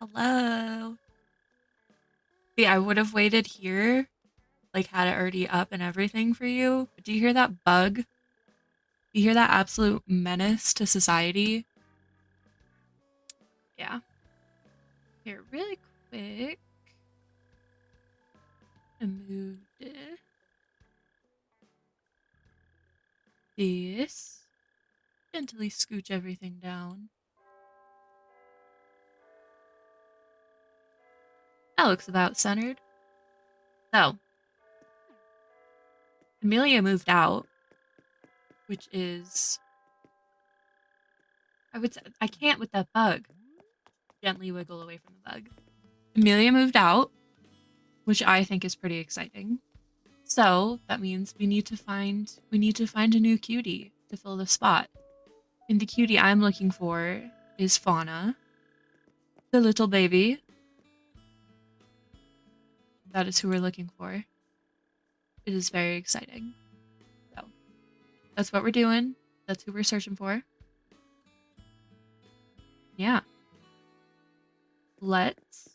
Hello. See, I would have waited here, like had it already up and everything for you. But do you hear that bug? Do you hear that absolute menace to society? Yeah. Here, really quick. I moved this. Gently scooch everything down. That looks about centered. So, Amelia moved out, which is I can't with that bug. Gently wiggle away from the bug. Amelia moved out, which I think is pretty exciting. So that means we need to find a new cutie to fill the spot. And the cutie I'm looking for is Fauna, the little baby. That is who we're looking for. It is very exciting. So that's what we're doing. That's who we're searching for. Yeah. Let's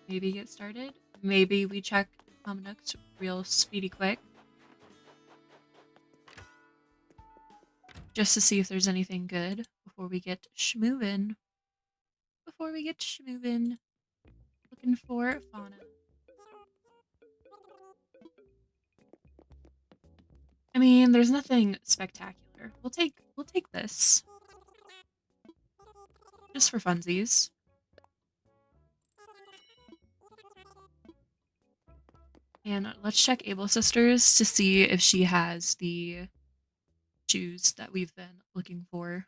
maybe get started. Maybe we check Nook's real speedy quick. Just to see if there's anything good before we get schmoovin'. Looking for Fauna. I mean, there's nothing spectacular. We'll take this. Just for funsies. And let's check Able Sisters to see if she has the shoes that we've been looking for.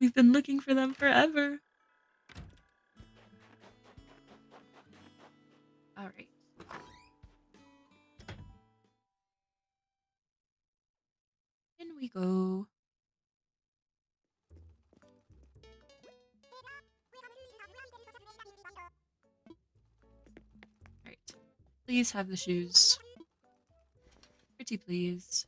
We've been looking for them forever. Alright. In we go. Alright. Please have the shoes. Pretty please.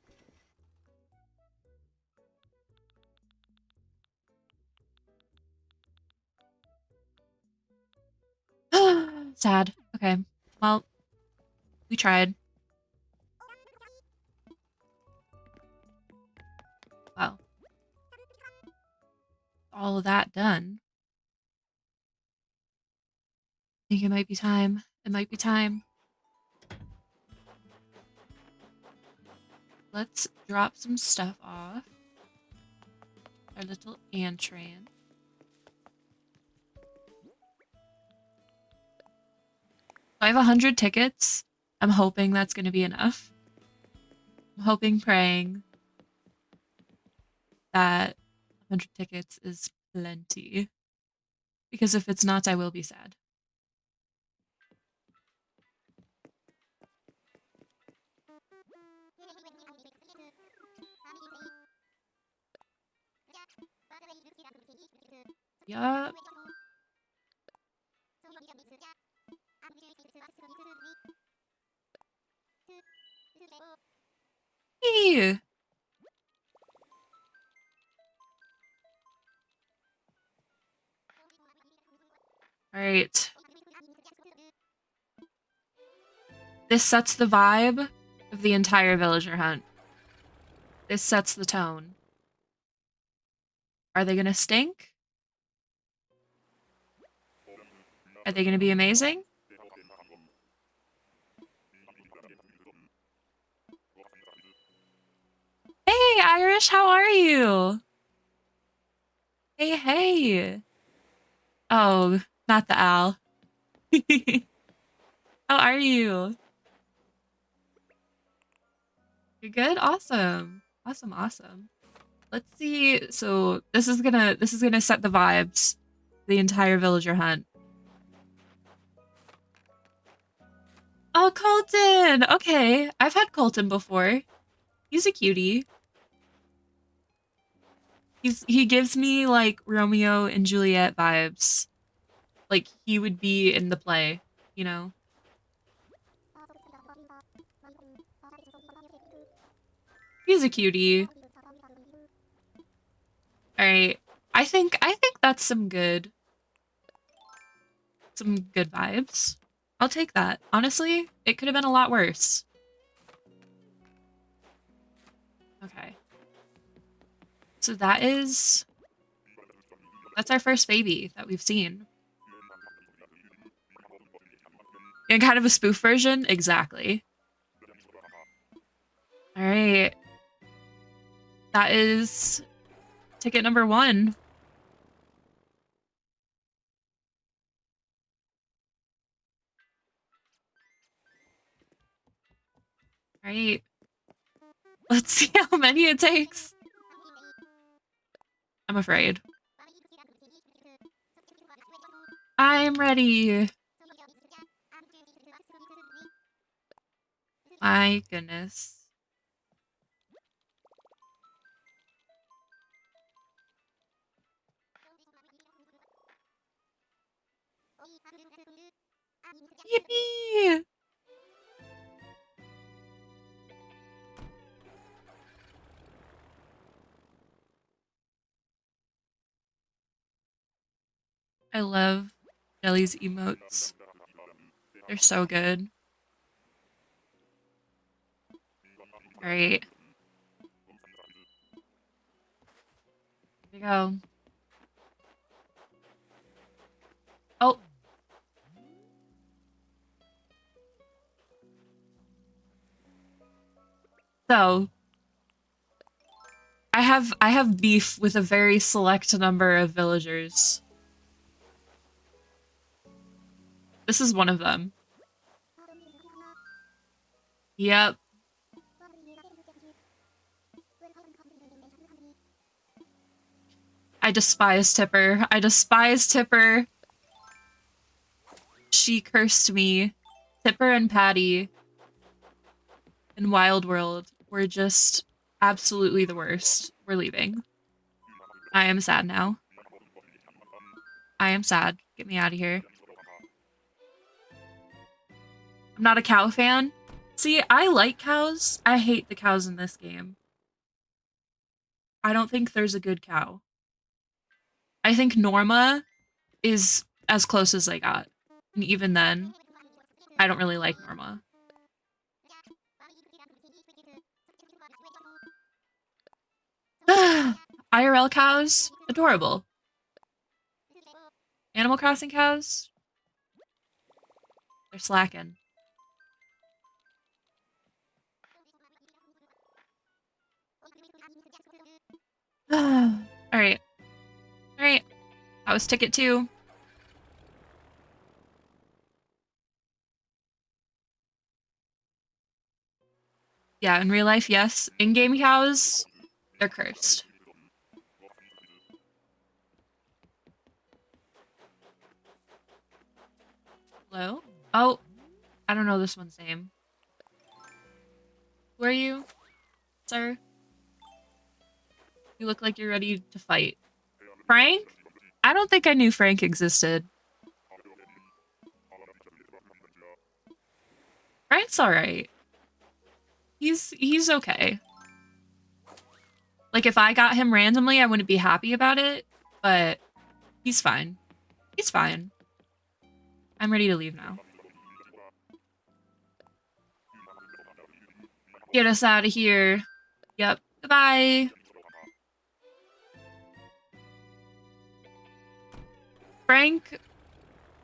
Sad. Okay. Well, we tried. Wow. All of that done. I think it might be time. It might be time. Let's drop some stuff off. Our little Antran. I have 100 tickets. I'm hoping that's going to be enough. I'm hoping, praying that 100 tickets is plenty. Because if it's not, I will be sad. Yup. Hey! Alright. This sets the vibe of the entire villager hunt. This sets the tone. Are they gonna stink? Are they gonna be amazing? Hey, Irish, how are you? Hey, hey. Oh, not the owl. How are you? You're good? Awesome. Awesome, awesome. Let's see. So this is gonna set the vibes. The entire villager hunt. Oh, Colton! Okay. I've had Colton before. He's a cutie. He gives me like Romeo and Juliet vibes. Like he would be in the play, you know? He's a cutie. All right. I think that's some good vibes. I'll take that. Honestly, it could have been a lot worse. Okay. So that's our first baby that we've seen. And kind of a spoof version? Exactly. All right. That is ticket number 1. All right. Let's see how many it takes. I'm afraid. I'm ready. My goodness. Yippee! I love Jelly's emotes. They're so good. All right. Here we go. Oh. So, I have beef with a very select number of villagers. This is one of them. Yep. I despise Tipper. I despise Tipper. She cursed me. Tipper and Patty in Wild World were just absolutely the worst. We're leaving. I am sad now. I am sad. Get me out of here. I'm not a cow fan. See, I like cows. I hate the cows in this game. I don't think there's a good cow. I think Norma is as close as I got. And even then, I don't really like Norma. IRL cows, adorable. Animal Crossing cows, they're slacking. All right. All right. That was ticket 2. Yeah, in real life, yes. In-game cows, they're cursed. Hello? Oh, I don't know this one's name. Who are you, sir? You look like you're ready to fight. Frank? I don't think I knew Frank existed. Frank's alright. He's okay. Like, if I got him randomly, I wouldn't be happy about it, but he's fine. He's fine. I'm ready to leave now. Get us out of here. Yep. Goodbye. Frank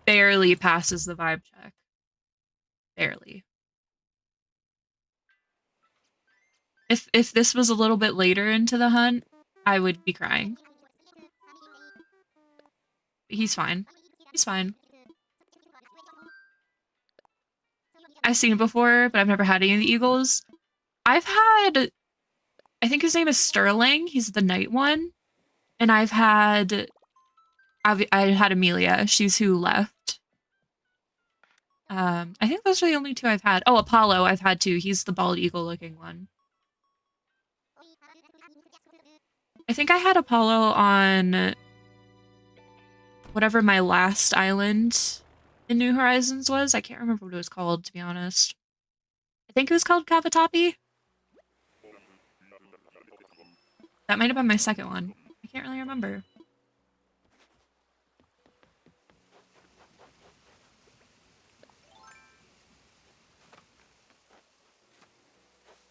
barely passes the vibe check. Barely. If this was a little bit later into the hunt, I would be crying. He's fine. He's fine. I've seen it before, but I've never had any of the eagles. I've had, I think his name is Sterling. He's the night one. And I had Amelia. She's who left. I think those are the only 2 I've had. Oh, Apollo I've had too. He's the bald eagle looking one. I think I had Apollo on whatever my last island in New Horizons was. I can't remember what it was called, to be honest. I think it was called Cavatappi. That might have been my second one. I I can't really remember.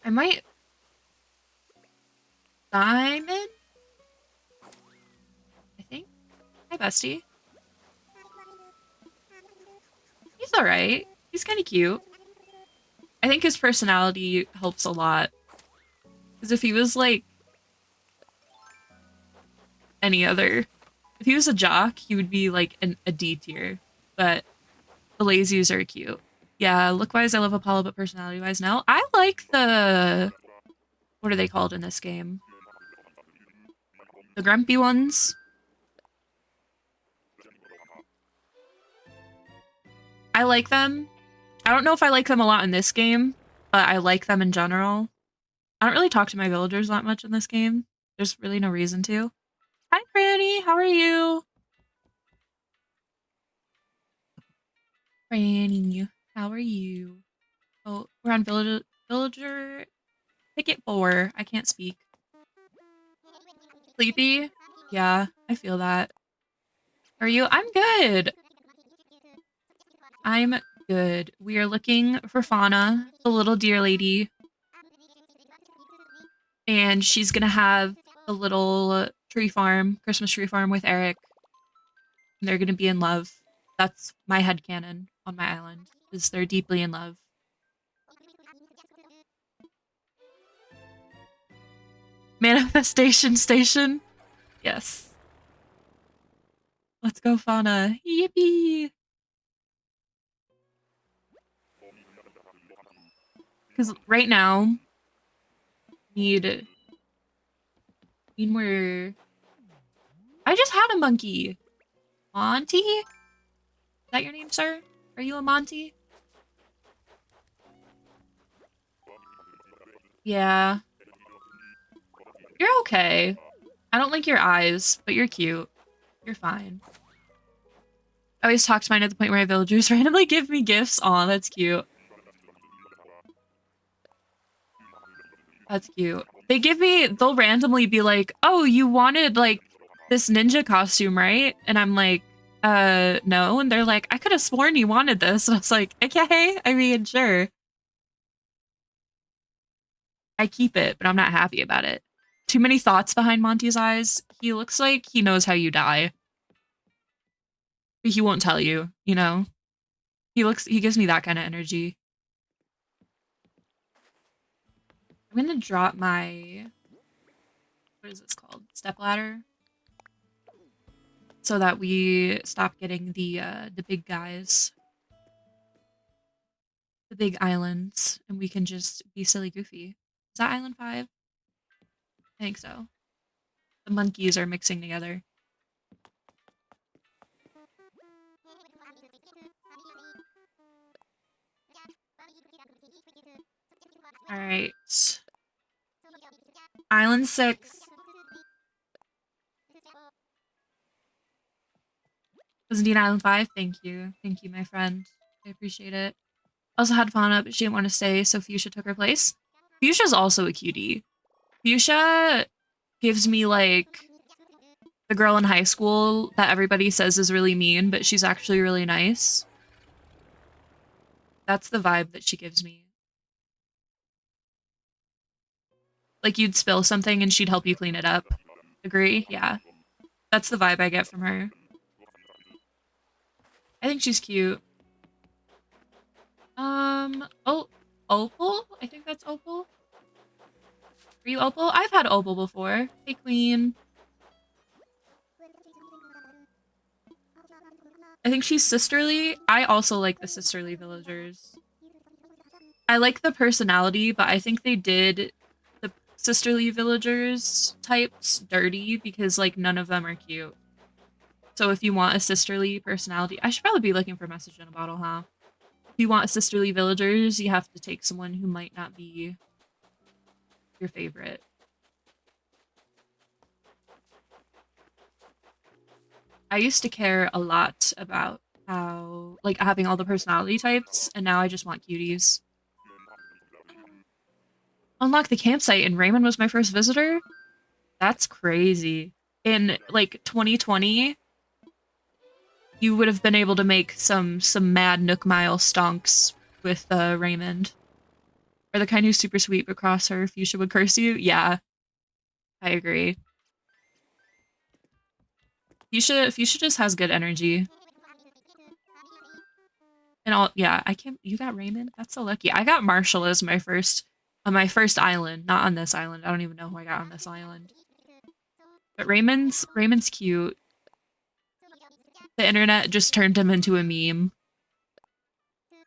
I might... Diamond? I think. Hi, bestie. He's alright. He's kind of cute. I think his personality helps a lot. Because if he was, like, any other... If he was a jock, he would be, like, a D tier. But the lazies are cute. Yeah, look-wise, I love Apollo, but personality-wise, no. I like the... What are they called in this game? The grumpy ones? I like them. I don't know if I like them a lot in this game, but I like them in general. I don't really talk to my villagers that much in this game. There's really no reason to. Hi, Franny. How are you? Franny, how are you? Oh, we're on villager ticket 4. I can't speak. Sleepy? Yeah, I feel that. Are you? I'm good. I'm good. We are looking for Fauna, the little deer lady. And she's gonna have a little tree farm, Christmas tree farm with Eric. And they're gonna be in love. That's my headcanon on my island, is they're deeply in love. Manifestation station? Yes. Let's go, Fauna. Yippee! Because right now, need more... I just had a monkey. Monty? Is that your name, sir? Are you a Monty? Yeah. You're okay. I don't like your eyes, but you're cute. You're fine. I always talk to mine at the point where my villagers randomly give me gifts. Aw, that's cute. That's cute. They'll randomly be like, oh, you wanted, like, this ninja costume, right? And I'm like, no. And they're like, I could have sworn you wanted this. And I was like, okay, I mean, sure. I keep it, but I'm not happy about it. Too many thoughts behind Monty's eyes. He looks like he knows how you die. But he won't tell you, you know? He gives me that kind of energy. I'm gonna drop my, what is this called? Stepladder. So that we stop getting the big guys. The big islands. And we can just be silly goofy. Is that Island 5? I think so. The monkeys are mixing together. Alright. Island 6. Byzantine Island 5, thank you. Thank you, my friend. I appreciate it. Also had Fauna, but she didn't want to stay, so Fuchsia took her place. Fuchsia's also a cutie. Fuchsia gives me, like, the girl in high school that everybody says is really mean, but she's actually really nice. That's the vibe that she gives me. Like, you'd spill something and she'd help you clean it up. Agree? Yeah. That's the vibe I get from her. I think she's cute. Oh, Opal? I think that's Opal. Are you Opal? I've had Opal before. Hey, Queen. I think she's sisterly. I also like the sisterly villagers. I like the personality, but I think they did the sisterly villagers types dirty because, like, none of them are cute. So if you want a sisterly personality, I should probably be looking for a message in a bottle, huh? If you want sisterly villagers, you have to take someone who might not be your favorite. I used to care a lot about how, like, having all the personality types, and now I just want cuties. Unlock the campsite, and Raymond was my first visitor? That's crazy. in like 2020, you would have been able to make some mad Nook Mile stonks with Raymond. Or the kind who's super sweet but cross her fuchsia would curse you. Yeah, I agree. Fuchsia just has good energy. And all, yeah, I can't, you got Raymond? That's so lucky. I got Marshall as my first, on my first island, not on this island. I don't even know who I got on this island. But Raymond's cute. The internet just turned him into a meme.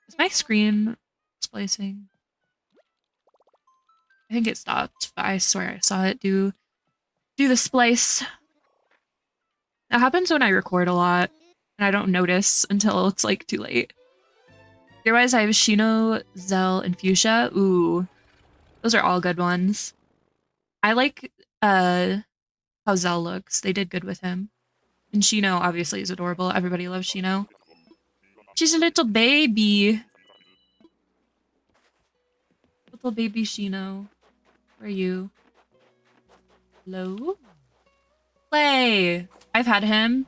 Is my screen splicing? I think it stopped, but I swear I saw it do the splice. That happens when I record a lot, and I don't notice until it's like too late. Otherwise, I have Shino, Zell, and Fuchsia. Ooh, those are all good ones. I like how Zell looks. They did good with him. And Shino obviously is adorable. Everybody loves Shino. She's a little baby. Little baby Shino. Where are you? Hello? Play! I've had him.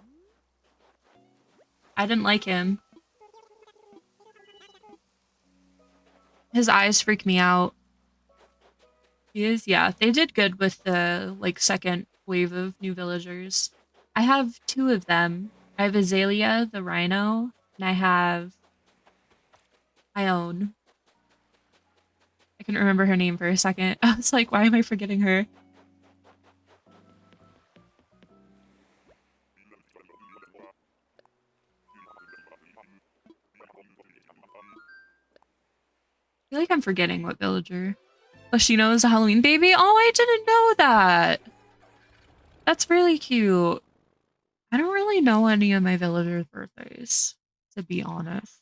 I didn't like him. His eyes freak me out. He is, yeah. They did good with the, like, second wave of new villagers. I have two of them. I have Azalea, the rhino, and I have my own. I couldn't remember her name for a second. I was like, why am I forgetting her? I feel like I'm forgetting what villager. Lashino is a Halloween baby? Oh, I didn't know that. That's really cute. I don't really know any of my villagers' birthdays, to be honest.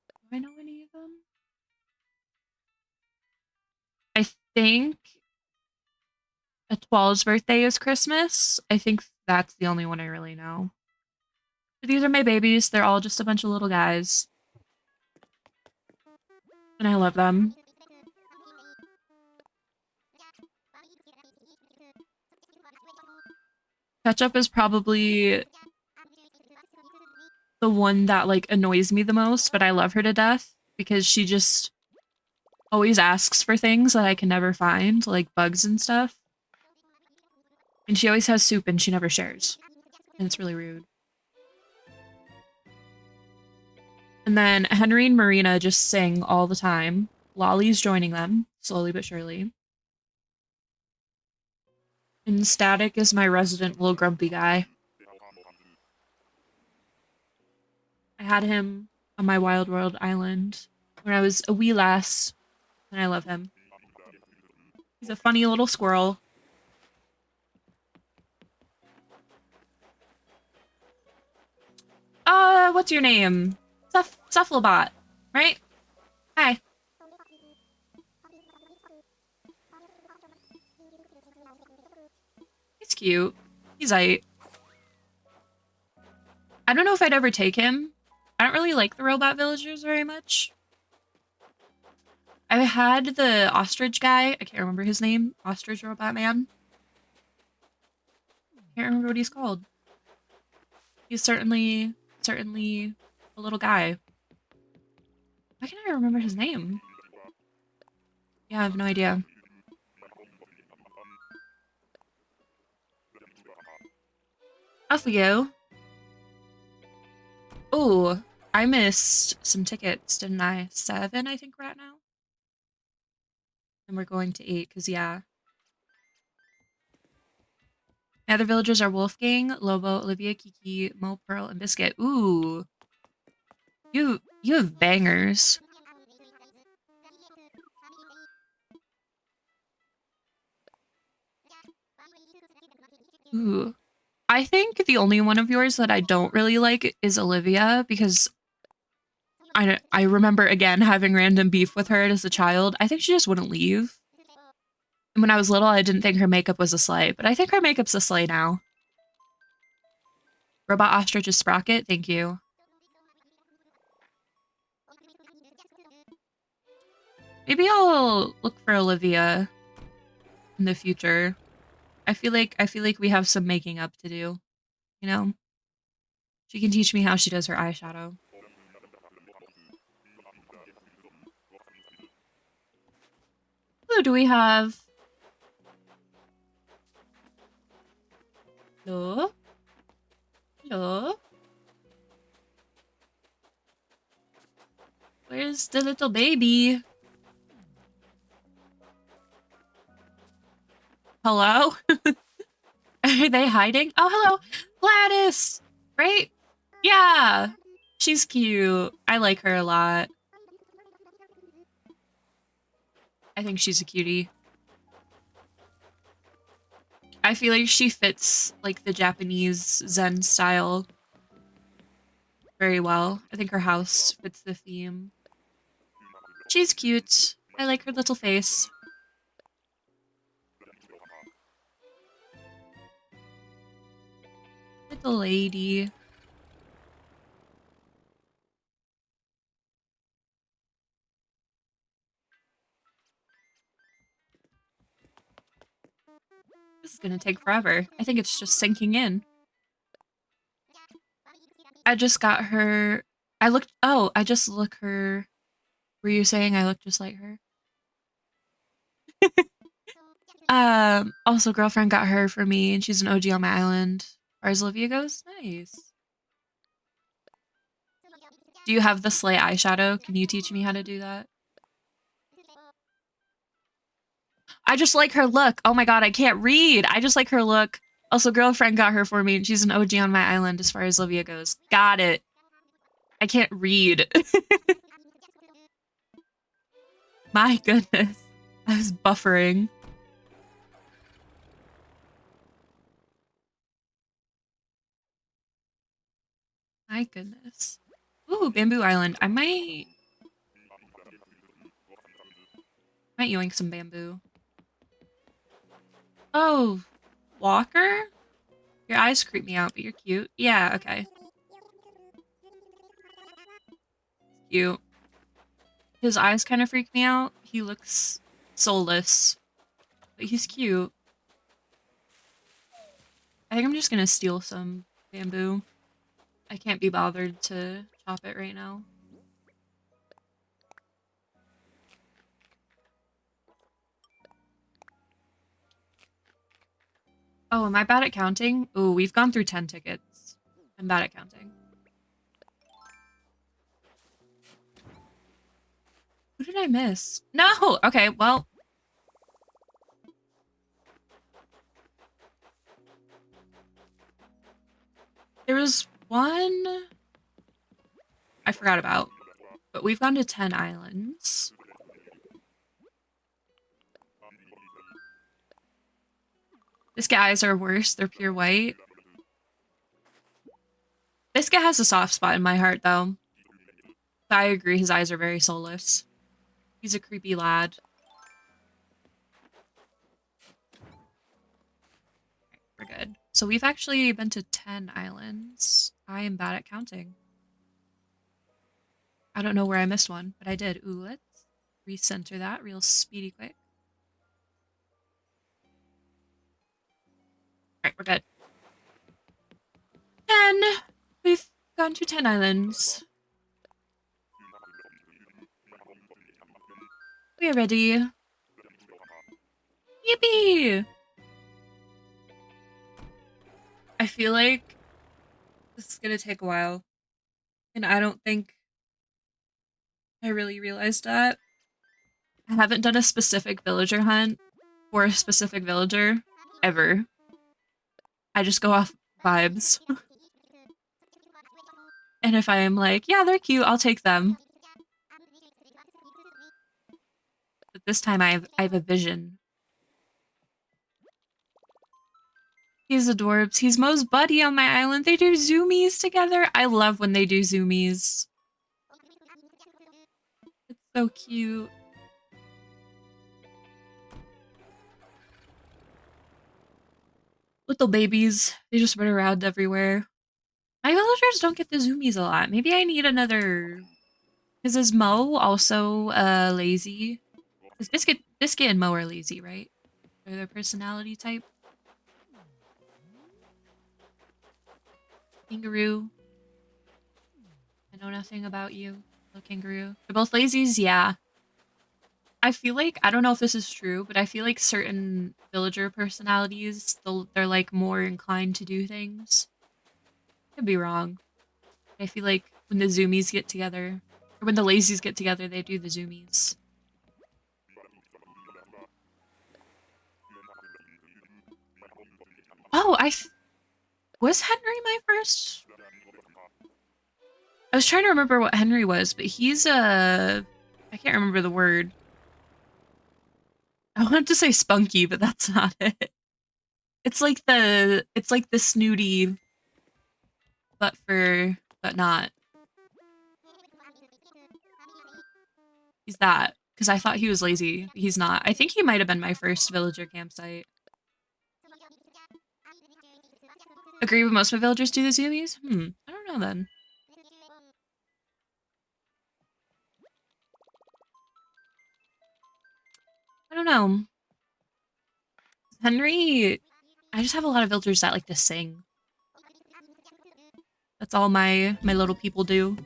Do I know any of them? I think Etoile's birthday is Christmas. I think that's the only one I really know. But these are my babies. They're all just a bunch of little guys. And I love them. Ketchup is probably the one that like annoys me the most, but I love her to death because she just always asks for things that I can never find, like bugs and stuff. And she always has soup and she never shares. And it's really rude. And then Henry and Marina just sing all the time. Lolly's joining them, slowly but surely. And Static is my resident little grumpy guy. I had him on my Wild World island when I was a wee lass, and I love him. He's a funny little squirrel. What's your name? Cephalobot, right? Hi. He's cute. He's aight. I don't know if I'd ever take him. I don't really like the robot villagers very much. I had the ostrich guy. I can't remember his name. Ostrich robot man. Can't remember what he's called. He's certainly a little guy. Why can't I remember his name? Yeah, I have no idea. Off we go. Oh, I missed some tickets, didn't I? 7, I think we're at now. And we're going to 8, because yeah. The other villagers are Wolfgang, Lobo, Olivia, Kiki, Mo, Pearl, and Biscuit. Ooh. You have bangers. Ooh. I think the only one of yours that I don't really like is Olivia, because I remember, again, having random beef with her as a child. I think she just wouldn't leave. And when I was little, I didn't think her makeup was a slay, but I think her makeup's a slay now. Robot Ostrich is Sprocket, thank you. Maybe I'll look for Olivia. in the future. I feel like we have some making up to do, you know? She can teach me how she does her eyeshadow. Who do we have? Hello? Hello? Where's the little baby? Hello? Are they hiding? Oh, hello. Gladys! Right? Yeah. She's cute. I like her a lot. I think she's a cutie. I feel like she fits like the Japanese Zen style very well. I think her house fits the theme. She's cute. I like her little face. Little lady. This is gonna take forever. I think it's just sinking in. I just got her. I just look her. Were you saying I look just like her? Also girlfriend got her for me and she's an OG on my island. As far as Olivia goes, nice. Do you have the Slay eyeshadow? Can you teach me how to do that? I just like her look. Oh my god, I can't read. I just like her look. Also, girlfriend got her for me, and she's an OG on my island as far as Olivia goes. Got it. I can't read. My goodness. I was buffering. My goodness. Ooh, Bamboo Island. I might yoink some bamboo. Oh, Walker? Your eyes creep me out, but you're cute. Yeah, okay. Cute. His eyes kind of freak me out. He looks soulless, but he's cute. I think I'm just gonna steal some bamboo. I can't be bothered to chop it right now. Oh, am I bad at counting? Ooh, we've gone through 10 tickets. I'm bad at counting. Who did I miss? No! Okay, well. There was one I forgot about, but we've gone to 10 islands. Biscuit eyes are worse. They're pure white. Biscuit has a soft spot in my heart, though. I agree, his eyes are very soulless. He's a creepy lad. We're good. So we've actually been to 10 islands. I am bad at counting. I don't know where I missed one, but I did. Ooh, let's recenter that real speedy quick. Alright, we're good. 10! We've gone to 10 islands. We are ready. Yippee! I feel like this is gonna take a while. And I don't think I really realized that. I haven't done a specific villager hunt for a specific villager ever. I just go off vibes. And if I am like, yeah, they're cute, I'll take them. But this time I have a vision. He's adorbs. He's Mo's buddy on my island. They do zoomies together. I love when they do zoomies. It's so cute. Little babies. They just run around everywhere. My villagers don't get the zoomies a lot. Maybe I need another... Because is Mo also lazy? Because Biscuit and Mo are lazy, right? or their personality type. Kangaroo. I know nothing about you. Hello, kangaroo. They're both lazies? Yeah. I feel like, I don't know if this is true, but I feel like certain villager personalities, they're like more inclined to do things. Could be wrong. I feel like when the zoomies get together, or when the lazies get together, they do the zoomies. Oh, was Henry my first? I was trying to remember what Henry was, but he's I can't remember the word. I wanted to say spunky, but that's not it. It's like the snooty, but not. He's that. Because I thought he was lazy. He's not. I think he might have been my first villager campsite. Agree with most of my villagers do the zoomies? I don't know then. I don't know. Henry, I just have a lot of villagers that like to sing. That's all my little people do.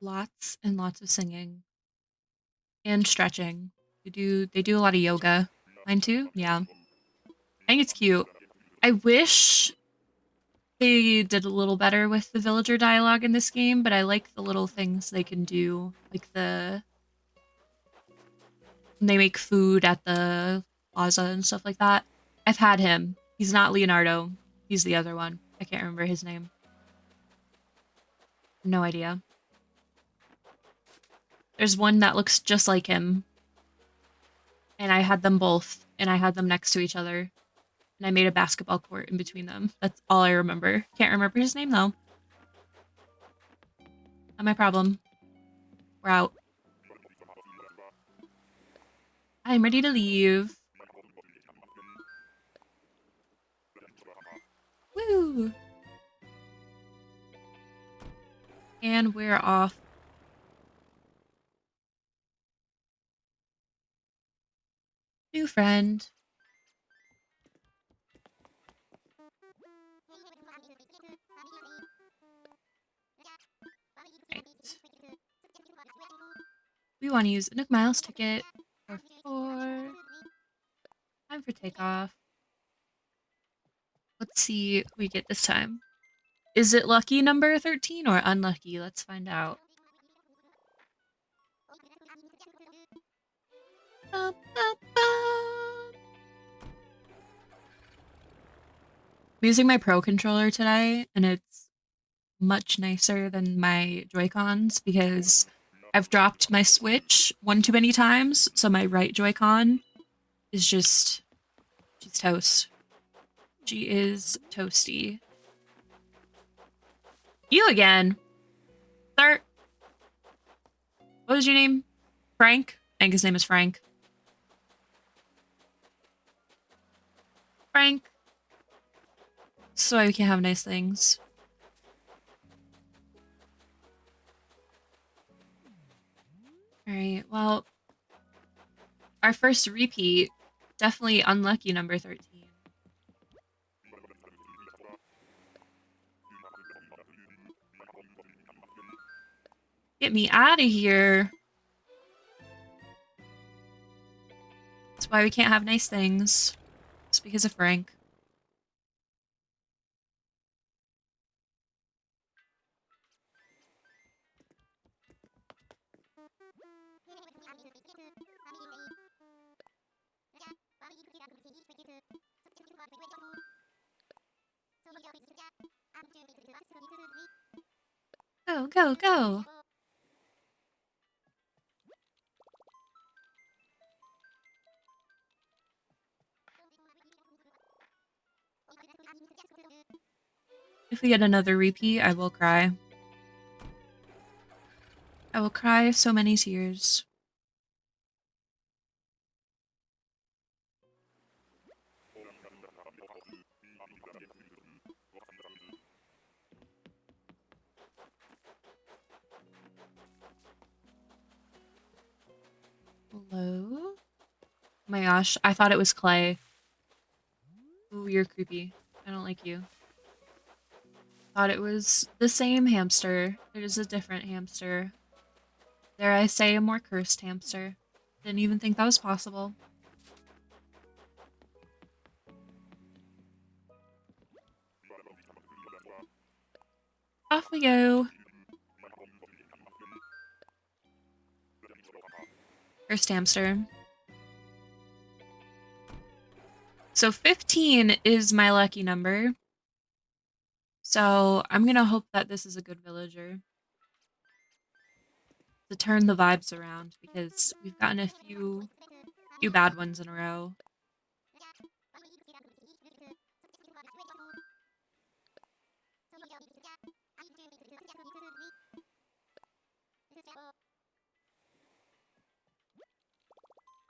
Lots and lots of singing. And stretching. They do a lot of yoga. Mine too? Yeah. I think it's cute. I wish they did a little better with the villager dialogue in this game, but I like the little things they can do. Like they make food at the plaza and stuff like that. I've had him. He's not Leonardo. He's the other one. I can't remember his name. No idea. There's one that looks just like him. And I had them both. And I had them next to each other. And I made a basketball court in between them. That's all I remember. Can't remember his name, though. Not my problem. We're out. I'm ready to leave. Woo! And we're off. New friend. Right. We want to use a Nook Miles ticket for 4. Time for takeoff. Let's see who we get this time. Is it lucky number 13 or unlucky? Let's find out. Ba, ba, ba. I'm using my Pro controller today, and it's much nicer than my Joy-Cons because I've dropped my Switch one too many times, so my right Joy-Con is just... she's toast. She is toasty. You again. Sir. What was your name? Frank? I think his name is Frank. Frank. So we can have nice things. Alright, well, our first repeat, definitely unlucky number 13. Get me out of here. That's why we can't have nice things. It's because of Frank. Go, go, go. If we get another repeat, I will cry. I will cry so many tears. Hello? Oh my gosh, I thought it was Clay. Ooh, you're creepy. I don't like you. Thought it was the same hamster. It is a different hamster. Dare I say a more cursed hamster. Didn't even think that was possible. Off we go. Cursed hamster. So 15 is my lucky number. So I'm gonna hope that this is a good villager to turn the vibes around because we've gotten a few bad ones in a row.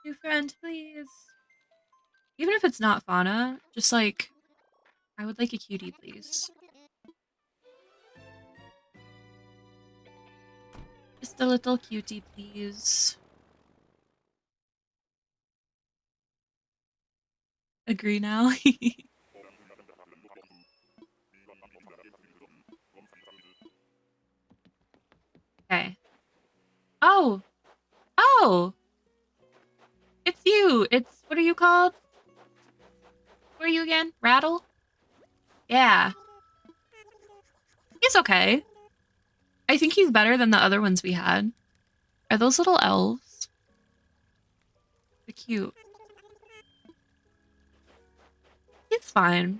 New friend, please. Even if it's not Fauna, just like, I would like a cutie, please. Just a little cutie, please. Agree now? Okay. Oh! Oh! It's you! It's, what are you called? Who are you again? Rattle? Yeah. He's okay. I think he's better than the other ones we had. Are those little elves? They're cute. He's fine.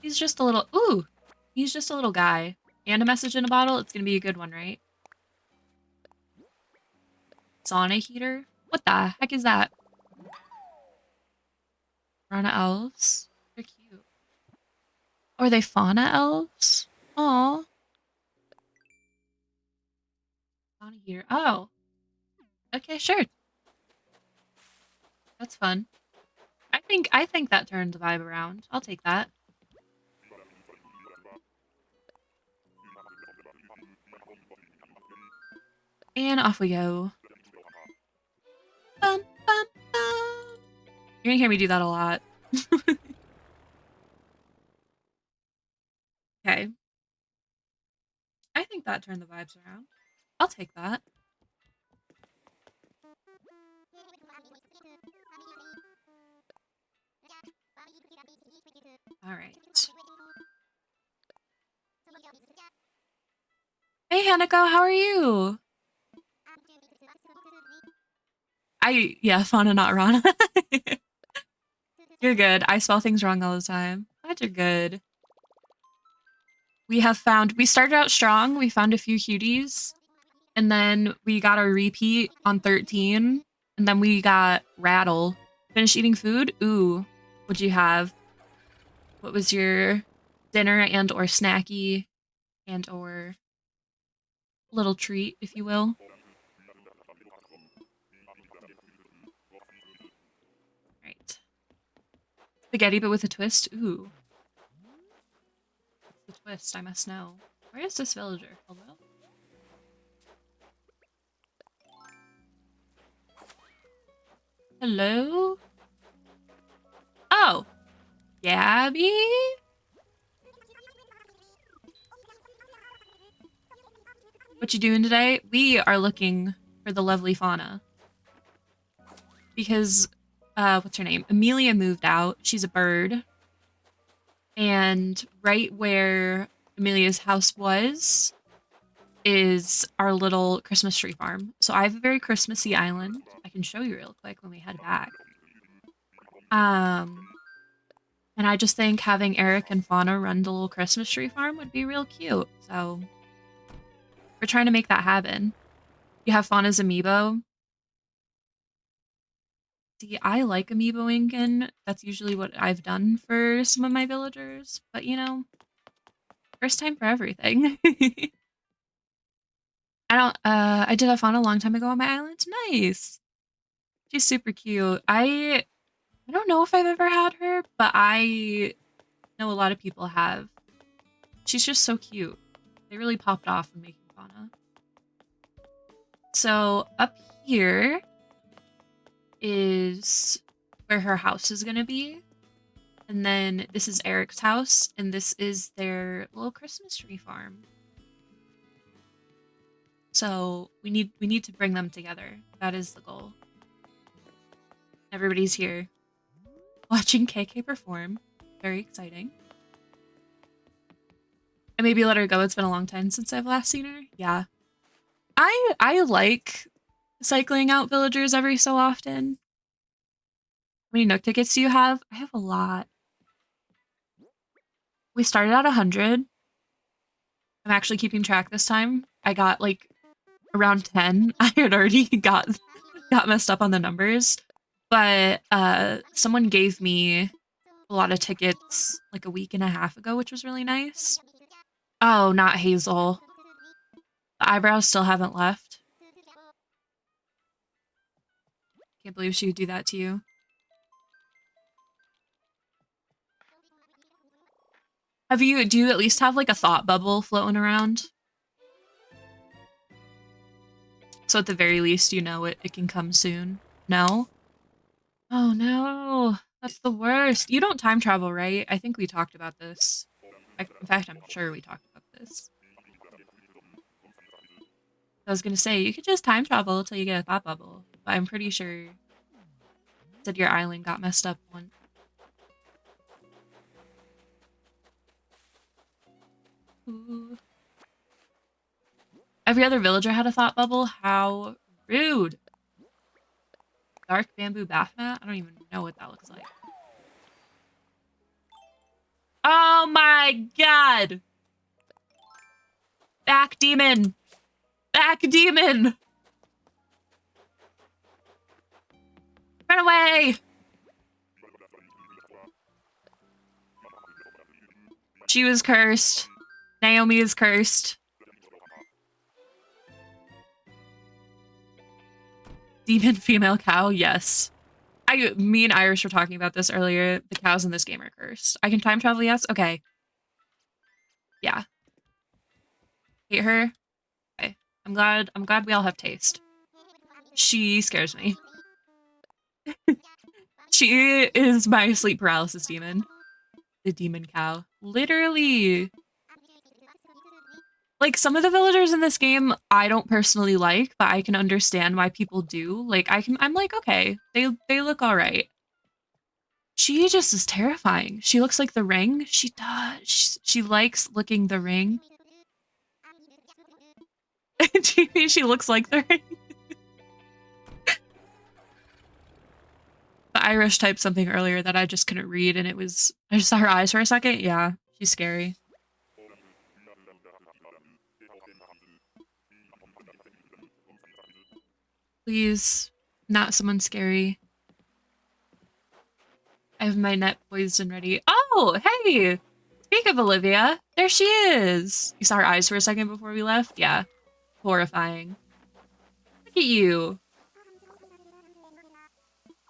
He's just a little... Ooh! He's just a little guy. And a message in a bottle? It's gonna be a good one, right? Sauna heater? What the heck is that? Rana elves? They're cute. Or are they fauna elves? Aw. Sauna heater. Oh. Okay, sure. That's fun. I think that turned the vibe around. I'll take that. And off we go. Bum, bum, bum. You're gonna hear me do that a lot. Okay. I think that turned the vibes around. I'll take that. Alright. Hey, Hanako, how are you? Yeah, Fauna, not Rana. You're good. I spell things wrong all the time. Glad you're good. We started out strong. We found a few cuties. And then we got our repeat on 13. And then we got Rattle. Finished eating food? Ooh. What'd you have? What was your dinner and or snacky and or little treat, if you will? Right. Spaghetti but with a twist? Ooh. What's the twist? I must know. Where is this villager? Hello? Hello? Oh. Gabby? What you doing today? We are looking for the lovely Fauna. Because, what's her name? Amelia moved out. She's a bird. And right where Amelia's house was is our little Christmas tree farm. So I have a very Christmassy island. I can show you real quick when we head back. And I just think having Eric and Fauna run the little Christmas tree farm would be real cute. So we're trying to make that happen. You have Fauna's amiibo. See, I like amiiboing, and that's usually what I've done for some of my villagers. But, you know, first time for everything. I did have Fauna a long time ago on my island. Nice. She's super cute. I don't know if I've ever had her, but I know a lot of people have. She's just so cute. They really popped off when making Fauna. So up here is where her house is gonna be. And then this is Eric's house, and this is their little Christmas tree farm. So we need to bring them together. That is the goal. Everybody's here watching KK perform. Very exciting. And maybe let her go. It's been a long time since I've last seen her. Yeah. I like cycling out villagers every so often. How many Nook tickets do you have? I have a lot. We started at 100. I'm actually keeping track this time. I got like around 10. I had already got messed up on the numbers. But someone gave me a lot of tickets like a week and a half ago, which was really nice. Oh, not Hazel. The eyebrows still haven't left. Can't believe she would do that to you. Do you at least have like a thought bubble floating around? So at the very least, you know it can come soon. No? Oh no, that's the worst. You don't time travel, right? I think we talked about this. In fact, I'm sure we talked about this. I was gonna say, you could just time travel till you get a thought bubble, but I'm pretty sure that your island got messed up once. Ooh. Every other villager had a thought bubble? How rude. Dark bamboo bath mat? I don't even know what that looks like. Oh my god! Back demon! Back demon! Run away! She was cursed. Naomi is cursed. Demon female cow, yes. Me and Irish were talking about this earlier. The cows in this game are cursed. I can time travel, yes? Okay. Yeah. Hate her? Okay. I'm glad we all have taste. She scares me. She is my sleep paralysis demon. The demon cow. Literally. Like, some of the villagers in this game I don't personally like, but I can understand why people do. Like, I'm like, okay, they look alright. She just is terrifying. She looks like the ring. She does. She likes licking the ring. She looks like the ring. The Irish typed something earlier that I just couldn't read, and I just saw her eyes for a second. Yeah, she's scary. Please, not someone scary. I have my net poised and ready. Oh, hey! Speak of Olivia, there she is! You saw her eyes for a second before we left? Yeah. Horrifying. Look at you.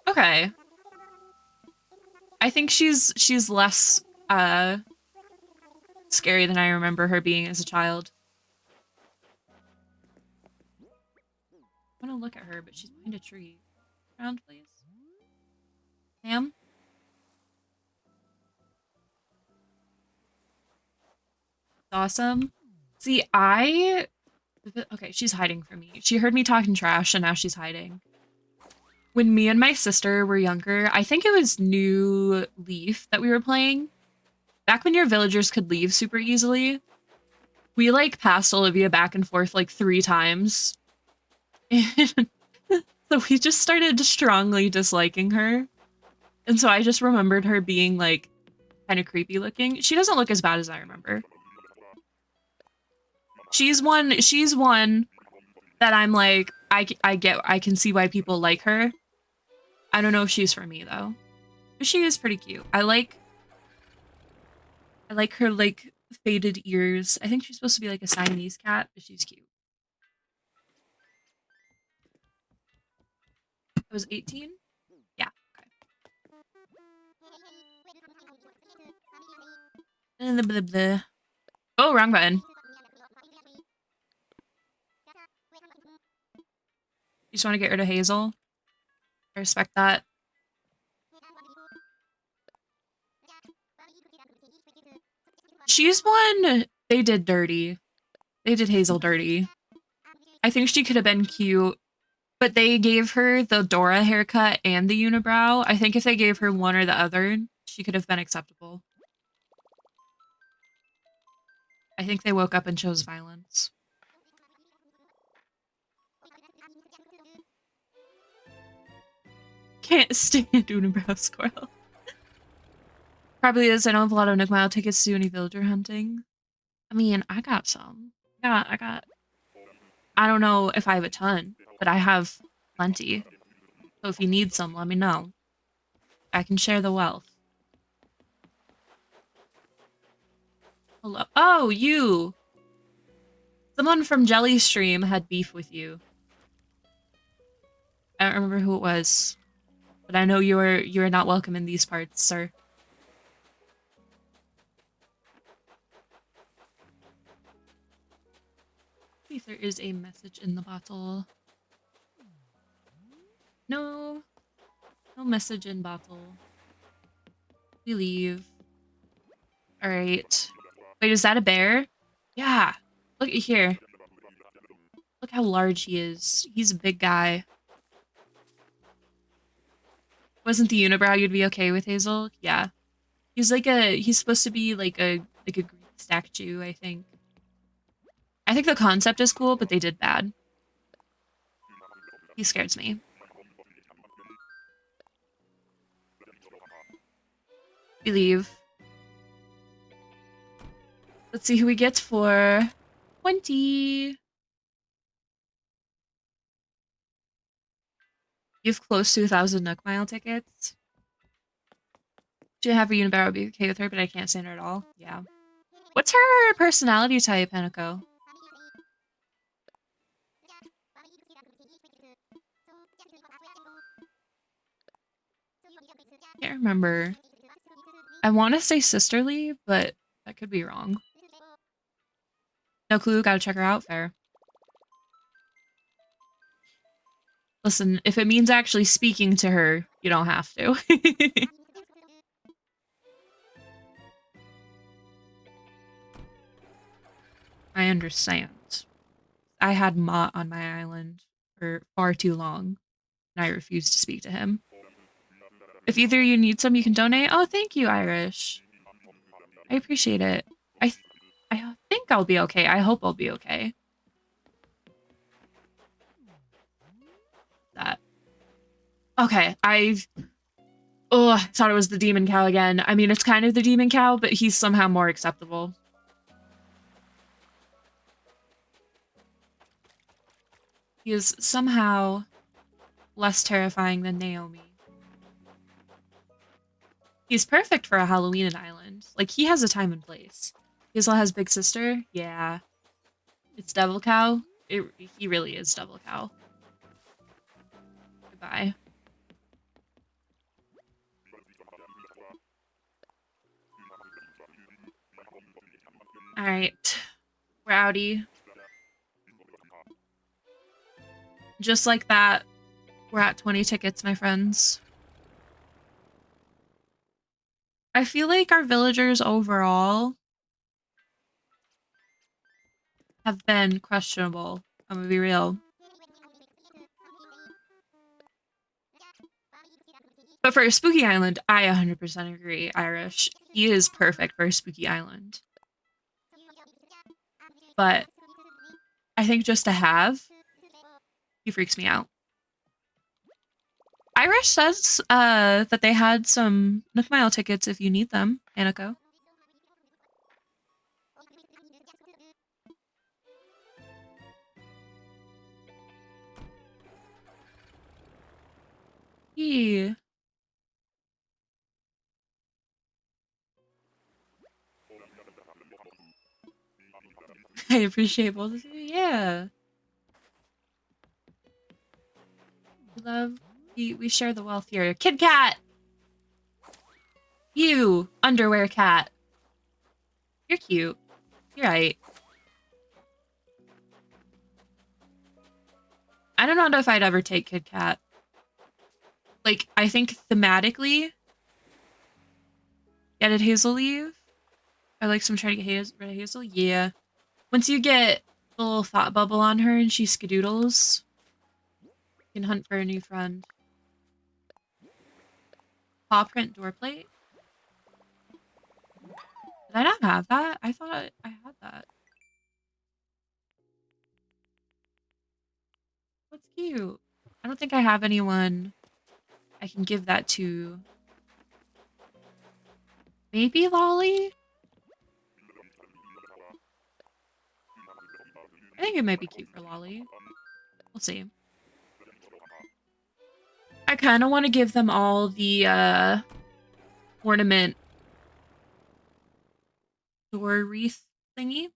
Okay. I think she's less, scary than I remember her being as a child. I want to look at her, but she's behind a tree. Around, please. Ma'am? Awesome. See, okay, she's hiding from me. She heard me talking trash, and now she's hiding. When me and my sister were younger, I think it was New Leaf that we were playing. Back when your villagers could leave super easily, we, like, passed Olivia back and forth, like, 3 times. And so we just started strongly disliking her. And so I just remembered her being, like, kind of creepy looking. She doesn't look as bad as I remember. She's one that I'm like, I can see why people like her. I don't know if she's for me though. But she is pretty cute. I like her, like, faded ears. I think she's supposed to be like a Siamese cat, but she's cute. I was 18? Yeah, okay. Oh, wrong button. just want to get rid of Hazel. I respect that. She's one they did dirty. They did Hazel dirty. I think she could have been cute, but they gave her the Dora haircut and the unibrow. I think if they gave her one or the other, she could have been acceptable. I think they woke up and chose violence. Can't stand unibrow squirrel. Probably is. I don't have a lot of Nook tickets to do any villager hunting. I mean, I got some. I got. I don't know if I have a ton, but I have plenty. So if you need some, let me know. I can share the wealth. Hello. Oh, you! Someone from Jellystream had beef with you. I don't remember who it was, but I know you are not welcome in these parts, sir. See if there is a message in the bottle. No. No message in bottle. We leave. Alright. Wait, is that a bear? Yeah. Look at here. Look how large he is. He's a big guy. Wasn't the unibrow you'd be okay with, Hazel? Yeah. He's supposed to be like a Greek statue, I think. I think the concept is cool, but they did bad. He scares me. We leave. Let's see who we get for 20. You have close to 1,000 Nook Mile tickets. Should have a unibrow would be okay with her, but I can't stand her at all. Yeah. What's her personality type, Hanako? Can't remember. I want to say sisterly, but that could be wrong. No clue, gotta check her out, fair. Listen, if it means actually speaking to her, you don't have to. I understand. I had Mott on my island for far too long, and I refused to speak to him. If either of you need some, you can donate. Oh, thank you, Irish. I appreciate it. I think I'll be okay. I hope I'll be okay. That. Okay, I thought it was the demon cow again. I mean, it's kind of the demon cow, but he's somehow more acceptable. He is somehow less terrifying than Naomi. He's perfect for a Halloween island. Like, he has a time and place. Hazel has Big Sister? Yeah. It's Devil Cow? He really is Devil Cow. Goodbye. Alright. We're outie. Just like that, we're at 20 tickets, my friends. I feel like our villagers overall have been questionable. I'm gonna be real. But for a spooky island, I 100% agree, Irish. He is perfect for a spooky island. But I think just to have, he freaks me out. Irish says that they had some Nook Mile tickets if you need them, Aniko. Yeah. I appreciate both of you. Yeah. We share the wealth here. Kid cat! You, underwear cat. You're cute. You're right. I don't know if I'd ever take Kit Kat. Like, I think thematically, yeah, did Hazel leave? I like some trying to get rid of Hazel. Yeah. Once you get the little thought bubble on her and she skedoodles, you can hunt for a new friend. Paw print door plate? Did I not have that? I thought I had that. That's cute. I don't think I have anyone I can give that to. Maybe Lolly? I think it might be cute for Lolly. We'll see. I kind of want to give them all the ornament door wreath thingy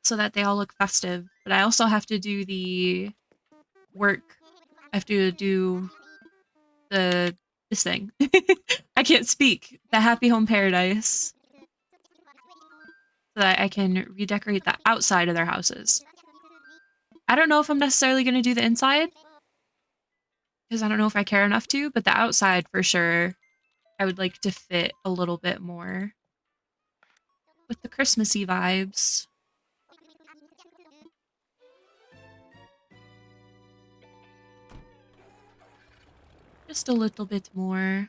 so that they all look festive. But I also have to do the work. I have to do this thing. I can't speak. The Happy Home Paradise. So that I can redecorate the outside of their houses. I don't know if I'm necessarily going to do the inside, because I don't know if I care enough to, but the outside for sure, I would like to fit a little bit more with the Christmassy vibes. Just a little bit more.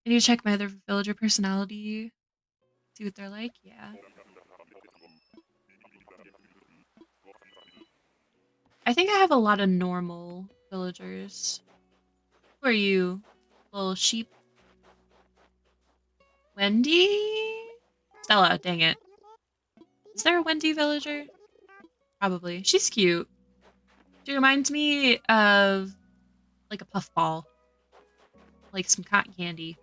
I need to check my other villager personality, see what they're like. Yeah. I think I have a lot of normal villagers. Who are you? Little sheep? Wendy? Stella, dang it. Is there a Wendy villager? Probably. She's cute. She reminds me of like a puffball. Like some cotton candy.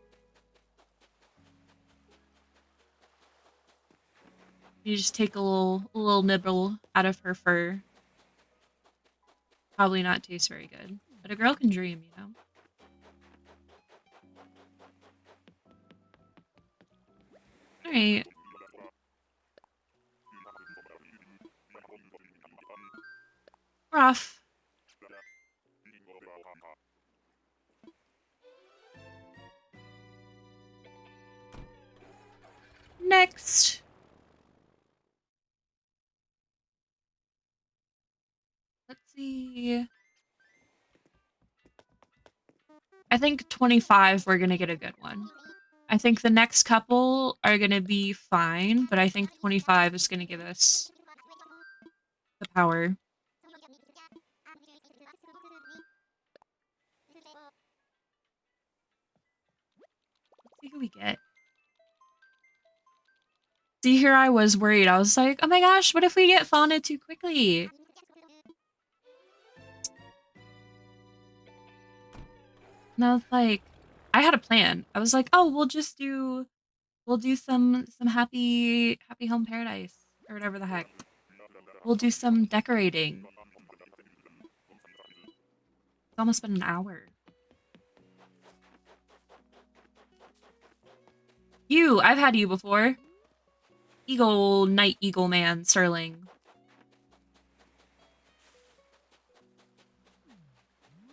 You just take a little nibble out of her fur. Probably not taste very good. But a girl can dream, you know? Alright. We're off. Next. Let's see. I think 25 we're gonna get a good one. I think the next couple are gonna be fine, but I think 25 is gonna give us the power. Let's see who we get. See, here I was worried. I was like, oh my gosh, what if we get Fauna too quickly? And I was like, I had a plan. I was like, oh, we'll do some happy home paradise or whatever the heck. We'll do some decorating. It's almost been an hour. I've had you before. Eagle, Night Eagle Man, Sterling.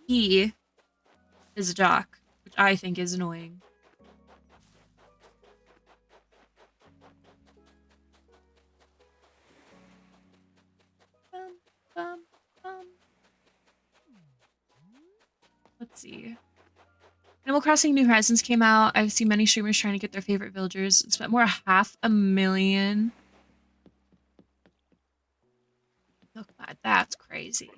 He is a jock, which I think is annoying. Bum, bum, bum. Let's see. Animal Crossing New Horizons came out. I've seen many streamers trying to get their favorite villagers. It's spent more $500,000. Look at that. That's crazy.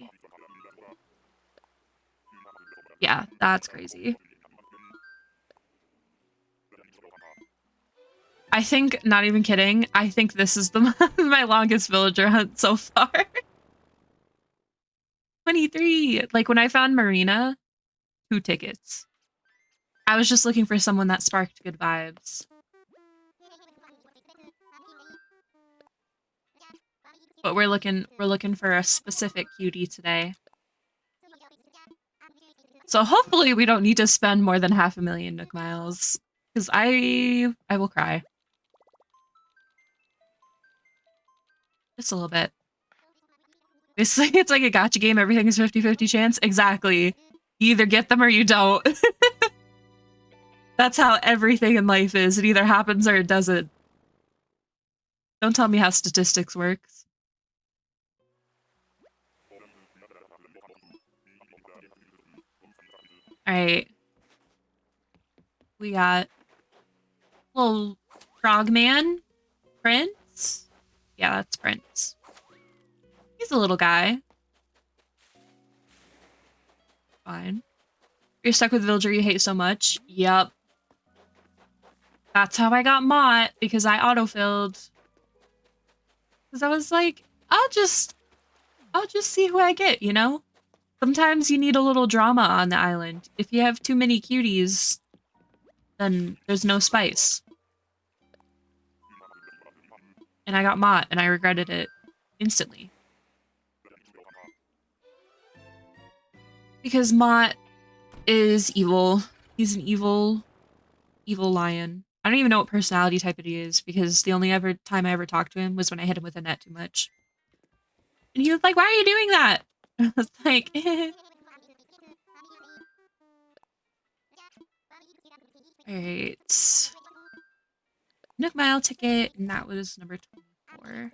Yeah, that's crazy. I think, not even kidding, I think this is my longest villager hunt so far. 23! Like, when I found Marina, 2 tickets. I was just looking for someone that sparked good vibes. But we're looking for a specific cutie today. So hopefully we don't need to spend more than 500,000 Nook Miles. Because I will cry. Just a little bit. It's like a gotcha game. Everything is 50-50 chance. Exactly. You either get them or you don't. That's how everything in life is. It either happens or it doesn't. Don't tell me how statistics works. All right. We got little frogman, Prince. Yeah, that's Prince. He's a little guy. Fine. You're stuck with the villager you hate so much. Yep. That's how I got Mott, because I autofilled. Because I was like, I'll just see who I get, you know? Sometimes you need a little drama on the island. If you have too many cuties, then there's no spice. And I got Mott, and I regretted it instantly. Because Mott is evil. He's an evil lion. I don't even know what personality type it is, because the only time I ever talked to him was when I hit him with a net too much. And he was like, why are you doing that? I was like, Alright. Nook Mile ticket, and that was number 24.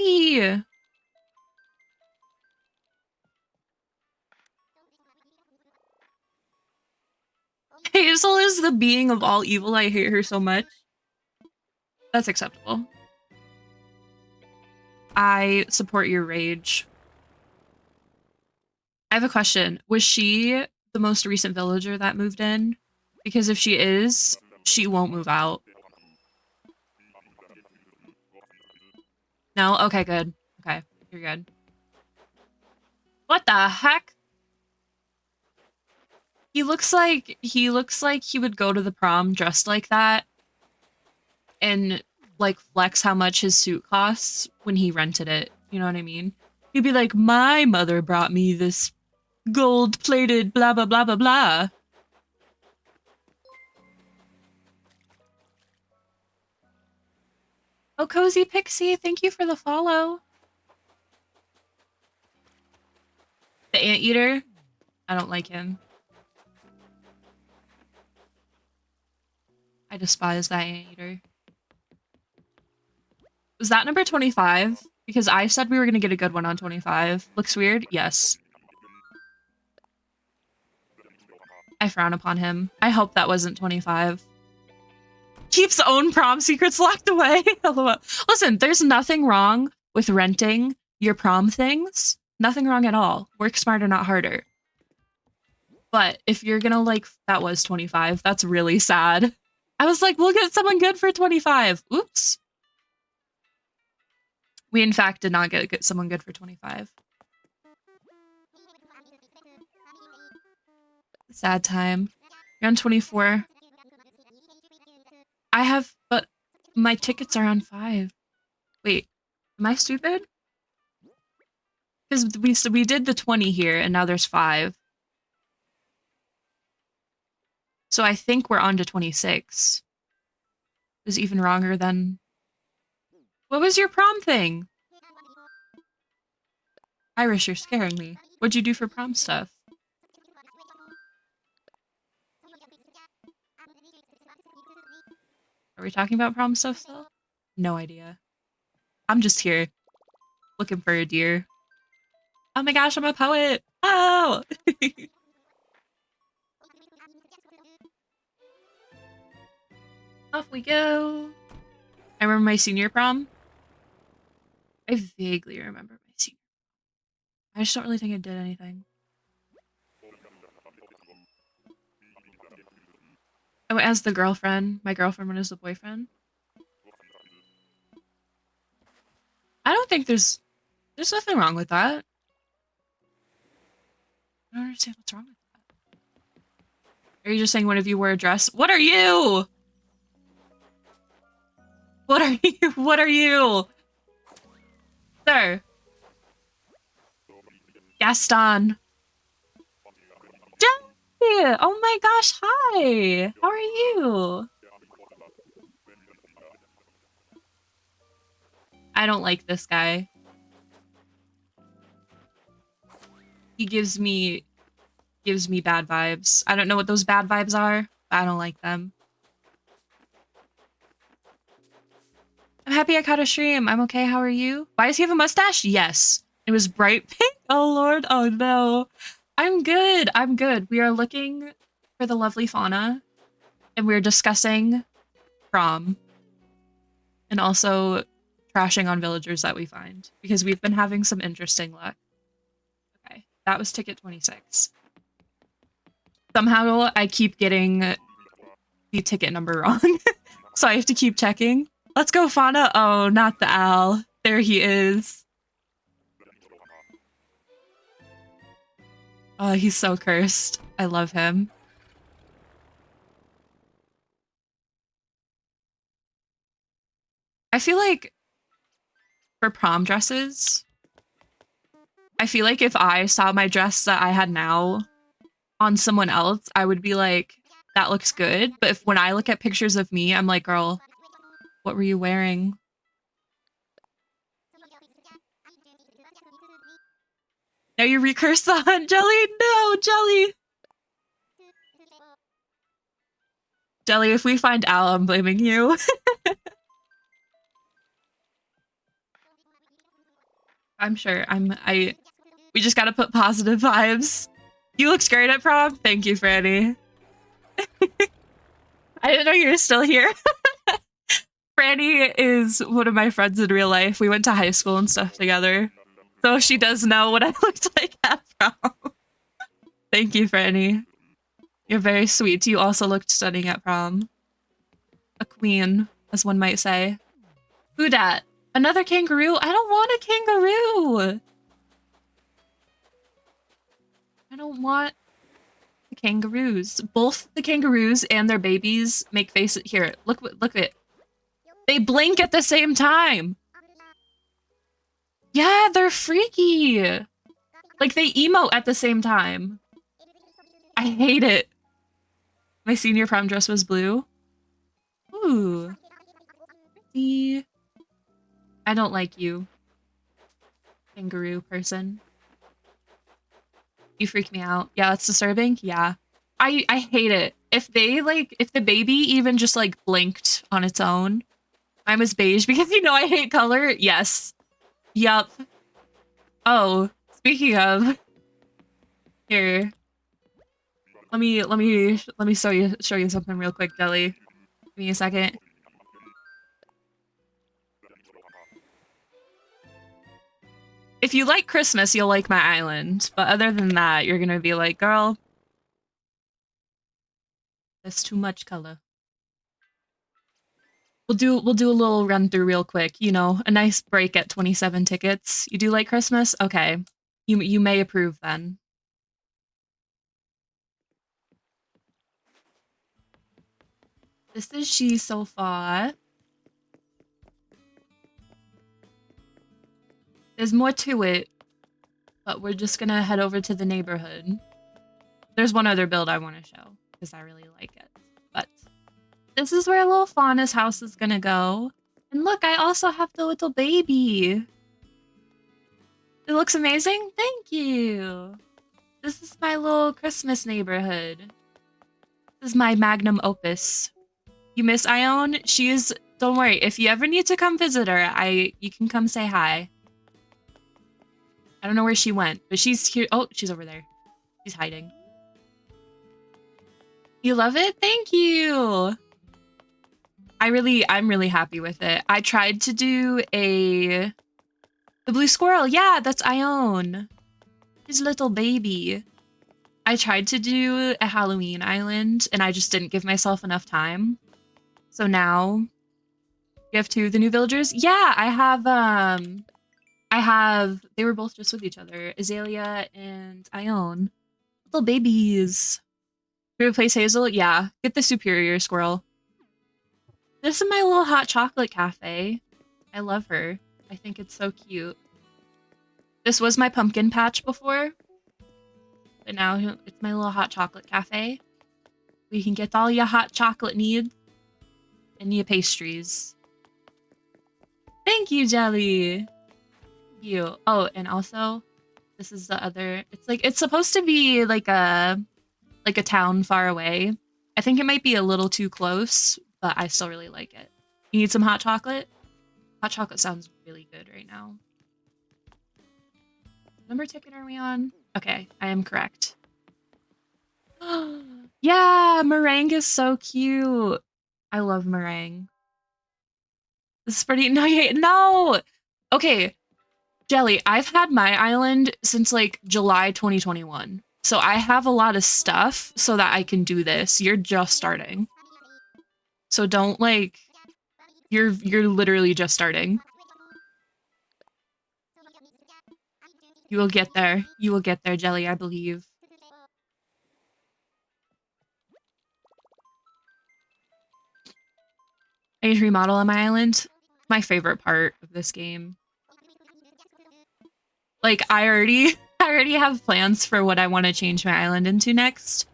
Yippee! Hazel is the being of all evil. I hate her so much. That's acceptable. I support your rage. I have a question. Was she the most recent villager that moved in? Because if she is, she won't move out. No? Okay, good. Okay, you're good. What the heck? He looks like he would go to the prom dressed like that and like flex how much his suit costs when he rented it. You know what I mean? He'd be like, my mother brought me this gold-plated blah blah blah blah blah. Oh, Cozy Pixie, thank you for the follow. The anteater? I don't like him. I despise that anteater. Was that number 25? Because I said we were gonna get a good one on 25. Looks weird? Yes. I frown upon him. I hope that wasn't 25. Keeps own prom secrets locked away. Listen, there's nothing wrong with renting your prom things. Nothing wrong at all. Work smarter, not harder. But if you're gonna like, that was 25. That's really sad. I was like, we'll get someone good for 25. Oops. We in fact did not get someone good for 25. Sad time. You're on 24. I have, but my tickets are on 5. Wait, am I stupid? Because we did the 20 here, and now there's 5. So I think we're on to 26. Is even wronger than... What was your prom thing? Irish, you're scaring me. What'd you do for prom stuff? Are we talking about prom stuff still? No idea. I'm just here, looking for a deer. Oh my gosh, I'm a poet! Oh! Off we go. I remember my senior prom. I vaguely remember my senior. I just don't really think I did anything. I went as the girlfriend. My girlfriend went as the boyfriend. I don't think there's nothing wrong with that. I don't understand what's wrong with that. Are you just saying one of you wore a dress? What are you? What are you? What are you? Sir. Gaston. Jay! Oh my gosh, hi! How are you? I don't like this guy. He gives me bad vibes. I don't know what those bad vibes are, but I don't like them. I'm happy I caught a stream. I'm okay. How are you? Why does he have a mustache? Yes. It was bright pink. Oh, Lord. Oh, no. I'm good. I'm good. We are looking for the lovely Fauna, and we're discussing prom, and also trashing on villagers that we find, because we've been having some interesting luck. Okay. That was ticket 26. Somehow I keep getting the ticket number wrong, so I have to keep checking. Let's go, Fauna. Oh, not the owl. There he is. Oh, he's so cursed. I love him. I feel like for prom dresses, I feel like if I saw my dress that I had now on someone else, I would be like, that looks good. But if when I look at pictures of me, I'm like, girl, what were you wearing? Now you recurse the hunt, Jelly? No, Jelly! Jelly, if we find Al, I'm blaming you. I'm sure. We just gotta put positive vibes. You looked great at prom. Thank you, Franny. I didn't know you were still here. Franny is one of my friends in real life. We went to high school and stuff together. So she does know what I looked like at prom. Thank you, Franny. You're very sweet. You also looked stunning at prom. A queen, as one might say. Who dat? Another kangaroo? I don't want a kangaroo! I don't want the kangaroos. Both the kangaroos and their babies make faces. Here, look at it. They blink at the same time. Yeah, they're freaky. Like, they emote at the same time. I hate it. My senior prom dress was blue. Ooh. Pretty. I don't like you, kangaroo person. You freak me out. Yeah, that's disturbing. Yeah. I hate it. If the baby even just like blinked on its own. Mine was beige because you know I hate color. Yes. Yup. Oh, speaking of, here. Let me show you something real quick, Jelly. Give me a second. If you like Christmas, you'll like my island. But other than that, you're gonna be like, girl, that's too much color. We'll do a little run through real quick, you know, a nice break at 27 tickets. You do like Christmas? Okay. You may approve then. This is she so far. There's more to it, but we're just gonna head over to the neighborhood. There's one other build I want to show because I really like it. But this is where little Fauna's house is gonna go. And look, I also have the little baby. It looks amazing. Thank you. This is my little Christmas neighborhood. This is my magnum opus. You miss Ione? Don't worry, if you ever need to come visit her, you can come say hi. I don't know where she went, but she's here. Oh, she's over there. She's hiding. You love it? Thank you. I'm really happy with it. I tried to do the blue squirrel. Yeah, that's Ione. His little baby. I tried to do a Halloween island and I just didn't give myself enough time. So now you have two of the new villagers. Yeah, they were both just with each other. Azalea and Ione. Little babies. To replace Hazel? Yeah, get the superior squirrel. This is my little hot chocolate cafe. I love her. I think it's so cute. This was my pumpkin patch before. But now it's my little hot chocolate cafe. We can get all your hot chocolate needs and your pastries. Thank you, Jelly. You. Oh, and also, this is the other. It's like it's supposed to be like a town far away. I think it might be a little too close, but I still really like it. You need some hot chocolate? Hot chocolate sounds really good right now. What number ticket are we on? Okay, I am correct. Yeah, meringue is so cute. I love meringue. This is pretty. No, no. Okay, Jelly, I've had my island since like July 2021. So I have a lot of stuff so that I can do this. You're just starting. So don't like you're literally just starting. You will get there. You will get there, Jelly, I believe. I need to remodel on my island. My favorite part of this game. Like I already have plans for what I want to change my island into next.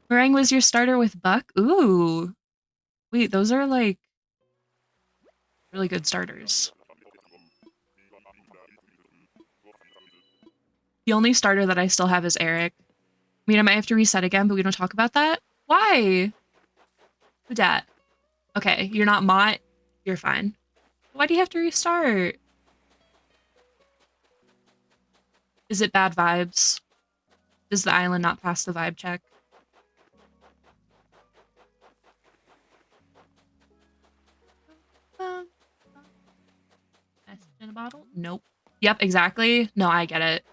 Meringue was your starter with Buck? Ooh. Wait, those are like really good starters. The only starter that I still have is Eric. I mean, I might have to reset again, but we don't talk about that. Why? Who dat? Okay, you're not Mott. You're fine. Why do you have to restart? Is it bad vibes? Does the island not pass the vibe check? Message in a bottle? Nope. Yep, exactly. No, I get it.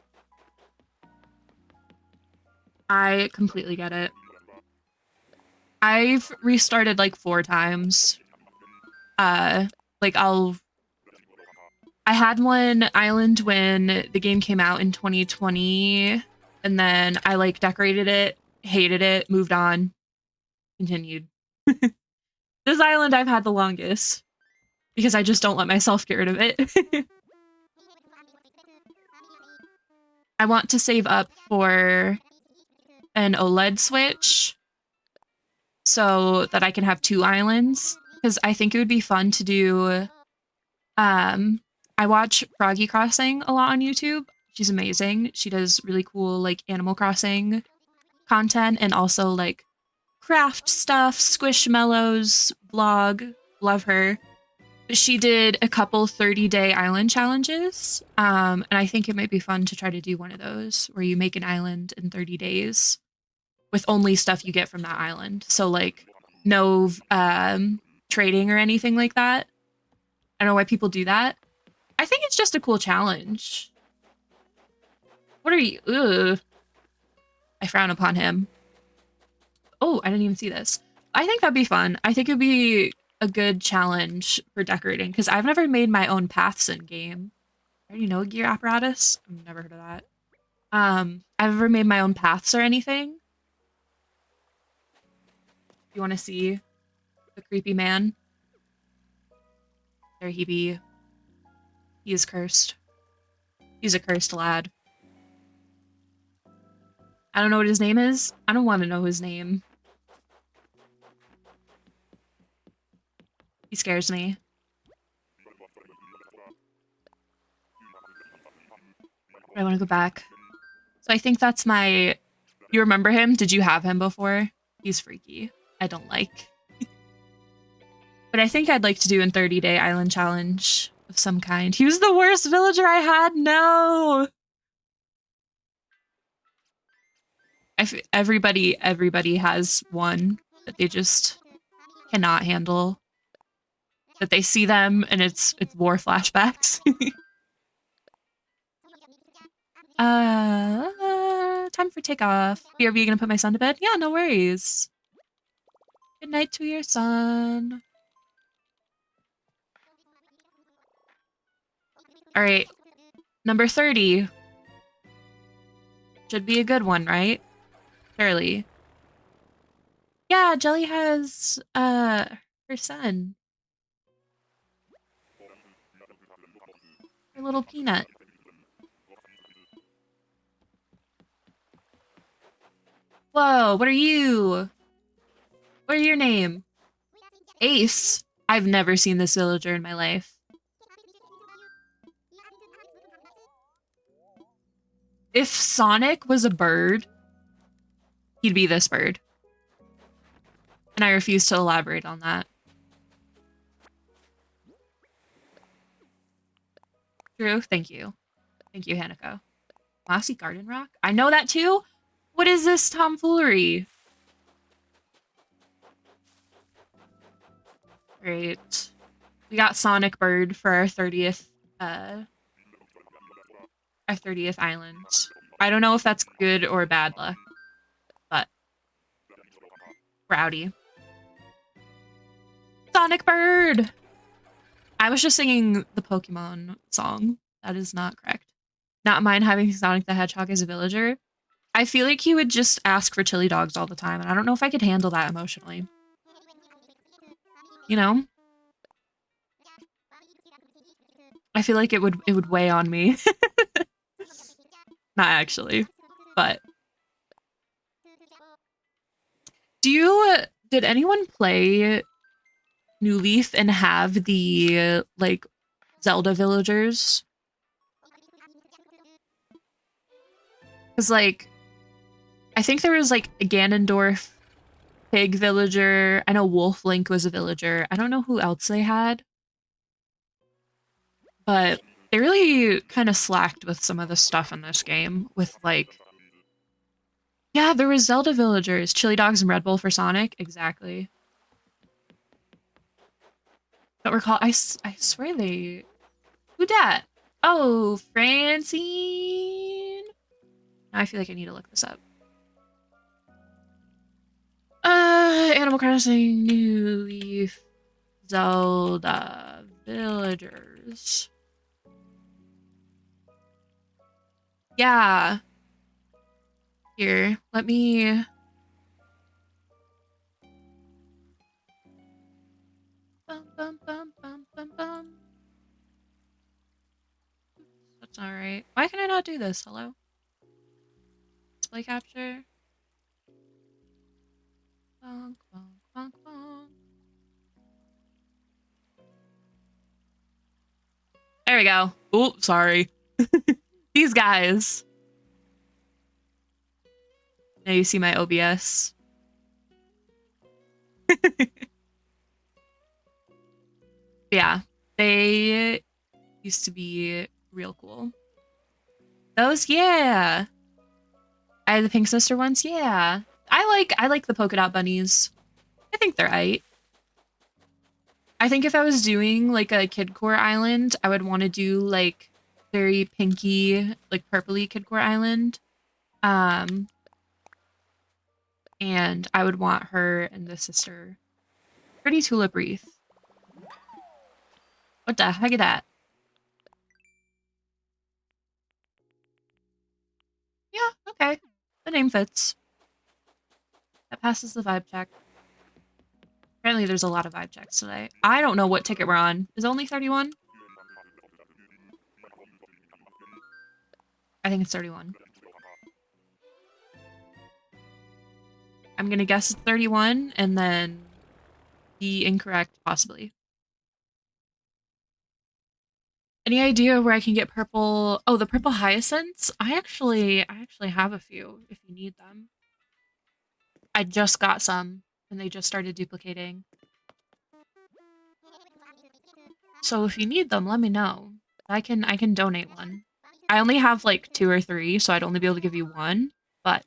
I completely get it. I've restarted like 4 times. Like I had one island when the game came out in 2020, and then I like decorated it, hated it, moved on, continued. This island I've had the longest because I just don't let myself get rid of it. I want to save up for an OLED switch so that I can have 2 islands, because I think it would be fun to do. I watch Froggy Crossing a lot on YouTube. She's amazing. She does really cool like Animal Crossing content and also like craft stuff, Squishmallows vlog. Love her. She did a couple 30-day island challenges. And I think it might be fun to try to do one of those where you make an island in 30 days with only stuff you get from that island. So like no trading or anything like that. I don't know why people do that. I think it's just a cool challenge. What are you? Ugh. I frown upon him. Oh, I didn't even see this. I think that'd be fun. I think it'd be a good challenge for decorating because I've never made my own paths in game. I already know gear apparatus. I've never heard of that. I've ever made my own paths or anything. You want to see the creepy man? There he be. He is cursed. He's a cursed lad. I don't know what his name is. I don't want to know his name. He scares me. But I want to go back. So I think that's my... You remember him? Did you have him before? He's freaky. I don't like. But I think I'd like to do a 30-day island challenge of some kind. He was the worst villager I had. No! Everybody has one that they just cannot handle. That they see them and it's war flashbacks. Time for takeoff. BRB, gonna put my son to bed? Yeah, no worries. Good night to your son. All right, number 30. Should be a good one, right? Surely. Yeah, Jelly has, her son. Her little peanut. Whoa, what are you? What are your name? Ace. I've never seen this villager in my life. If Sonic was a bird, he'd be this bird. And I refuse to elaborate on that. True. Thank you. Thank you, Hanako. Mossy Garden Rock? I know that too? What is this tomfoolery? Great. We got Sonic Bird for our 30th island. I don't know if that's good or bad luck, but rowdy. Sonic Bird! I was just singing the Pokemon song. That is not correct. Not mind having Sonic the Hedgehog as a villager. I feel like he would just ask for chili dogs all the time, and I don't know if I could handle that emotionally. You know? I feel like it would weigh on me. Not actually, but did anyone play New Leaf and have the like Zelda villagers? Because like I think there was like a Ganondorf pig villager. I know Wolf Link was a villager. I don't know who else they had. But they really kind of slacked with some of the stuff in this game with like yeah, there was Zelda villagers, chili dogs and Red Bull for Sonic. Exactly. Don't recall. I swear they who dat? Oh, Francine. I feel like I need to look this up. Animal Crossing New Leaf Zelda villagers. Yeah. Here, let me bum, bum, bum, bum, bum, bum. That's all right. Why can I not do this? Hello? Display capture. Bonk, bonk, bonk, bonk. There we go. Oh, sorry. These guys. Now you see my OBS. Yeah, they used to be real cool. Those, yeah. I had the Pink Sister ones, yeah. I like the polka dot bunnies. I think they're aight. I think if I was doing like a Kidcore island, I would want to do like very pinky, like purpley Kidcore island. And I would want her and the sister. Pretty Tulip Wreath. What the heck is that? Yeah, okay. The name fits. That passes the vibe check. Apparently there's a lot of vibe checks today. I don't know what ticket we're on. Is it only 31? I think it's 31. I'm gonna guess it's 31 and then be incorrect, possibly. Any idea where I can get purple? Oh, the purple hyacinths? I actually have a few if you need them. I just got some and they just started duplicating. So if you need them, let me know. I can donate one. I only have like 2 or 3, so I'd only be able to give you one, but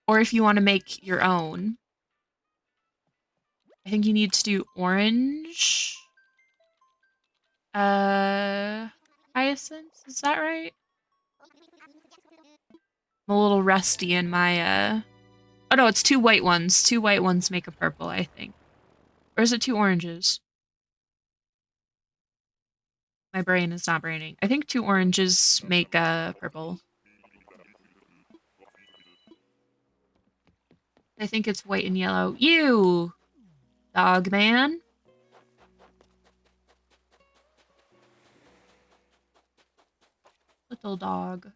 or if you want to make your own. I think you need to do orange hyacinths, is that right? I'm a little rusty in my oh no, it's 2 white ones. 2 white ones make a purple, I think. Or is it 2 oranges? My brain is not braining. I think 2 oranges make a purple. I think it's white and yellow. You, dog man. Little dog.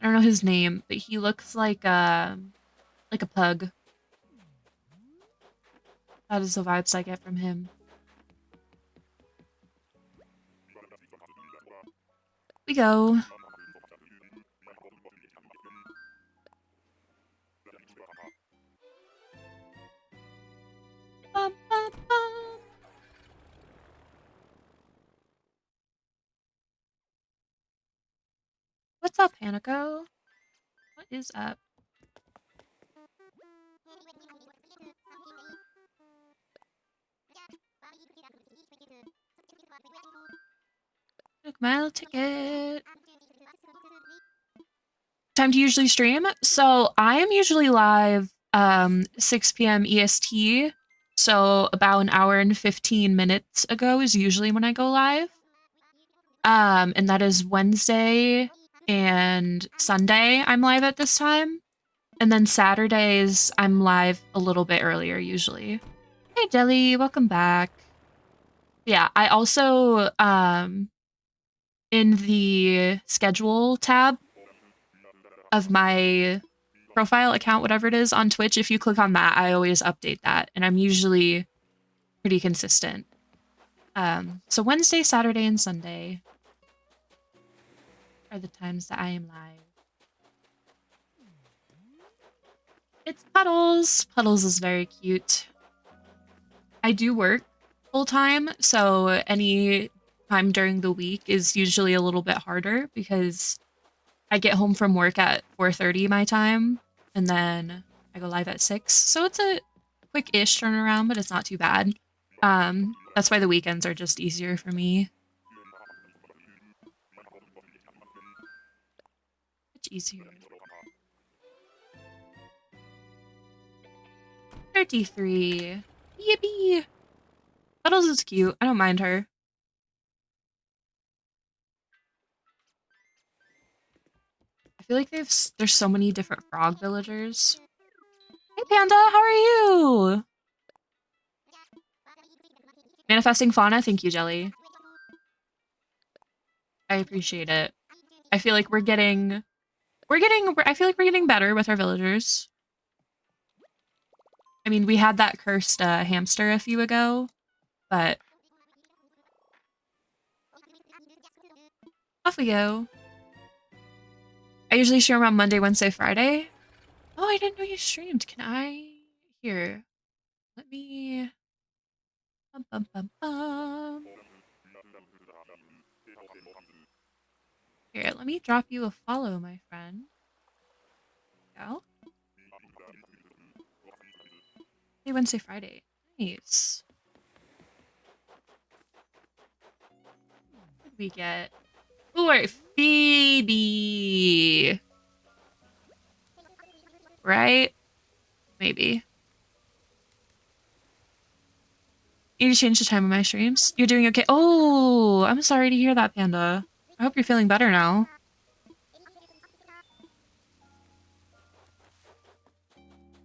I don't know his name, but he looks like a pug. That is the vibes I get from him. We go. Bum, bum, bum. What's up, Hanako? What is up? Book my ticket. Time to usually stream? So I am usually live 6 p.m. EST. So about an hour and 15 minutes ago is usually when I go live. And that is Wednesday and Sunday I'm live at this time. And then Saturdays I'm live a little bit earlier usually. Hey Jelly, welcome back. Yeah, I also in the schedule tab of my profile account, whatever it is on Twitch, if you click on that, I always update that. And I'm usually pretty consistent. So Wednesday, Saturday, and Sunday are the times that I am live. It's Puddles. Puddles is very cute. I do work full time, so any time during the week is usually a little bit harder because I get home from work at 4:30 my time, and then I go live at 6. So it's a quick-ish turnaround, but it's not too bad. That's why the weekends are just easier for me. Much easier. 33. Yippee! Puddles is cute. I don't mind her. I feel like there's so many different frog villagers. Hey Panda, how are you? Manifesting fauna, thank you, Jelly. I appreciate it. I feel like I feel like we're getting better with our villagers. I mean, we had that cursed hamster a few ago, but off we go. I usually stream on Monday, Wednesday, Friday. Oh, I didn't know you streamed. Can I? Here. Let me... Bum, bum, bum, bum. Here, let me drop you a follow, my friend. Go. Hey, Wednesday, Friday. Nice. What did we get? Ooh, alright, Phoebe. Right? Maybe. Need to change the time of my streams. You're doing okay. Oh, I'm sorry to hear that, Panda. I hope you're feeling better now.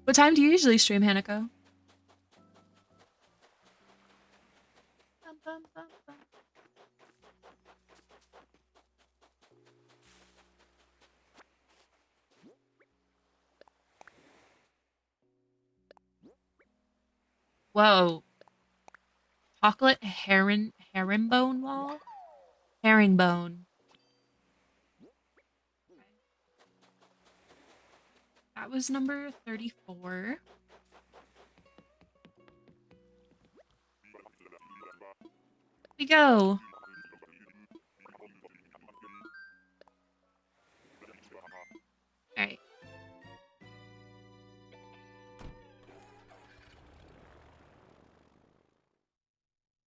What time do you usually stream, Hanako? Bum, bum, bum, bum. Whoa. Chocolate herringbone wall? Herringbone. That was number 34. We go. Alright.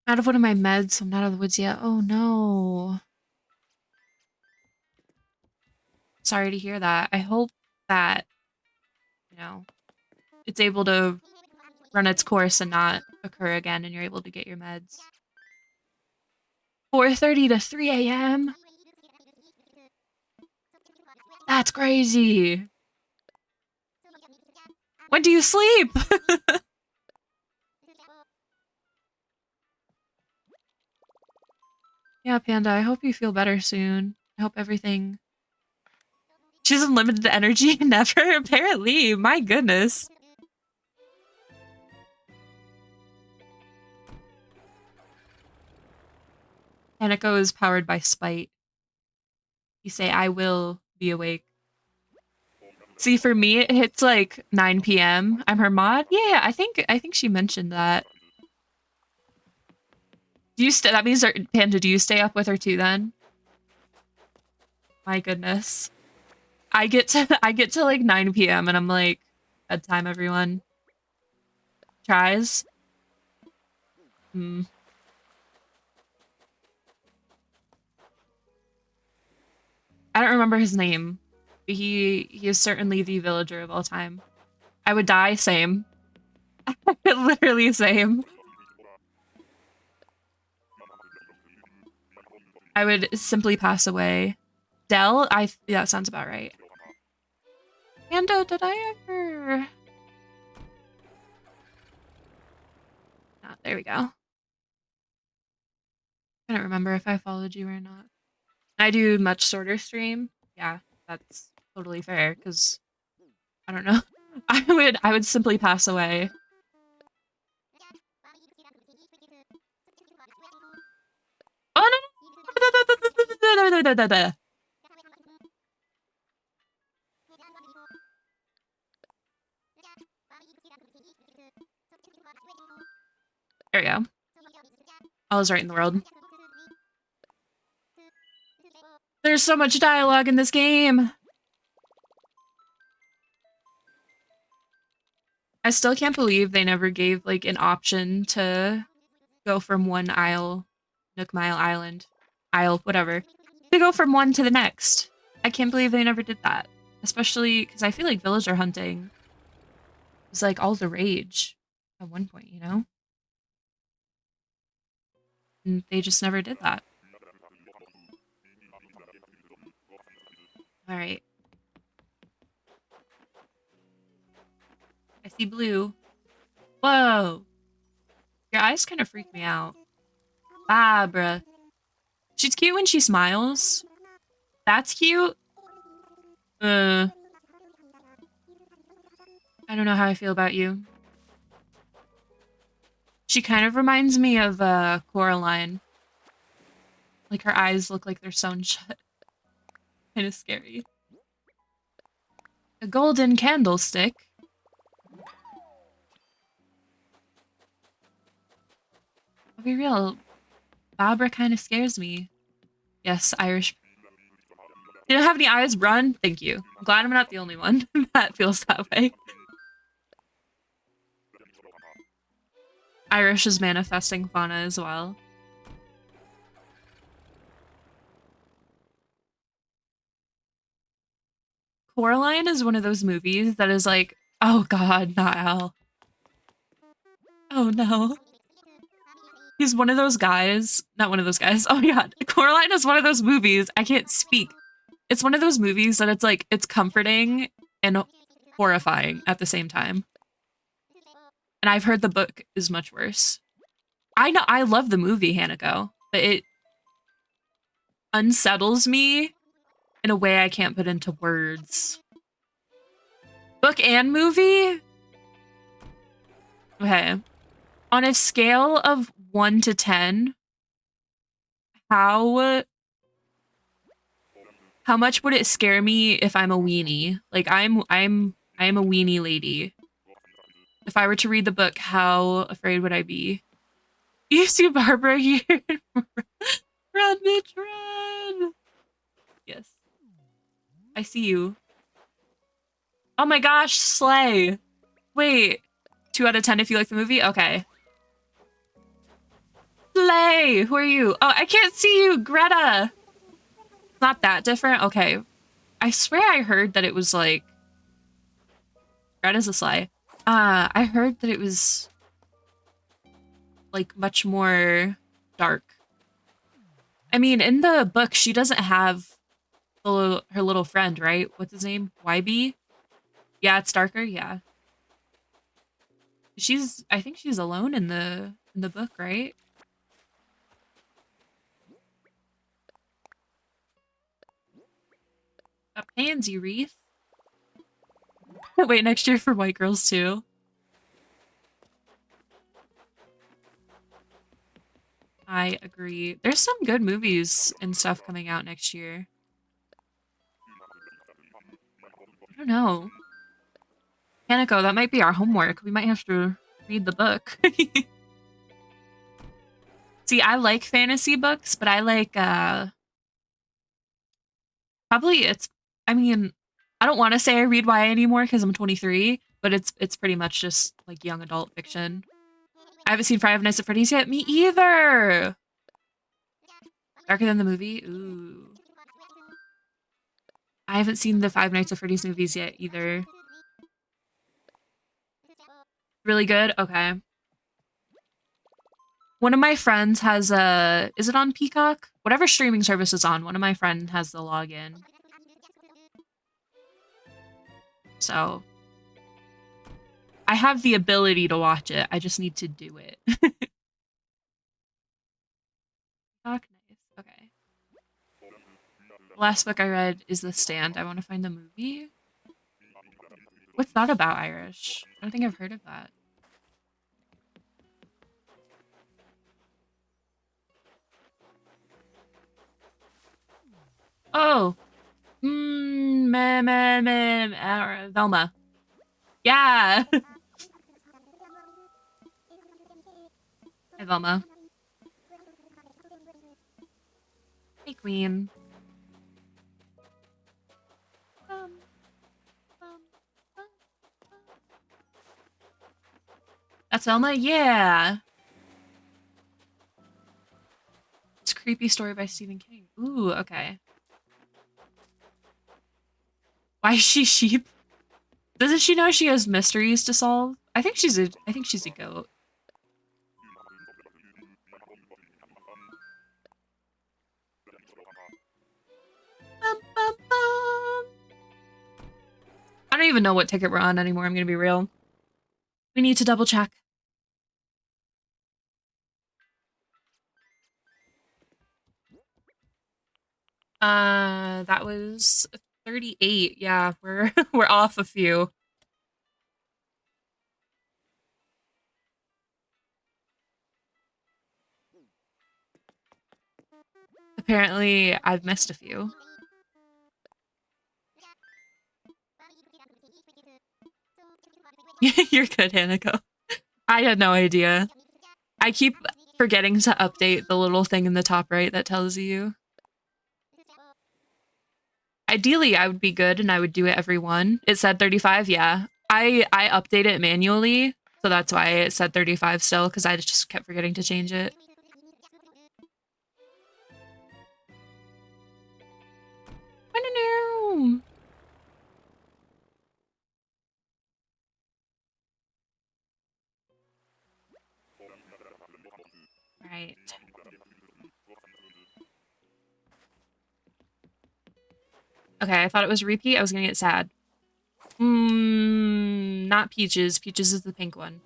Out of one of my meds, so I'm not out of the woods yet. Oh no. Sorry to hear that. I hope that, you know, it's able to run its course and not occur again and you're able to get your meds. 4:30 to 3 a.m.? That's crazy. When do you sleep? Yeah, Panda, I hope you feel better soon. I hope everything She's unlimited energy? Never, apparently. My goodness. Hanako is powered by spite. You say, I will be awake. See, for me, it hits like 9 p.m. I'm her mod. Yeah, I think she mentioned that. Do you that means, Panda, do you stay up with her too then? My goodness. I get to like 9 p.m. and I'm like, bedtime, everyone. Tries. Hmm. I don't remember his name. But he is certainly the villager of all time. I would die, same. Literally same. I would simply pass away. Dell? Yeah, that sounds about right. Panda, did I ever... Oh, there we go. I don't remember if I followed you or not. I do much shorter stream. Yeah, that's totally fair, because I don't know. I would simply pass away. Oh no! There we go. All is right in the world. There's so much dialogue in this game. I still can't believe they never gave like an option to go from one isle, Nook Mile Island, isle, whatever, to go from one to the next. I can't believe they never did that. Especially because I feel like villager hunting was like all the rage at one point, you know? And they just never did that. All right. I see blue. Whoa. Your eyes kind of freak me out. Barbara. She's cute when she smiles. That's cute. I don't know how I feel about you. She kind of reminds me of Coraline. Like her eyes look like they're sewn shut. Kind of scary. A golden candlestick. I'll be real. Barbara kind of scares me. Yes, Irish. You don't have any eyes? Run. Thank you. I'm glad I'm not the only one that feels that way. Irish is manifesting Fauna as well. Coraline is one of those movies that is like, oh god, not Al. Oh no. He's one of those guys. Not one of those guys. Oh my god. Coraline is one of those movies. I can't speak. It's one of those movies that it's like, it's comforting and horrifying at the same time. And I've heard the book is much worse. I know, I love the movie, Hanako, but it unsettles me in a way I can't put into words. Book and movie? Okay. On a scale of 1 to 10, how much would it scare me if I'm a weenie? Like I'm a weenie lady. If I were to read the book, how afraid would I be? You see Barbara here. Run, bitch, run. Yes. I see you. Oh my gosh, slay. Wait. 2 out of 10 if you like the movie? Okay. Slay! Who are you? Oh, I can't see you, Greta! Not that different? Okay. I swear I heard that it was like... Greta's a slay. I heard that it was... like, much more dark. I mean, in the book, she doesn't have her little friend, right? What's his name? YB? Yeah, it's darker? Yeah. I think she's alone in the book, right? A pansy wreath. Wait, next year for white girls too. I agree. There's some good movies and stuff coming out next year. I don't know. Hanako, that might be our homework. We might have to read the book. See, I like fantasy books, but I like, probably it's, I mean, I don't want to say I read YA anymore because I'm 23, but it's pretty much just like young adult fiction. I haven't seen Five Nights at Freddy's yet. Me either! Darker than the movie? Ooh. I haven't seen the Five Nights at Freddy's movies yet either. Really good? Okay. One of my friends has a... Is it on Peacock? Whatever streaming service is on, one of my friends has the login. So... I have the ability to watch it. I just need to do it. Peacock? Nice. Okay. The last book I read is The Stand. I want to find the movie. What's that about, Irish? I don't think I've heard of that. Oh! Velma. Yeah! Hi, Velma. Hey, Queen. That's Velma? Yeah! It's a creepy story by Stephen King. Ooh, okay. Why is she sheep? Doesn't she know she has mysteries to solve? I think she's a goat. I don't even know what ticket we're on anymore, I'm gonna be real. We need to double check. That was 38. Yeah, we're we're off a few. Apparently, I've missed a few. You're good, Hanako. I had no idea. I keep forgetting to update the little thing in the top right that tells you. Ideally, I would be good and I would do it every one. It said 35, yeah. I update it manually, so that's why it said 35 still, because I just kept forgetting to change it. Right. Okay, I thought it was repeat. I was gonna get sad. Not Peaches. Peaches is the pink one.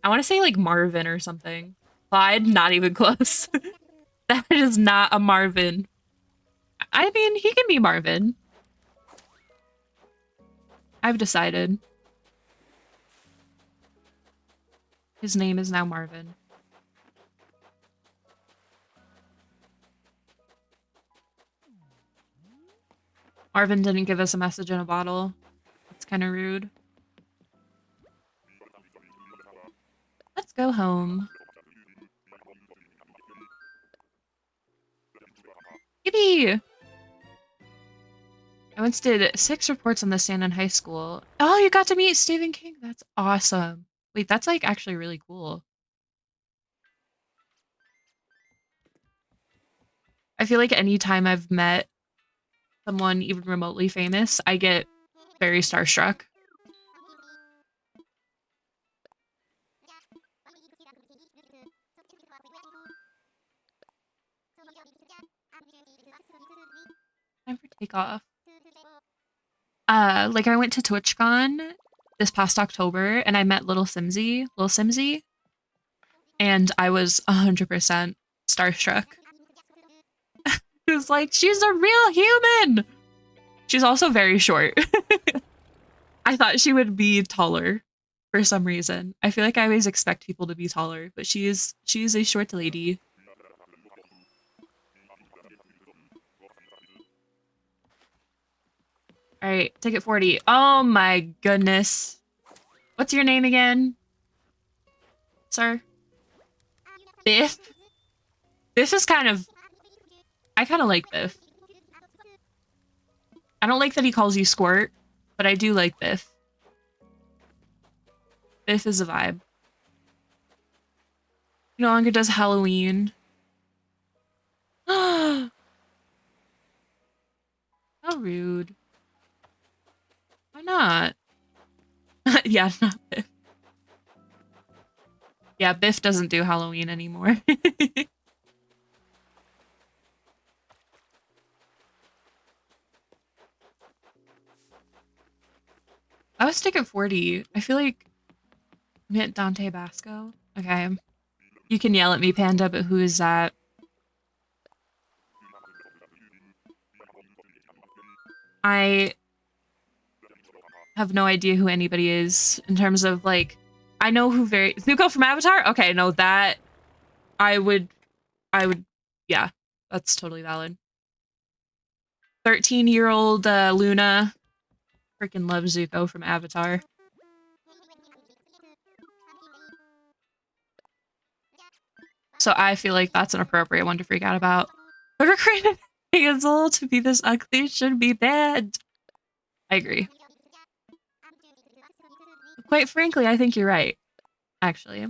I want to say like Marvin or something. Clyde, not even close. That is not a Marvin. I mean, he can be Marvin. I've decided. His name is now Marvin. Marvin didn't give us a message in a bottle. It's kind of rude. Let's go home. Yippee! I once did 6 reports on the stand in high school. Oh, you got to meet Stephen King. That's awesome. Wait, that's like actually really cool. I feel like anytime I've met someone even remotely famous, I get very starstruck. Time for takeoff. Like I went to TwitchCon this past October and I met Lil Simsy, and I was 100% starstruck. It was like, she's a real human! She's also very short. I thought she would be taller for some reason. I feel like I always expect people to be taller, but she is a short lady. All right, ticket 40. Oh my goodness. What's your name again, sir? Biff? Biff is kind of... I kind of like Biff. I don't like that he calls you Squirt, but I do like Biff. Biff is a vibe. He no longer does Halloween. How rude. Why not? Yeah, not Biff. Yeah, Biff doesn't do Halloween anymore. I was ticket 40. I feel like I'm at Dante Basco. Okay. You can yell at me, Panda, but who is that? I have no idea who anybody is in terms of like, I know who very Zuko from Avatar. Okay, no, that I would, yeah, that's totally valid. 13-year-old Luna freaking loves Zuko from Avatar. So I feel like that's an appropriate one to freak out about. Whoever created Hazel to be this ugly should be banned. I agree. Quite frankly, I think you're right, actually.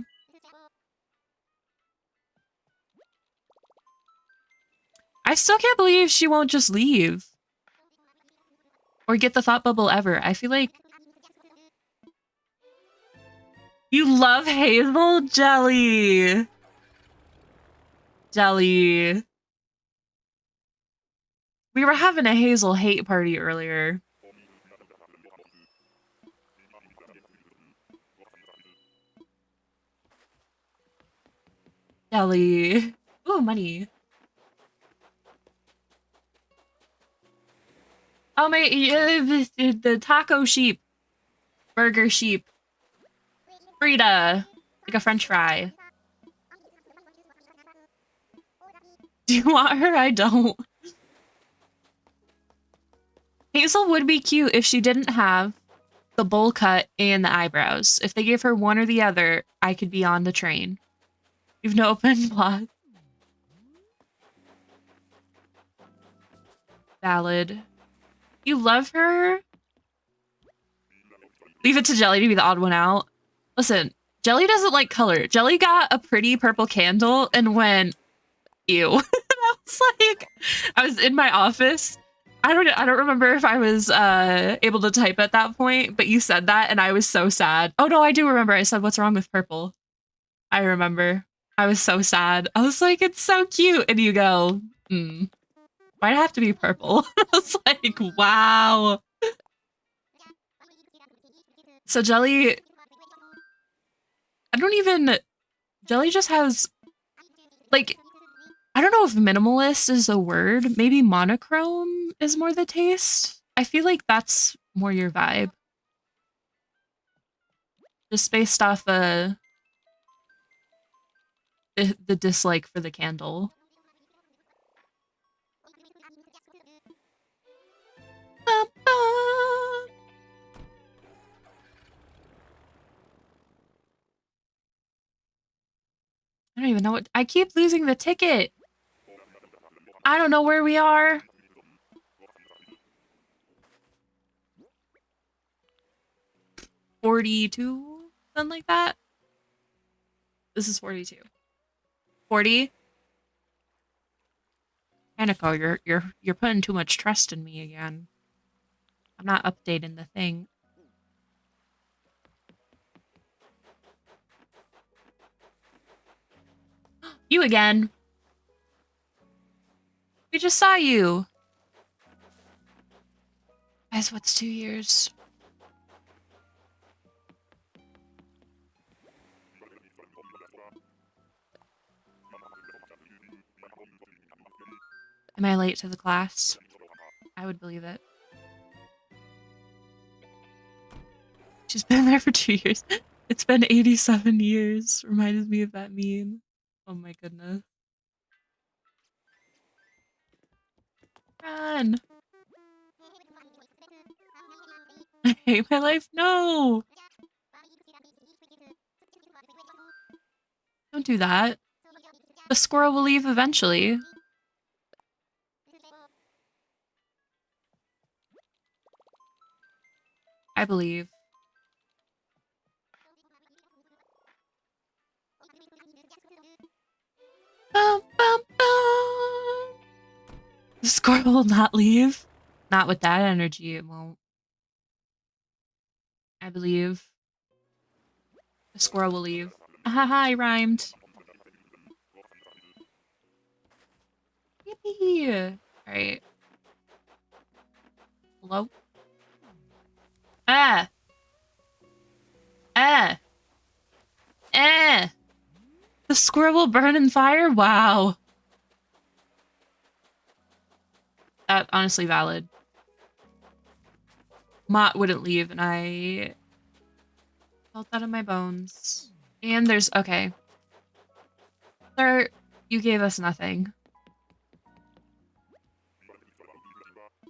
I still can't believe she won't just leave. Or get the thought bubble ever. I feel like... You love Hazel? Jelly! Jelly. We were having a Hazel hate party earlier. Jelly. Ooh, money. Oh my, the taco sheep. Burger sheep. Frida. Like a french fry. Do you want her? I don't. Hazel would be cute if she didn't have the bowl cut and the eyebrows. If they gave her one or the other, I could be on the train. You've no open plot. Valid. You love her? Leave it to Jelly to be the odd one out. Listen, Jelly doesn't like color. Jelly got a pretty purple candle and went, ew. I was like, I was in my office. I don't remember if I was able to type at that point, but you said that and I was so sad. Oh no, I do remember. I said, what's wrong with purple? I remember. I was so sad. I was like, it's so cute. And you go, why'd it have to be purple? I was like, wow. So Jelly, Jelly just has, like, I don't know if minimalist is a word. Maybe monochrome is more the taste. I feel like that's more your vibe. Just based off the dislike for the candle. I don't even know what... I keep losing the ticket. I don't know where we are. $42? Something like that? This is 42. 40? Kaneko, you're putting too much trust in me again. I'm not updating the thing. You again. We just saw you. Guys, what's 2 years? Am I late to the class? I would believe it. She's been there for 2 years. It's been 87 years. Reminded me of that meme. Oh my goodness. Run! I hate my life. No! Don't do that. The squirrel will leave eventually. I believe. Bum, bum, bum. The squirrel will not leave. Not with that energy, it won't. I believe. The squirrel will leave. Haha, I rhymed. Yippee! Alright. Hello? Ah! Ah! Eh! The squirrel will burn in fire? Wow. That honestly valid. Mott wouldn't leave, and I felt that in my bones. And there's okay. Sir, you gave us nothing.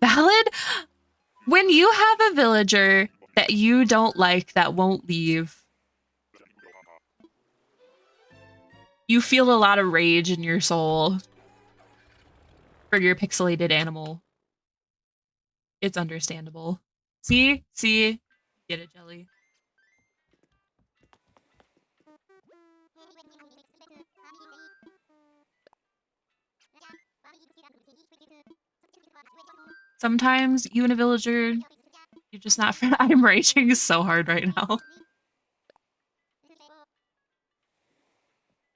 Valid? When you have a villager that you don't like that won't leave, you feel a lot of rage in your soul for your pixelated animal. It's understandable. See? See? Get it, Jelly. Sometimes you and a villager, you're just not friends. I'm raging so hard right now.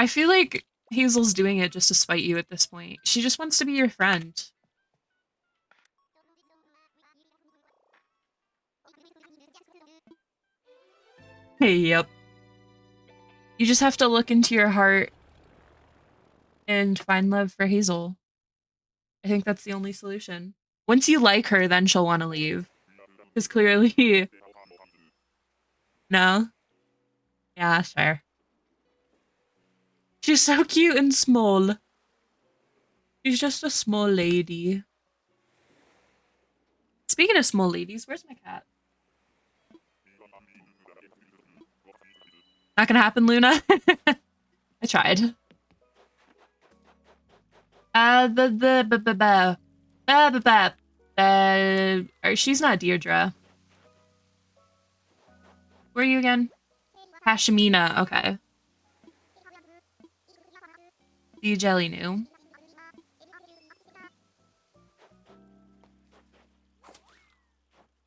I feel like Hazel's doing it just to spite you at this point. She just wants to be your friend. Hey, yep. You just have to look into your heart and find love for Hazel. I think that's the only solution. Once you like her, then she'll want to leave. Because clearly... No? Yeah, sure. She's so cute and small. She's just a small lady. Speaking of small ladies, where's my cat? Not gonna happen, Luna? I tried. She's not Deirdre. Where are you again? Pashmina, okay. The jelly knew.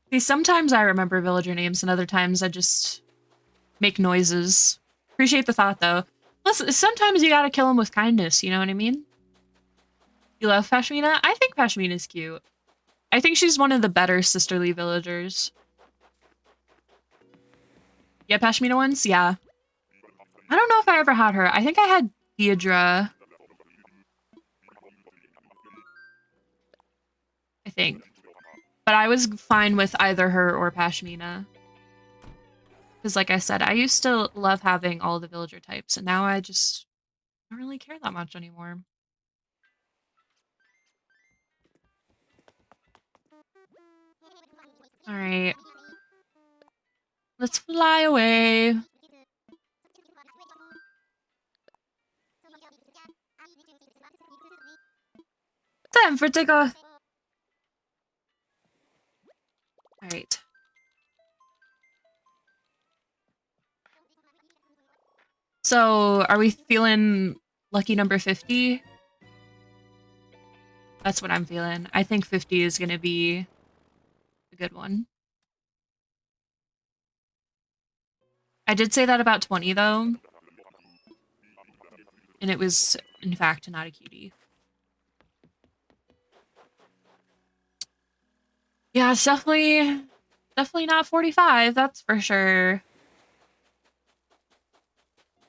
See, sometimes I remember villager names and other times I just make noises. Appreciate the thought, though. Listen, sometimes you gotta kill them with kindness, you know what I mean? You love Pashmina? I think Pashmina's cute. I think she's one of the better sisterly villagers. Yeah, Pashmina ones? Yeah. I don't know if I ever had her. I think I had Deirdre. I think. But I was fine with either her or Pashmina. Because like I said, I used to love having all the villager types, and now I just don't really care that much anymore. Alright. Let's fly away. Time for takeoff. Alright. So, are we feeling lucky number 50? That's what I'm feeling. I think 50 is gonna be a good one. I did say that about 20, though. And it was, in fact, not a cutie. Yeah, it's definitely not 45, that's for sure.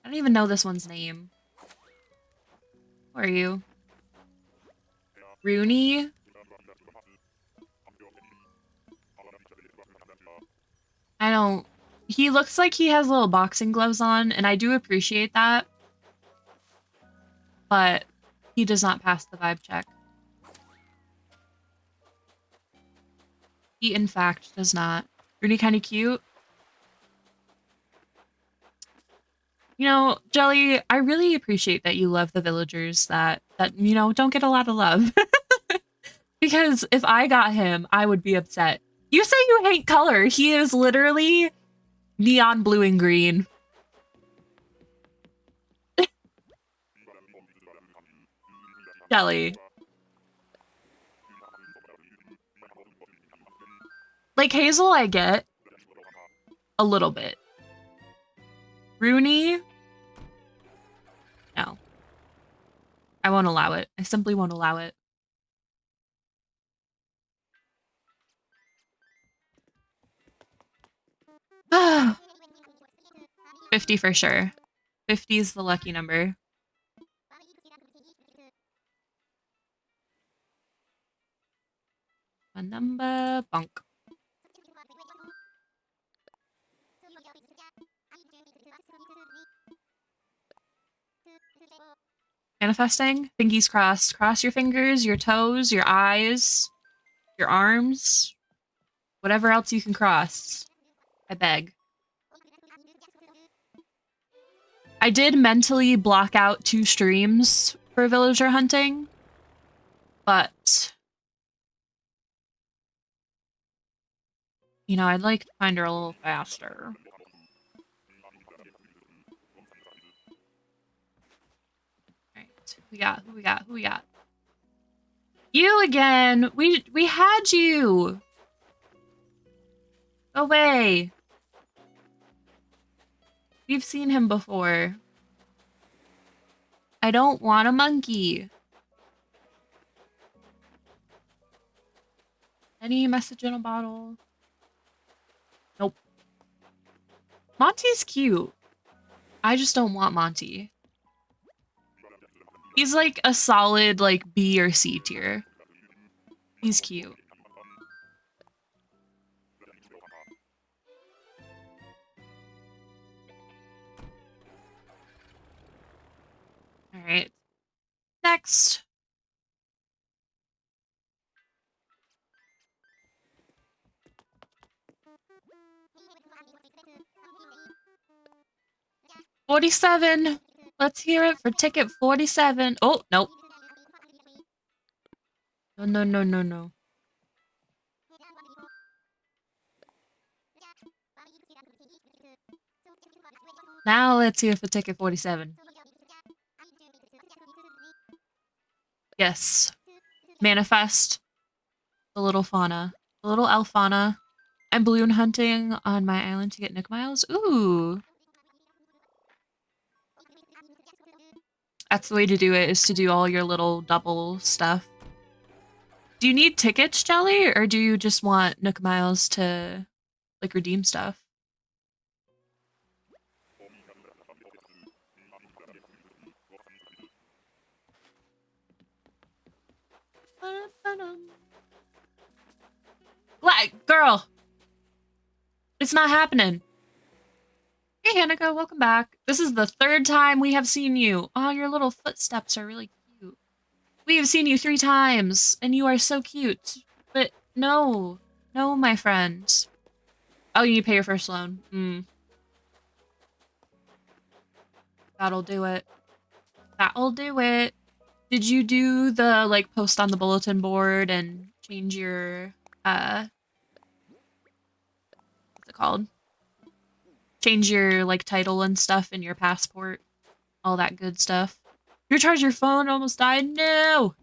I don't even know this one's name. Who are you? Rooney? I don't... He looks like he has little boxing gloves on, and I do appreciate that. But he does not pass the vibe check. He, in fact, does not. Really kind of cute. You know, Jelly, I really appreciate that you love the villagers that you know, don't get a lot of love. Because if I got him, I would be upset. You say you hate color. He is literally neon blue and green. Jelly. Like Hazel, I get a little bit. Rooney? No. I won't allow it. I simply won't allow it. Ah, 50 for sure. 50 is the lucky number. A number bonk. Manifesting? Fingies crossed. Cross your fingers, your toes, your eyes, your arms. Whatever else you can cross. I beg. I did mentally block out 2 streams for villager hunting, but you know, I'd like to find her a little faster. Alright, who we got? You again! We had you! Go away! We've seen him before. I don't want a monkey. Any message in a bottle? Nope. Monty's cute. I just don't want Monty. He's like a solid like B or C tier. He's cute. All right. Next. $47. Let's hear it for ticket 47. Oh, nope. No. Now let's hear it for ticket 47. Yes. Manifest. The little fauna. The little elf fauna. I'm balloon hunting on my island to get Nick Miles. Ooh. That's the way to do it, is to do all your little double stuff. Do you need tickets, Jelly, or do you just want Nook Miles to, like, redeem stuff? Girl! It's not happening. Hey, Hanukkah, welcome back. This is the 3rd time we have seen you. Oh, your little footsteps are really cute. We have seen you 3 times, and you are so cute. But no. No, my friend. Oh, you need to pay your first loan. That'll do it. That'll do it. Did you do the, like, post on the bulletin board and change your, what's it called? Change your, like, title and stuff in your passport? All that good stuff. Your charge your phone almost died? No!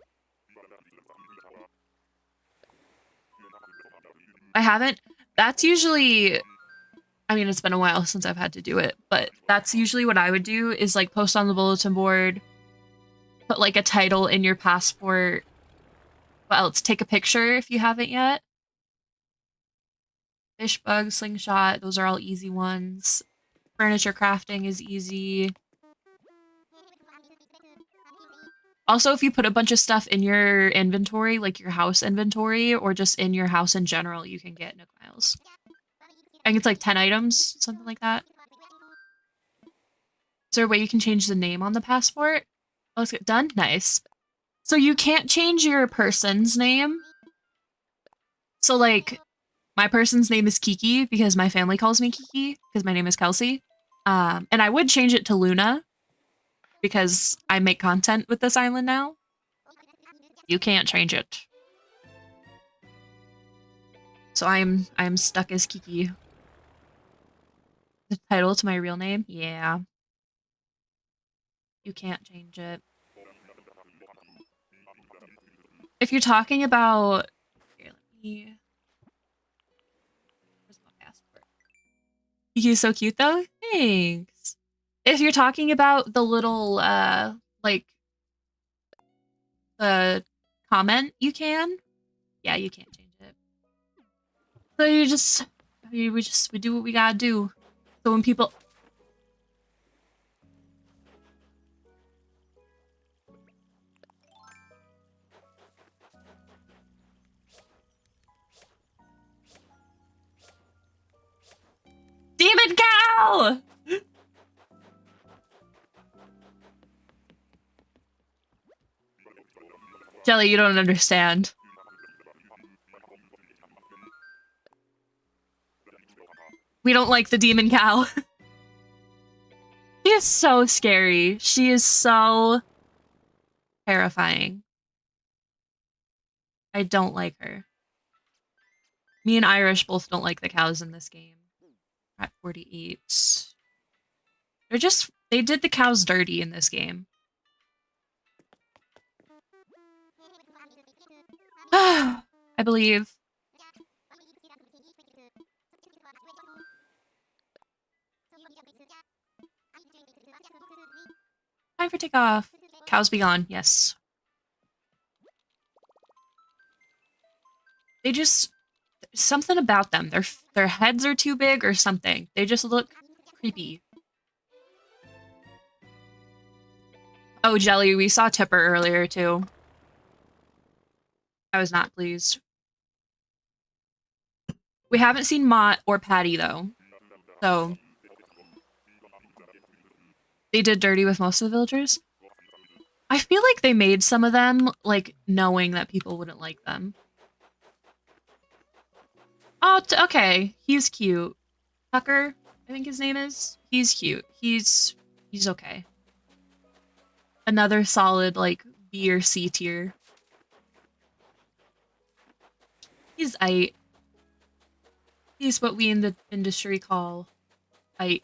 I haven't. That's usually... I mean, it's been a while since I've had to do it, but that's usually what I would do, is, like, post on the bulletin board, put, like, a title in your passport. What else? Take a picture if you haven't yet. Fish, bug, slingshot, those are all easy ones. Furniture crafting is easy. Also, if you put a bunch of stuff in your inventory, like your house inventory, or just in your house in general, you can get Nook Miles. I think it's like 10 items, something like that. Is there a way you can change the name on the passport? Oh, let's get done. Nice. So you can't change your person's name. So like my person's name is Kiki because my family calls me Kiki because my name is Kelsey. And I would change it to Luna because I make content with this island now. You can't change it. So I'm stuck as Kiki. The title to my real name? Yeah. You can't change it. If you're talking about... Here, let me... Where's my passport? Kiki's so cute, though. Thanks. If you're talking about the little, like, the comment, you can. Yeah, you can't change it. So you just... we do what we gotta do. So when people... Demon cow! Jelly, you don't understand. We don't like the demon cow. She is so scary. She is so terrifying. I don't like her. Me and Irish both don't like the cows in this game. At 48. They did the cows dirty in this game. I believe. Time for takeoff. Cows be gone, yes. They just... Something about them. Their heads are too big or something. They just look creepy. Oh, Jelly, we saw Tipper earlier, too. I was not pleased. We haven't seen Mott or Patty, though. So... They did dirty with most of the villagers. I feel like they made some of them, like, knowing that people wouldn't like them. Oh, okay. He's cute. Tucker, I think his name is. He's cute. He's okay. Another solid, like, B or C tier. He's aight. He's what we in the industry call aight.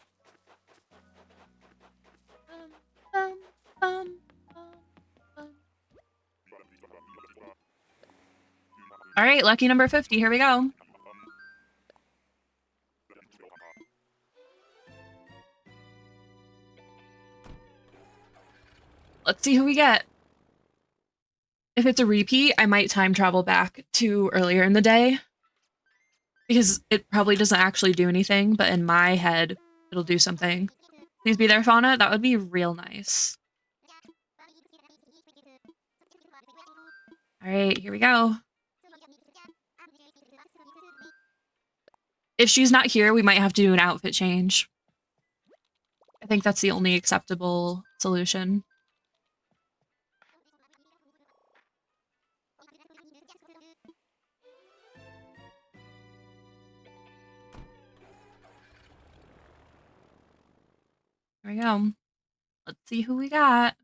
All right, lucky number 50. Here we go. Let's see who we get. If it's a repeat, I might time travel back to earlier in the day. Because it probably doesn't actually do anything, but in my head, it'll do something. Please be there, Fauna. That would be real nice. All right, here we go. If she's not here, we might have to do an outfit change. I think that's the only acceptable solution. Here we go. Let's see who we got.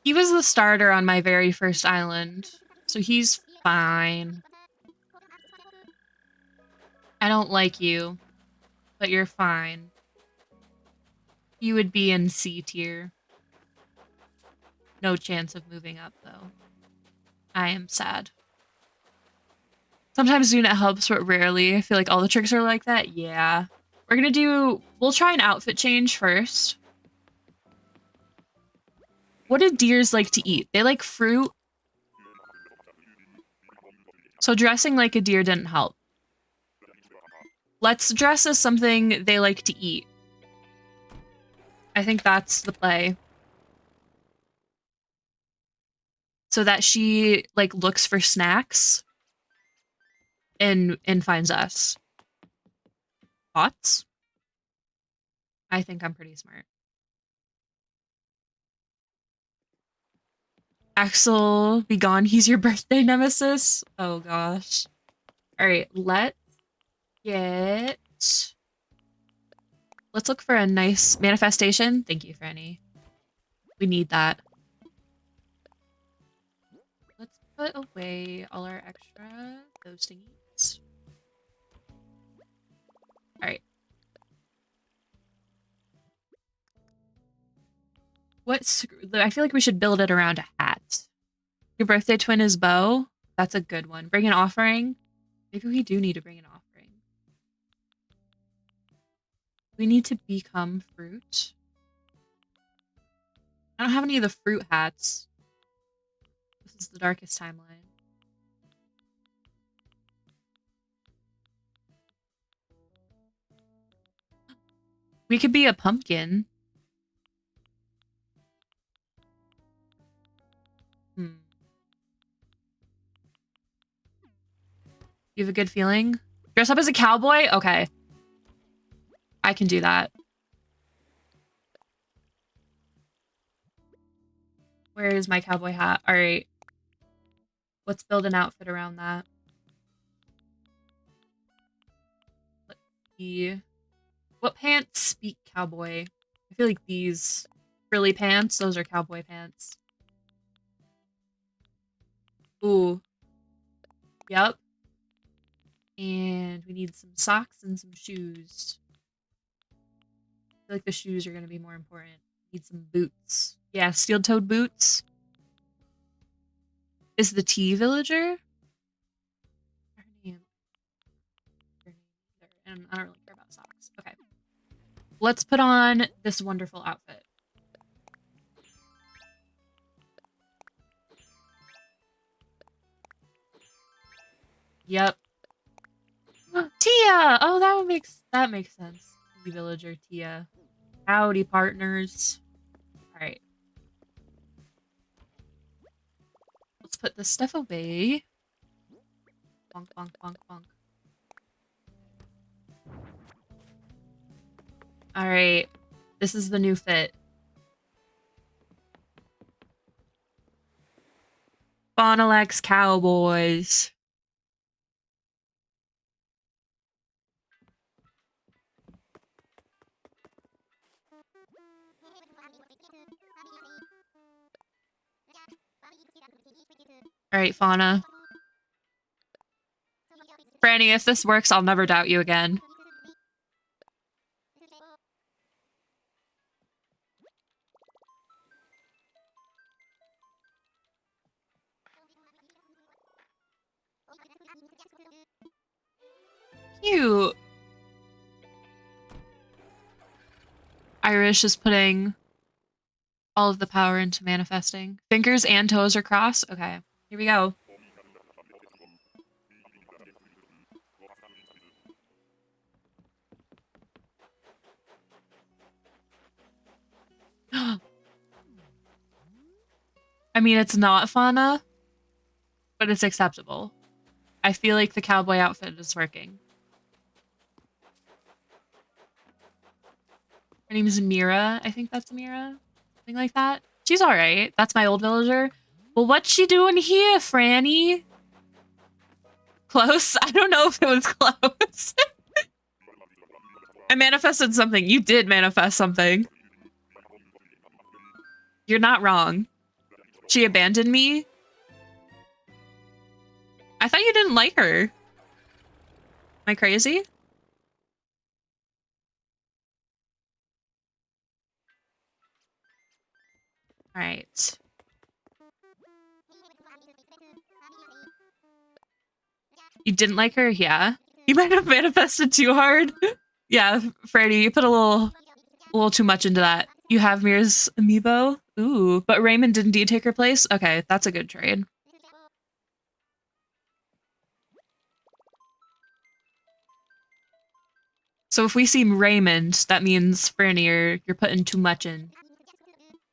He was the starter on my very first island, so he's fine. I don't like you, but you're fine. You would be in C tier. No chance of moving up, though. I am sad. Sometimes doing it helps, but rarely. I feel like all the tricks are like that. Yeah. We'll try an outfit change first. What do deers like to eat? They like fruit. So dressing like a deer didn't help. Let's dress as something they like to eat. I think that's the play. So that she, like, looks for snacks and finds us. Thoughts? I think I'm pretty smart. Axel, be gone. He's your birthday nemesis. Oh, gosh. All right, let's get... Let's look for a nice manifestation. Thank you, Franny. We need that. Let's put away all our extra those thingies. All right. I feel like we should build it around a hat. Your birthday twin is Bo. That's a good one. Bring an offering. Maybe we do need to bring an offering. We need to become fruit. I don't have any of the fruit hats. This is the darkest timeline. We could be a pumpkin. You have a good feeling? Dress up as a cowboy? Okay. I can do that. Where is my cowboy hat? All right. Let's build an outfit around that. Let's see. What pants speak cowboy? I feel like these frilly pants, those are cowboy pants. Ooh. Yep. And we need some socks and some shoes. I feel like the shoes are going to be more important. Need some boots. Yeah, steel-toed boots. Is the tea villager? Her name. And I don't really care about socks. Okay. Let's put on this wonderful outfit. Yep. Tia! Oh, that makes sense. Tea villager Tia. Howdy, partners. Alright. Let's put this stuff away. Bonk, bonk, bonk, bonk. Alright. This is the new fit. Fauna likes cowboys. Alright, Fauna. Franny, if this works, I'll never doubt you again. Cute. Irish is putting all of the power into manifesting. Fingers and toes are crossed? Okay, here we go. I mean, it's not Fauna, but it's acceptable. I feel like the cowboy outfit is working. Her name is Mira. I think that's Mira. Something like that. She's alright. That's my old villager. Well, what's she doing here, Franny? Close? I don't know if it was close. I manifested something. You did manifest something. You're not wrong. She abandoned me? I thought you didn't like her. Am I crazy? Alright. You didn't like her? Yeah. You might have manifested too hard. Yeah, Freddy, you put a little too much into that. You have Mira's amiibo? Ooh, but Raymond didn't take her place? Okay, that's a good trade. So if we see Raymond, that means Franny, you're putting too much in.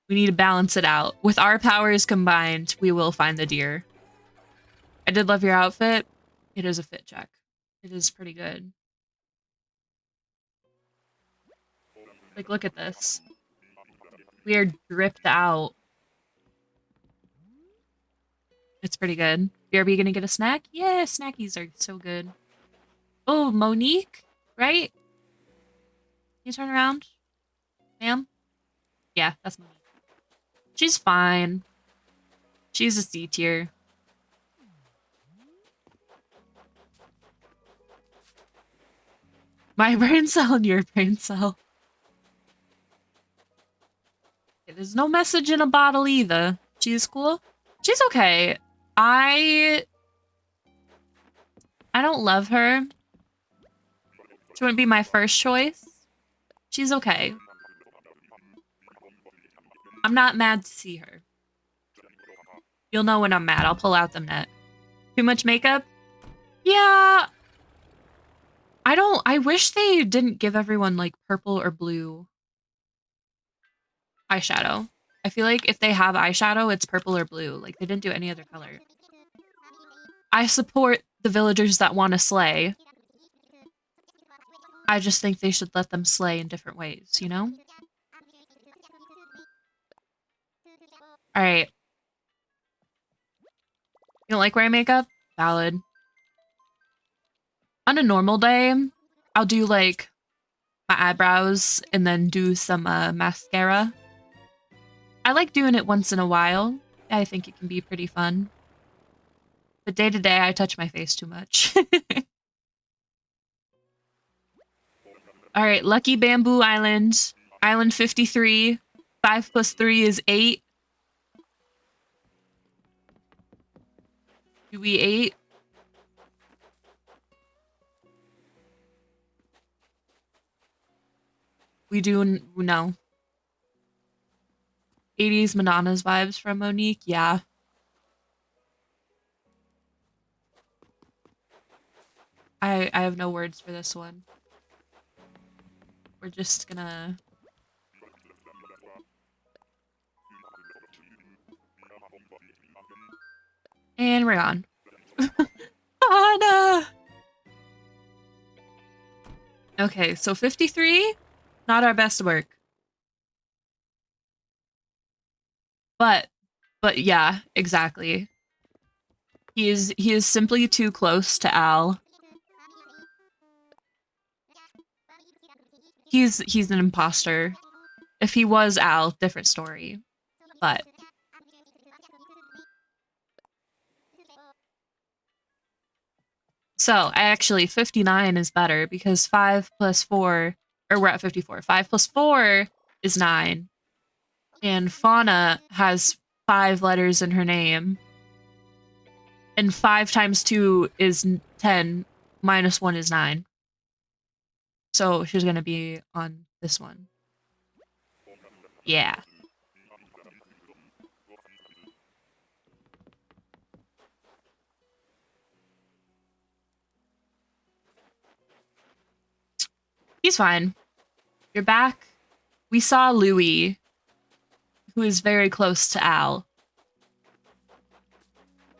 We need to balance it out. With our powers combined, we will find the deer. I did love your outfit. It is a fit check. It is pretty good. Like, look at this. We are dripped out. It's pretty good. BRB gonna get a snack? Yeah, snackies are so good. Oh, Monique, right? Can you turn around? Ma'am? Yeah, that's Monique. She's fine. She's a C tier. My brain cell and your brain cell. Okay, there's no message in a bottle either. She's cool. She's okay. I don't love her. She wouldn't be my first choice. She's okay. I'm not mad to see her. You'll know when I'm mad. I'll pull out the net. Too much makeup? Yeah. I wish they didn't give everyone like purple or blue eyeshadow. I feel like if they have eyeshadow, it's purple or blue. Like they didn't do any other color. I support the villagers that want to slay. I just think they should let them slay in different ways, you know? Alright. You don't like wearing makeup? Valid. On a normal day, I'll do like my eyebrows and then do some mascara. I like doing it once in a while. I think it can be pretty fun. But day to day, I touch my face too much. Alright, Lucky Bamboo Island. Island 53. 5 plus 3 is 8. Do we 8? We do no. 80s Madonna's vibes from Monique, yeah. I have no words for this one. We're just gonna... And we're gone. Fauna! Okay, so 53, not our best work. But yeah, exactly. He is simply too close to Al. He's an imposter. If he was Al, different story. But so actually 59 is better because 5 plus 4, or we're at 54. 5 plus 4 is 9. And Fauna has 5 letters in her name. And 5 times 2 is 10, minus 1 is 9. So she's gonna be on this one. Yeah. He's fine. You're back. We saw Louis, who is very close to Al.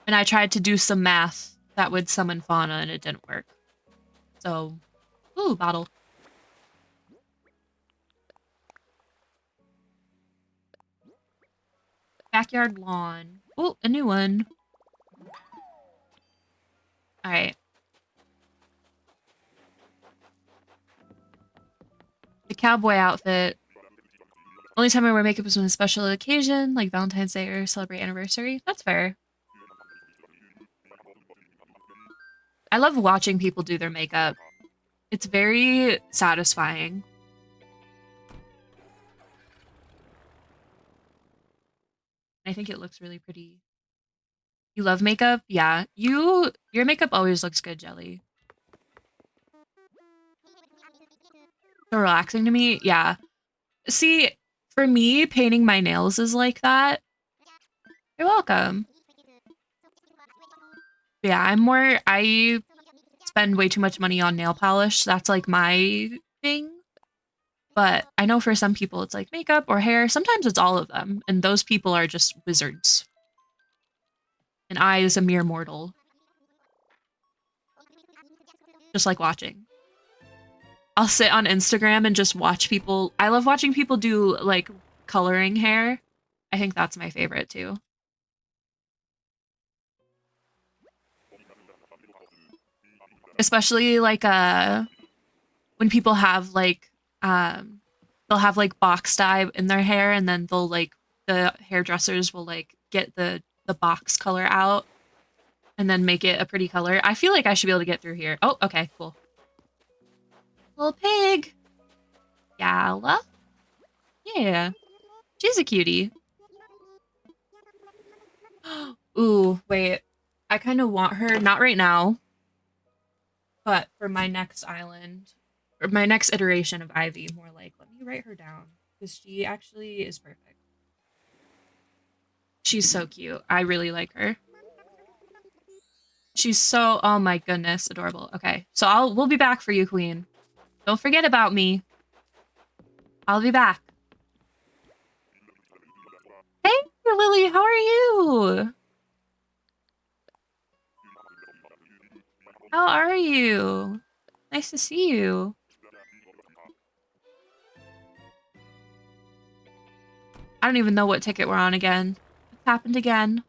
And I tried to do some math that would summon Fauna and it didn't work. So, ooh, bottle. Backyard lawn. Oh, a new one. Alright. The cowboy outfit. Only time I wear makeup is on a special occasion, like Valentine's Day or celebrate anniversary. That's fair. I love watching people do their makeup. It's very satisfying. I think it looks really pretty. You love makeup? Yeah. Your makeup always looks good, Jelly. So relaxing to me? Yeah. See, for me, painting my nails is like that. You're welcome. Yeah, I spend way too much money on nail polish. That's like my thing. But I know for some people it's like makeup or hair. Sometimes it's all of them. And those people are just wizards. And I, as a mere mortal, just like watching. I'll sit on Instagram and just watch people. I love watching people do like coloring hair. I think that's my favorite too. Especially like when people have like they'll have like box dye in their hair and then they'll like the hairdressers will like get the box color out and then make it a pretty color. I feel like I should be able to get through here. Oh, okay, cool. Little pig. Yalla. Yeah. She's a cutie. Ooh, wait. I kind of want her, not right now, but for my next island, or my next iteration of Ivy, more like, let me write her down, because she actually is perfect. She's so cute. I really like her. She's so, oh my goodness, adorable. Okay, so we'll be back for you, Queen. Don't forget about me. I'll be back. Hey, Lily, how are you? How are you? Nice to see you. I don't even know what ticket we're on again. It's happened again.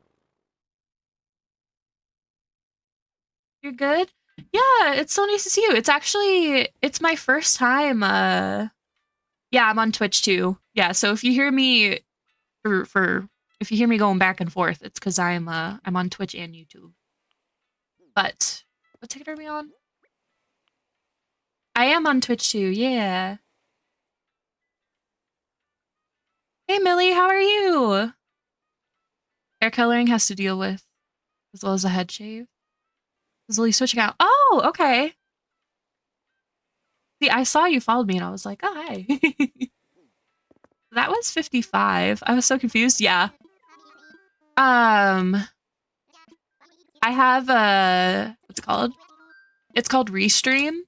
You're good? Yeah, it's so nice to see you. It's my first time. Yeah, I'm on Twitch too. Yeah, so if you hear me if you hear me going back and forth, it's because I'm on Twitch and YouTube. But what ticket are we on? I am on Twitch too. Yeah. Hey Millie, how are you? Hair coloring has to deal with as well as a head shave. Is Lily switching out? Oh, okay. See, I saw you followed me and I was like, oh hi. That was 55. I was so confused. Yeah. Um, I have what's it called? It's called Restream,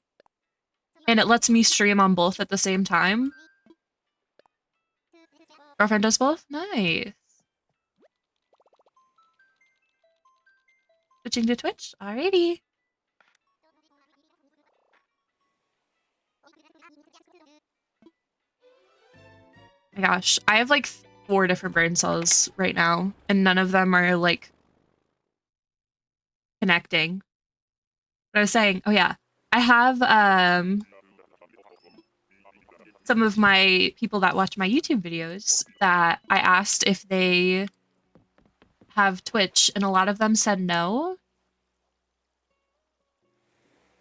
and it lets me stream on both at the same time. Girlfriend does both? Nice. Switching to Twitch? Alrighty. My gosh, I have like 4 different brain cells right now, and none of them are like connecting. What I was saying, oh yeah, I have some of my people that watch my YouTube videos that I asked if they have Twitch, and a lot of them said no.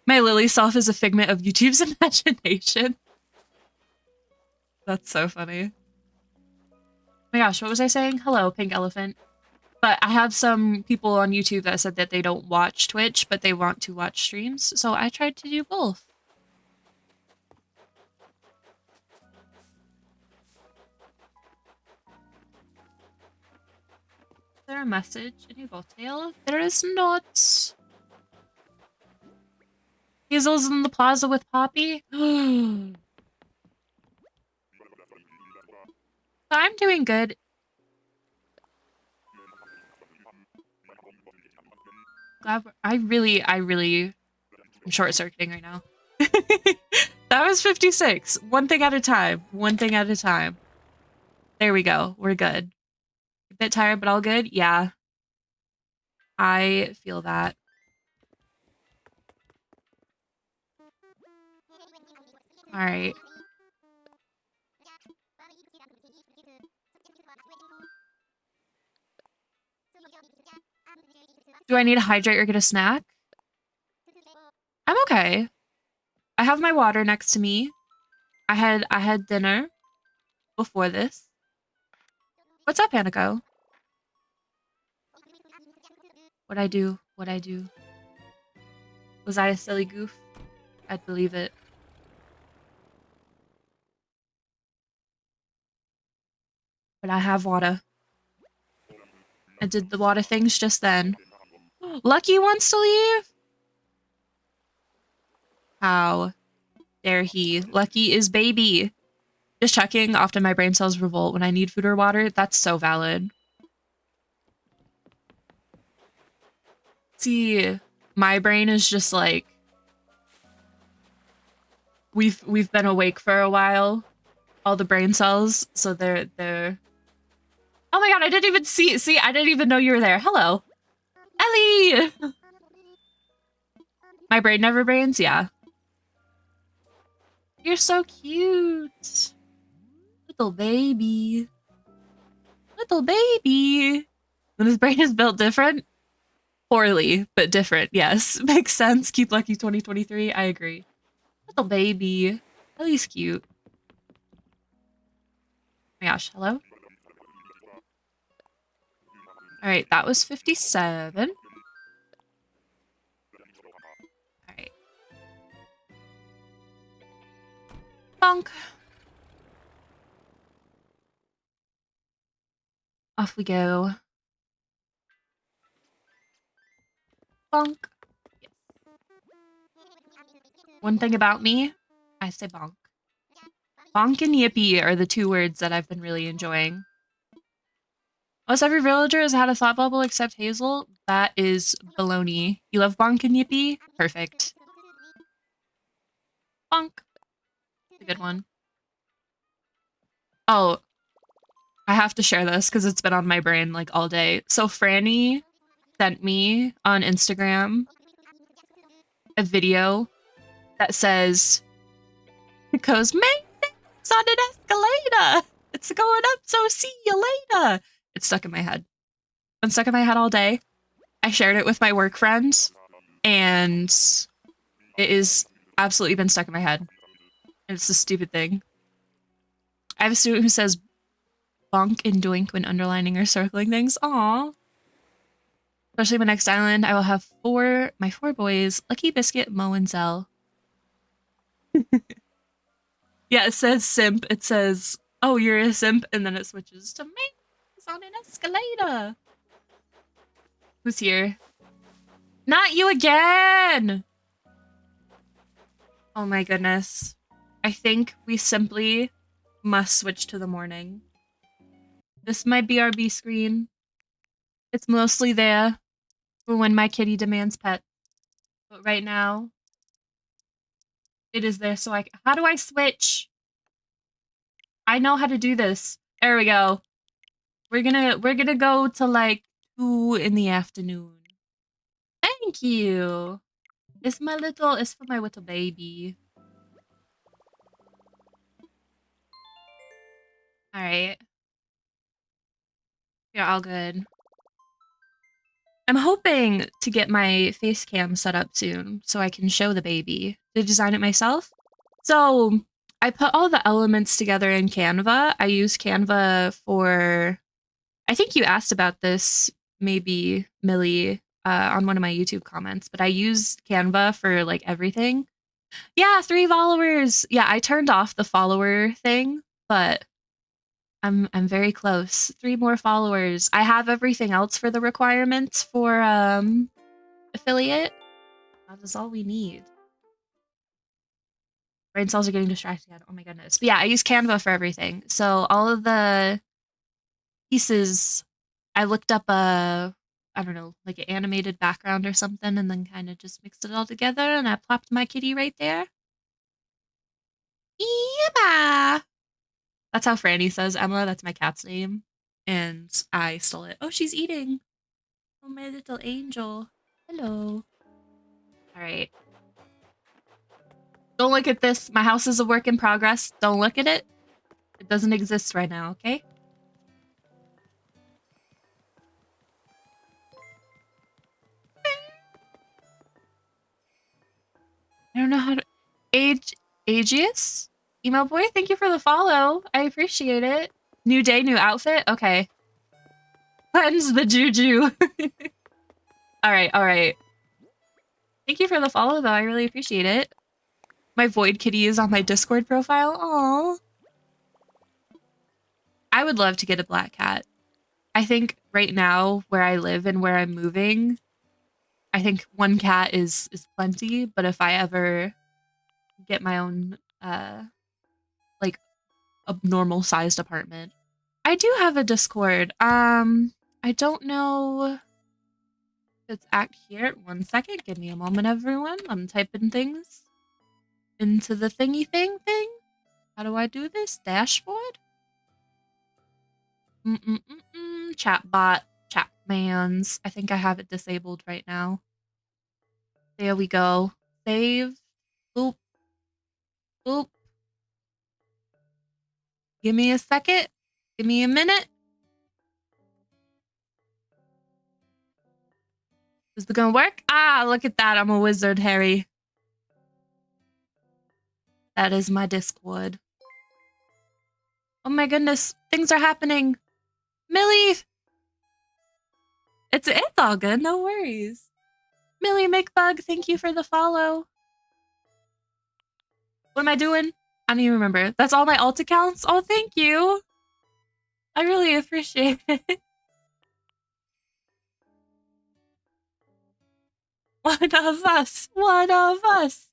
My Lily self is a figment of YouTube's imagination. That's so funny. Oh my gosh, what was I saying? Hello, pink elephant. But I have some people on YouTube that said that they don't watch Twitch, but they want to watch streams, so I tried to do both. Is there a message in your tail? There is not. Hazel's in the plaza with Poppy? I'm doing good. I really am short-circuiting right now. That was 56. One thing at a time. One thing at a time. There we go. We're good. A bit tired, but all good? Yeah. I feel that. Alright. Do I need to hydrate or get a snack? I'm okay. I have my water next to me. I had dinner before this. What's up, Aniko? What'd I do? What'd I do? Was I a silly goof? I'd believe it. But I have water. I did the water things just then. Lucky wants to leave? How? dare he? Lucky is baby. Just checking. Often my brain cells revolt when I need food or water. That's so valid. See, my brain is just like, we've been awake for a while. All the brain cells, so they're oh my god, I didn't even see I didn't even know you were there. Hello. Ellie! My brain never brains, yeah. You're so cute. Little baby. Little baby. When his brain is built different? Poorly, but different, yes. Makes sense. Keep lucky 2023. I agree. Little baby. Ellie's cute. Oh my gosh, hello? Alright, that was 57. Alright. Bonk. Off we go. Bonk. Yes. One thing about me, I say bonk. Bonk and yippee are the two words that I've been really enjoying. Almost every villager has had a thought bubble except Hazel. That is baloney. You love bonk and yippee? Perfect. Bonk. A good one. Oh, I have to share this because it's been on my brain like all day. So Franny sent me on Instagram a video that says, "Because maintenance on an escalator. It's going up, so see you later." It's stuck in my head. Been stuck in my head all day. I shared it with my work friends, and it is absolutely been stuck in my head. And it's a stupid thing. I have a student who says bonk and doink when underlining or circling things. Aww. Especially my next island, I will have my four boys, Lucky, Biscuit, Mo, and Zell. Yeah, it says simp. It says, oh, you're a simp, and then it switches to maintenance on an escalator. Who's here? Not you again! Oh my goodness. I think we simply must switch to the morning. This might be our B screen. It's mostly there for when my kitty demands pet. But right now, it is there so how do I switch? I know how to do this. There we go. We're gonna go to like 2 in the afternoon. Thank you. It's for my little baby. Alright. You're all good. I'm hoping to get my face cam set up soon so I can show the baby. To design it myself. So I put all the elements together in Canva. I use Canva for, I think you asked about this, maybe Millie, on one of my YouTube comments, but I use Canva for like everything. Yeah, 3 followers. Yeah, I turned off the follower thing, but I'm very close. 3 more followers. I have everything else for the requirements for affiliate. That is all we need. Brain cells are getting distracted again. Oh my goodness. But yeah, I use Canva for everything. So all of the pieces, I looked up I don't know, like an animated background or something, and then kind of just mixed it all together, and I plopped my kitty right there. Emma! That's how Franny says Emma. That's my cat's name. And I stole it. Oh, she's eating. Oh, my little angel. Hello. All right. Don't look at this. My house is a work in progress. Don't look at it. It doesn't exist right now, okay? I don't know how to... Aegeus? Email boy, thank you for the follow. I appreciate it. New day, new outfit? Okay. Cleanse the juju. Alright, alright. Thank you for the follow, though. I really appreciate it. My void kitty is on my Discord profile. Aww. I would love to get a black cat. I think right now, where I live and where I'm moving, I think 1 cat is plenty, but if I ever get my own, like, a normal sized apartment. I do have a Discord. I don't know if it's act here. 1 second. Give me a moment, everyone. I'm typing things into the thingy thing. How do I do this? Dashboard? Chat bot. Chat mans. I think I have it disabled right now. There we go. Save. Boop. Boop. Give me a second. Give me a minute. Is it gonna work? Ah, look at that. I'm a wizard, Harry. That is my Discord. Oh my goodness. Things are happening. Millie! It's all good. No worries. Millie McBug, thank you for the follow. What am I doing? I don't even remember. That's all my alt accounts? Oh, thank you. I really appreciate it. One of us. One of us.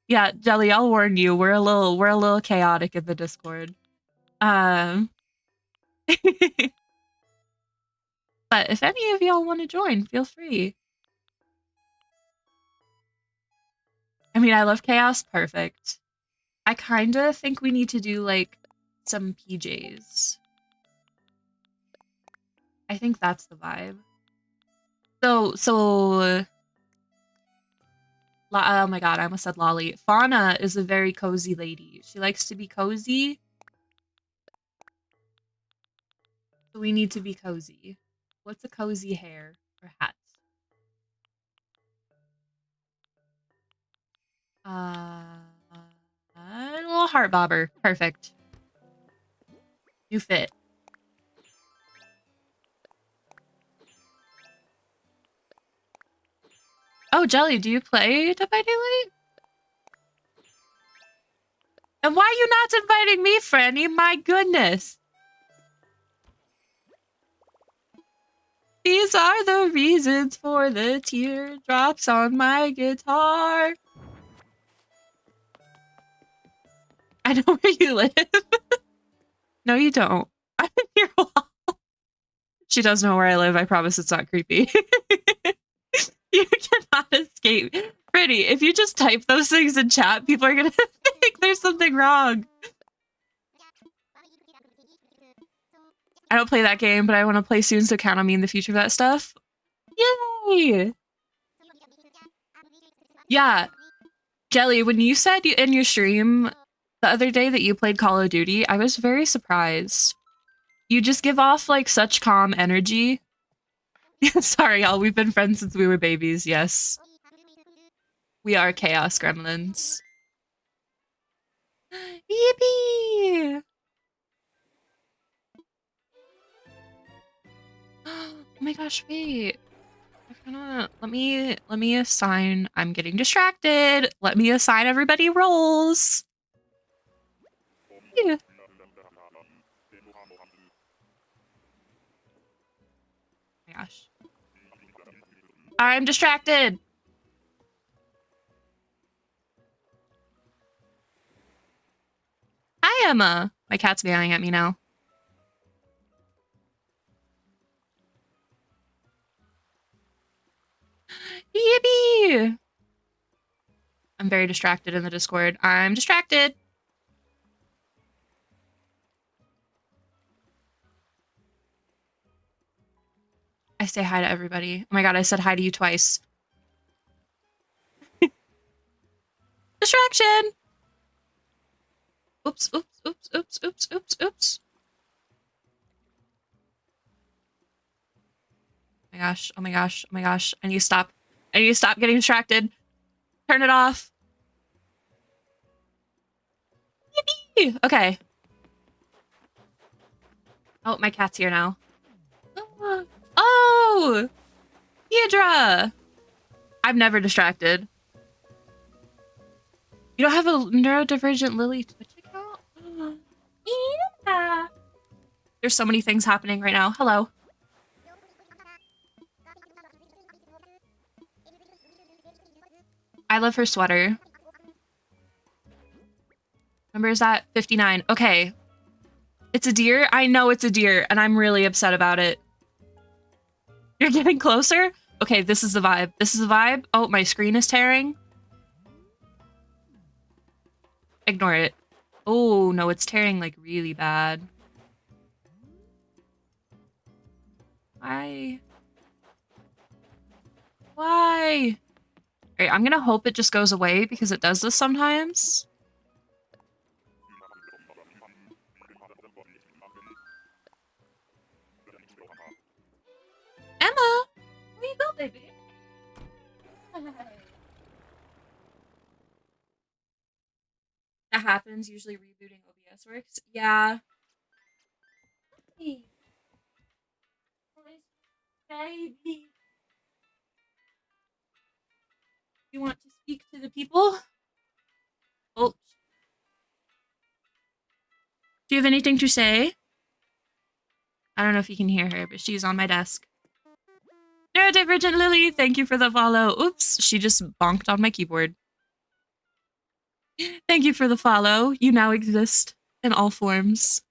Yeah, Jelly, I'll warn you. We're a little chaotic in the Discord. But if any of y'all want to join, feel free. I mean, I love chaos. Perfect. I kind of think we need to do, like, some PJs. I think that's the vibe. So, oh my god, I almost said Lolly. Fauna is a very cozy lady. She likes to be cozy. So we need to be cozy. What's a cozy hair or hat? A little heart bobber. Perfect. You fit. Oh, Jelly, do you play Dead by Daylight? And why are you not inviting me, Franny? My goodness. These are the reasons for the teardrops on my guitar. I know where you live. No, you don't. I'm in your wall. She does know where I live. I promise it's not creepy. You cannot escape. Pretty, if you just type those things in chat, people are gonna think there's something wrong. I don't play that game, but I want to play soon, so count on me in the future for that stuff. Yay! Yeah. Jelly, when you said in your stream the other day that you played Call of Duty, I was very surprised. You just give off, like, such calm energy. Sorry, y'all. We've been friends since we were babies, yes. We are chaos gremlins. Yippee! Oh my gosh, wait. Let me assign. I'm getting distracted. Let me assign everybody roles. Yeah. Oh my gosh. I'm distracted. Hi, Emma. My cat's meowing at me now. Yippee! I'm very distracted in the Discord. I'm distracted. I say hi to everybody. Oh my god, I said hi to you twice. Distraction! Oops, oops, oops, oops, oops, oops, oops. Oh my gosh, oh my gosh, oh my gosh. I need to stop. I need to stop getting distracted. Turn it off. Yippee! Okay. Oh, my cat's here now. Oh! Hiedra! I'm never distracted. You don't have a neurodivergent Lily Twitch account? Yeah. There's so many things happening right now. Hello. I love her sweater. Number is at 59. Okay. It's a deer? I know it's a deer, and I'm really upset about it. You're getting closer? Okay, this is the vibe. This is the vibe. Oh, my screen is tearing. Ignore it. Oh, no, it's tearing, like, really bad. Why? Why? Alright, I'm gonna hope it just goes away because it does this sometimes. Emma! Where you go, baby? That happens. Usually rebooting OBS works. Yeah. Hey. Baby. You want to speak to the people? Oh. Do you have anything to say? I don't know if you can hear her, but she's on my desk. Neurodivergent Lily, thank you for the follow. Oops, she just bonked on my keyboard. Thank you for the follow. You now exist in all forms.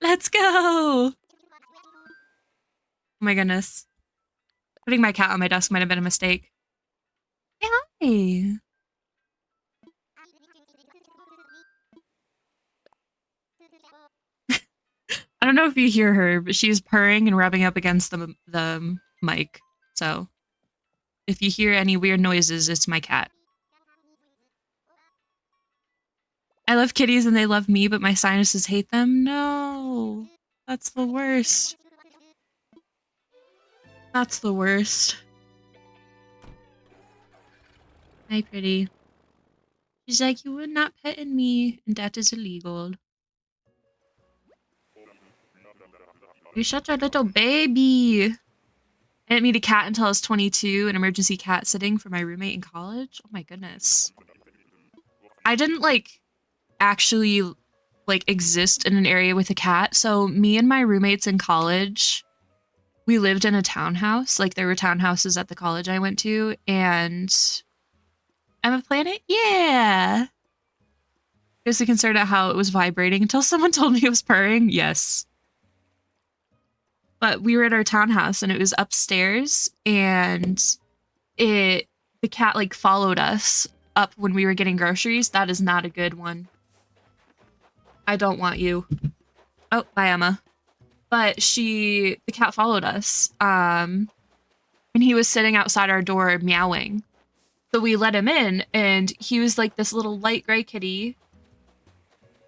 Let's go! Oh my goodness. Putting my cat on my desk might have been a mistake. Hey, hi! I don't know if you hear her, but she's purring and rubbing up against the mic. So if you hear any weird noises, it's my cat. I love kitties and they love me, but my sinuses hate them? No. That's the worst. That's the worst. Hi, pretty. She's like, you would not pet me, and that is illegal. You're such a little baby. I didn't meet a cat until I was 22, an emergency cat sitting for my roommate in college. Oh my goodness. I didn't, like, actually, like, exist in an area with a cat. So me and my roommates in college, we lived in a townhouse. Like, there were townhouses at the college I went to, and I'm a planet? Yeah. I was concerned at how it was vibrating until someone told me it was purring. Yes. But we were at our townhouse and it was upstairs and the cat like followed us up when we were getting groceries. That is not a good one. I don't want you. Oh, bye, Emma. But the cat followed us. And he was sitting outside our door meowing. So we let him in and he was like this little light gray kitty.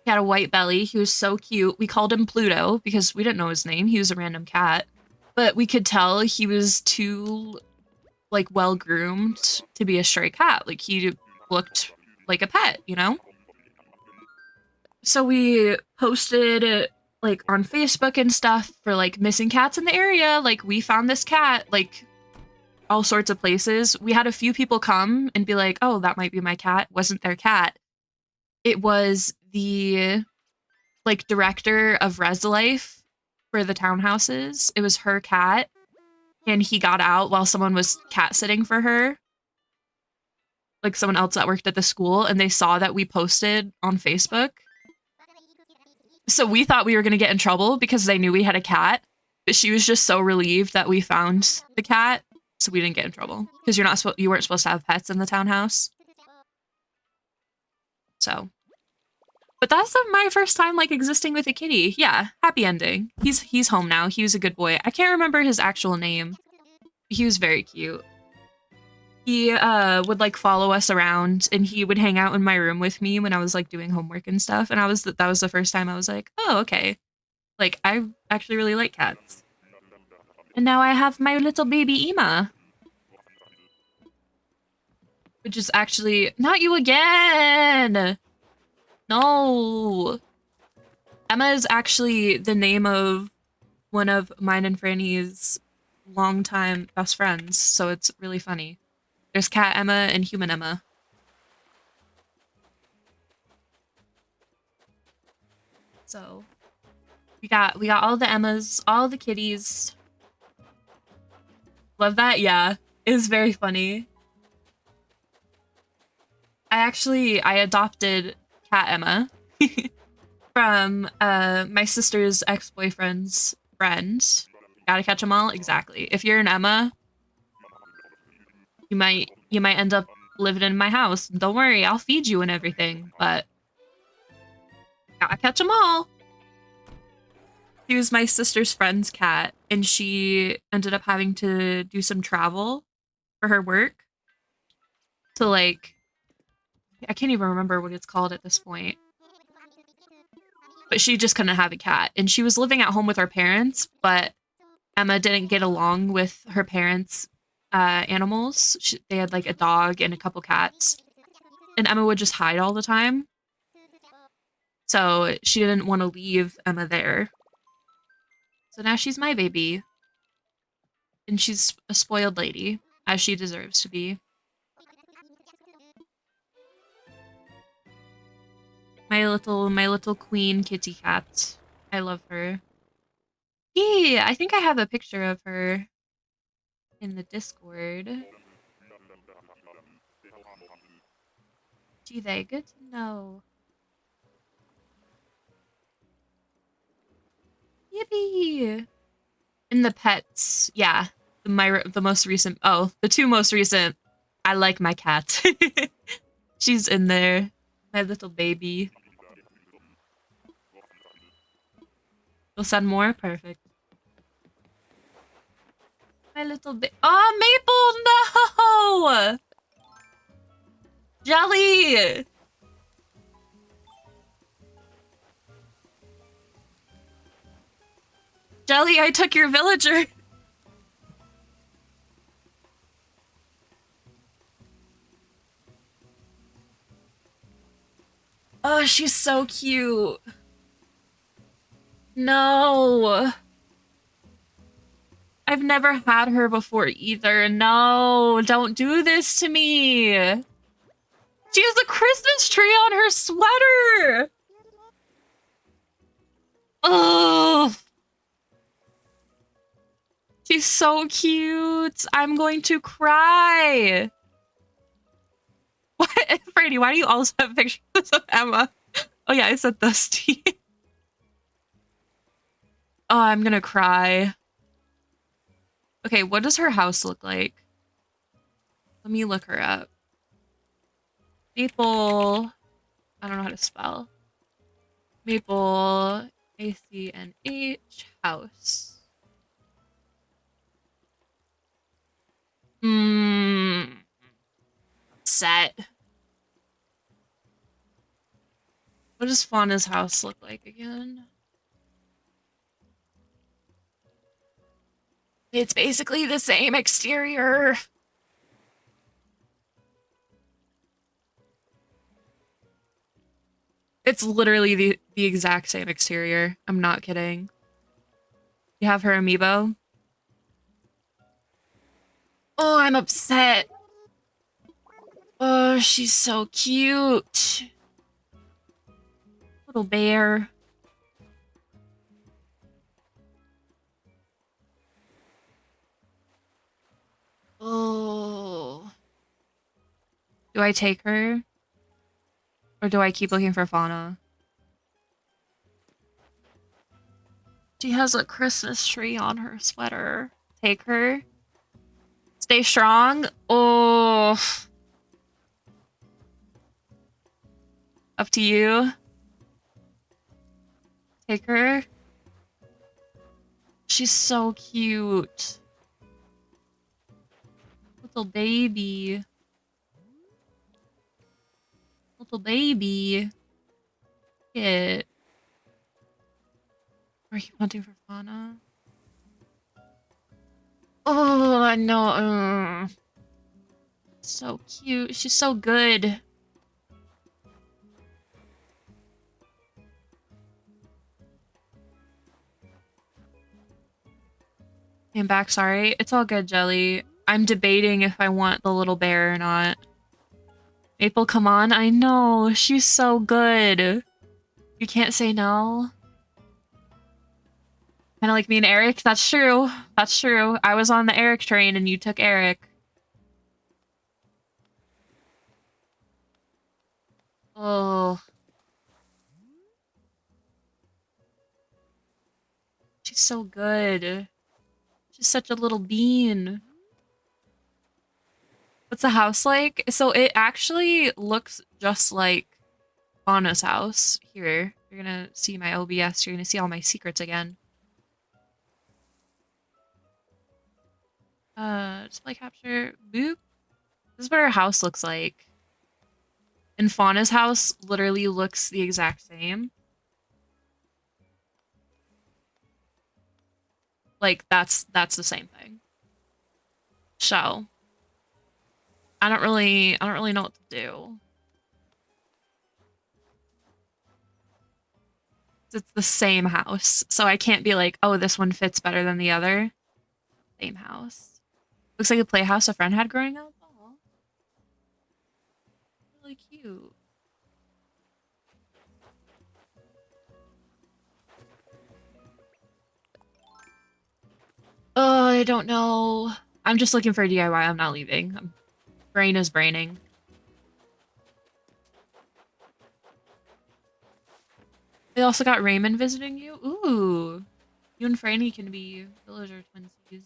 He had a white belly. He was so cute. We called him Pluto because we didn't know his name. He was a random cat. But we could tell he was too, like, well-groomed to be a stray cat. Like, he looked like a pet, you know? So we posted it, like, on Facebook and stuff for, like, missing cats in the area. Like, we found this cat, like, all sorts of places. We had a few people come and be like, oh, that might be my cat. Wasn't their cat. It was the, like, director of Res Life for the townhouses. It was her cat. And he got out while someone was cat sitting for her. Like, someone else that worked at the school. And they saw that we posted on Facebook. So we thought we were going to get in trouble because they knew we had a cat. But she was just so relieved that we found the cat. So we didn't get in trouble. Because you weren't supposed to have pets in the townhouse. So. But that's my first time, like, existing with a kitty. Yeah, happy ending. He's home now. He was a good boy. I can't remember his actual name. He was very cute. He would, like, follow us around, and he would hang out in my room with me when I was, like, doing homework and stuff. And that was the first time I was like, oh, okay. Like, I actually really like cats. And now I have my little baby Emma. Which is actually... Not you again! No! Emma is actually the name of one of mine and Franny's longtime best friends, so it's really funny. There's Cat Emma and Human Emma. So we got all the Emmas, all the kitties. Love that, yeah. It was very funny. I adopted cat Emma from my sister's ex-boyfriend's friend. Gotta catch them all? Exactly. If you're an Emma, you might end up living in my house. Don't worry, I'll feed you and everything, but gotta catch them all. She was my sister's friend's cat, and she ended up having to do some travel for her work. So like, I can't even remember what it's called at this point. But she just couldn't have a cat. And she was living at home with her parents, but Emma didn't get along with her parents' animals. They had like a dog and a couple cats. And Emma would just hide all the time. So she didn't want to leave Emma there. So now she's my baby. And she's a spoiled lady, as she deserves to be. My little queen kitty cat. I love her. Yeah, I think I have a picture of her in the Discord. Gee, they good to know. Yippee! And the pets, yeah. The most recent, the two most recent. I like my cat. She's in there. My little baby. You'll send more? Perfect. My little oh, Maple, no! Jelly! Jelly, I took your villager. Oh, she's so cute. No. I've never had her before either. No, don't do this to me. She has a Christmas tree on her sweater. Ugh. She's so cute. I'm going to cry. What? Brady, why do you also have pictures of Emma? Oh yeah, I said those to you. Oh, I'm gonna cry. Okay, what does her house look like? Let me look her up. Maple. I don't know how to spell. Maple. ACNH. House. Set. What does Fauna's house look like again? It's basically the same exterior. It's literally the exact same exterior. I'm not kidding. You have her amiibo? Oh, I'm upset. Oh, she's so cute. Little bear. Oh. Do I take her? Or do I keep looking for Fauna? She has a Christmas tree on her sweater. Take her. Stay strong. Oh. Up to you. Take her. She's so cute. Little baby. Little baby. It. Are you hunting for Fauna? Oh, I know. So cute. She's so good. Came back, sorry. It's all good, Jelly. I'm debating if I want the little bear or not. Maple, come on. I know. She's so good. You can't say no. Kind of like me and Eric. That's true. That's true. I was on the Eric train and you took Eric. Oh, she's so good. She's such a little bean. What's the house like? So it actually looks just like Fauna's house. Here, you're gonna see my OBS. You're gonna see all my secrets again. Display capture. Boop. This is what her house looks like. And Fauna's house literally looks the exact same. Like that's the same thing. So I don't really know what to do. It's the same house. So I can't be like, oh, this one fits better than the other. Same house. Looks like a playhouse a friend had growing up. Aw. Really cute. Oh, I don't know. I'm just looking for a DIY. I'm not leaving. Brain is braining. They also got Raymond visiting you. Ooh. You and Franny can be villager twinsies.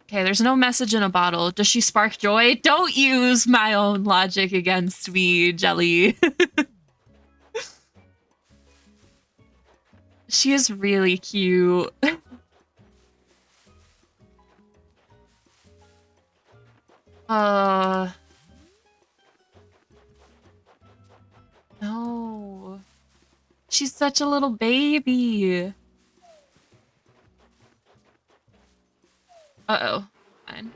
Okay, there's no message in a bottle. Does she spark joy? Don't use my own logic against me, Jelly. She is really cute. Uh... No. She's such a little baby. Uh-oh. Fine.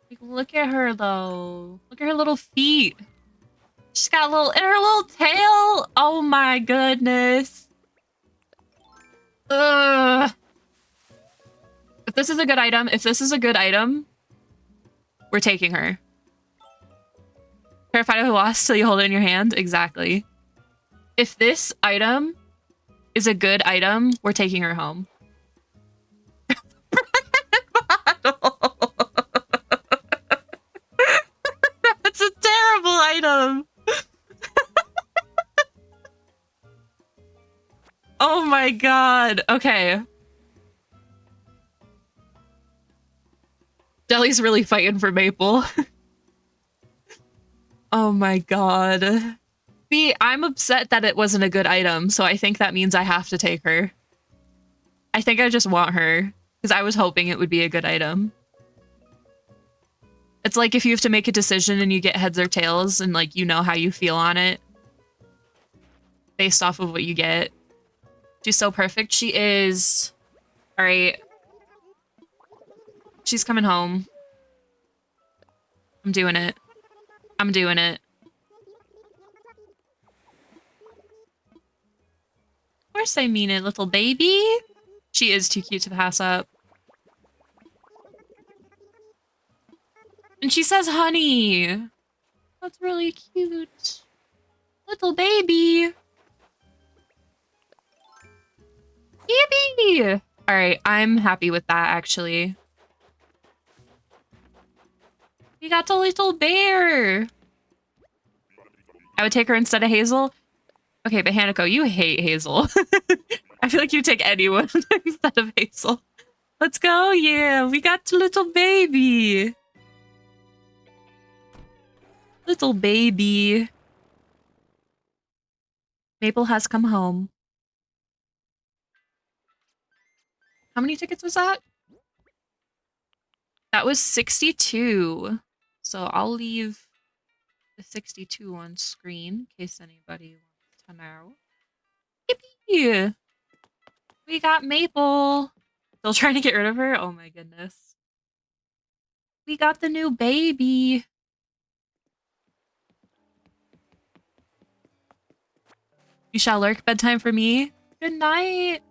Like, look at her, though. Look at her little feet. She's got a little... And her little tail! Oh my goodness. Ugh. If this is a good item, we're taking her. Terrified of the loss till you hold it in your hand? Exactly. If this item is a good item, we're taking her home. That's a terrible item. Oh my god. Okay. Deli's really fighting for Maple. Oh my god. See, I'm upset that it wasn't a good item, so I think that means I have to take her. I think I just want her, because I was hoping it would be a good item. It's like if you have to make a decision and you get heads or tails and like you know how you feel on it based off of what you get. She's so perfect. She is. All right. She's coming home. I'm doing it. I'm doing it. Of course I mean it, little baby. She is too cute to pass up. And she says honey. That's really cute. Little baby. Yippee! All right, I'm happy with that, actually. We got the little bear. I would take her instead of Hazel. Okay, but Hanako, you hate Hazel. I feel like you take anyone instead of Hazel. Let's go, yeah. We got the little baby. Little baby. Maple has come home. How many tickets was that? That was 62. So I'll leave the 62 on screen in case anybody wants to know. Yippee! We got Maple. Still trying to get rid of her? Oh my goodness. We got the new baby. You shall lurk. Bedtime for me. Good night.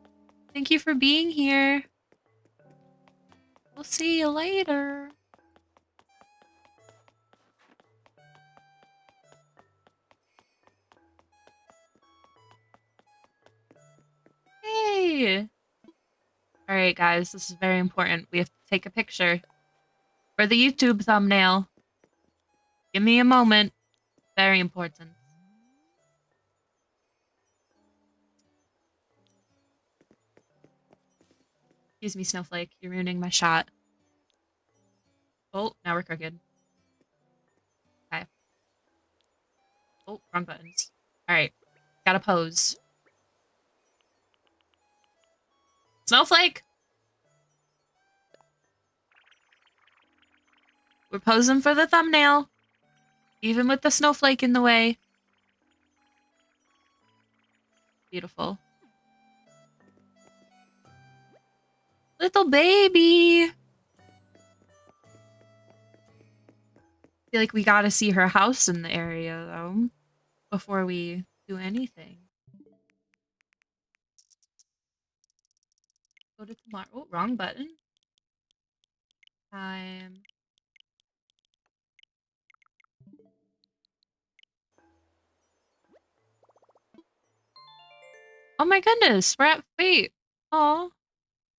Thank you for being here. We'll see you later. Hey. All right, guys, this is very important. We have to take a picture for the YouTube thumbnail. Give me a moment. Very important. Excuse me, Snowflake. You're ruining my shot. Oh, now we're crooked. Okay. Oh, wrong buttons. All right. Gotta pose. Snowflake! We're posing for the thumbnail. Even with the snowflake in the way. Beautiful. Little baby! Feel like we gotta see her house in the area, though, before we do anything. Go to tomorrow. Oh, wrong button. Time. Oh my goodness, we're at, wait. Oh,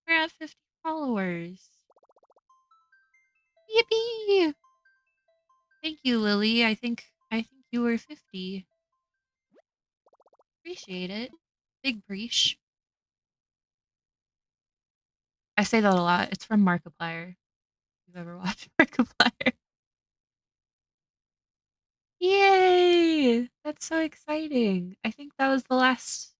we're at 50 followers. Yippee! Thank you, Lily. I think you were 50. Appreciate it. Big breach. I say that a lot. It's from Markiplier. If you've ever watched Markiplier. Yay! That's so exciting. I think that was the last.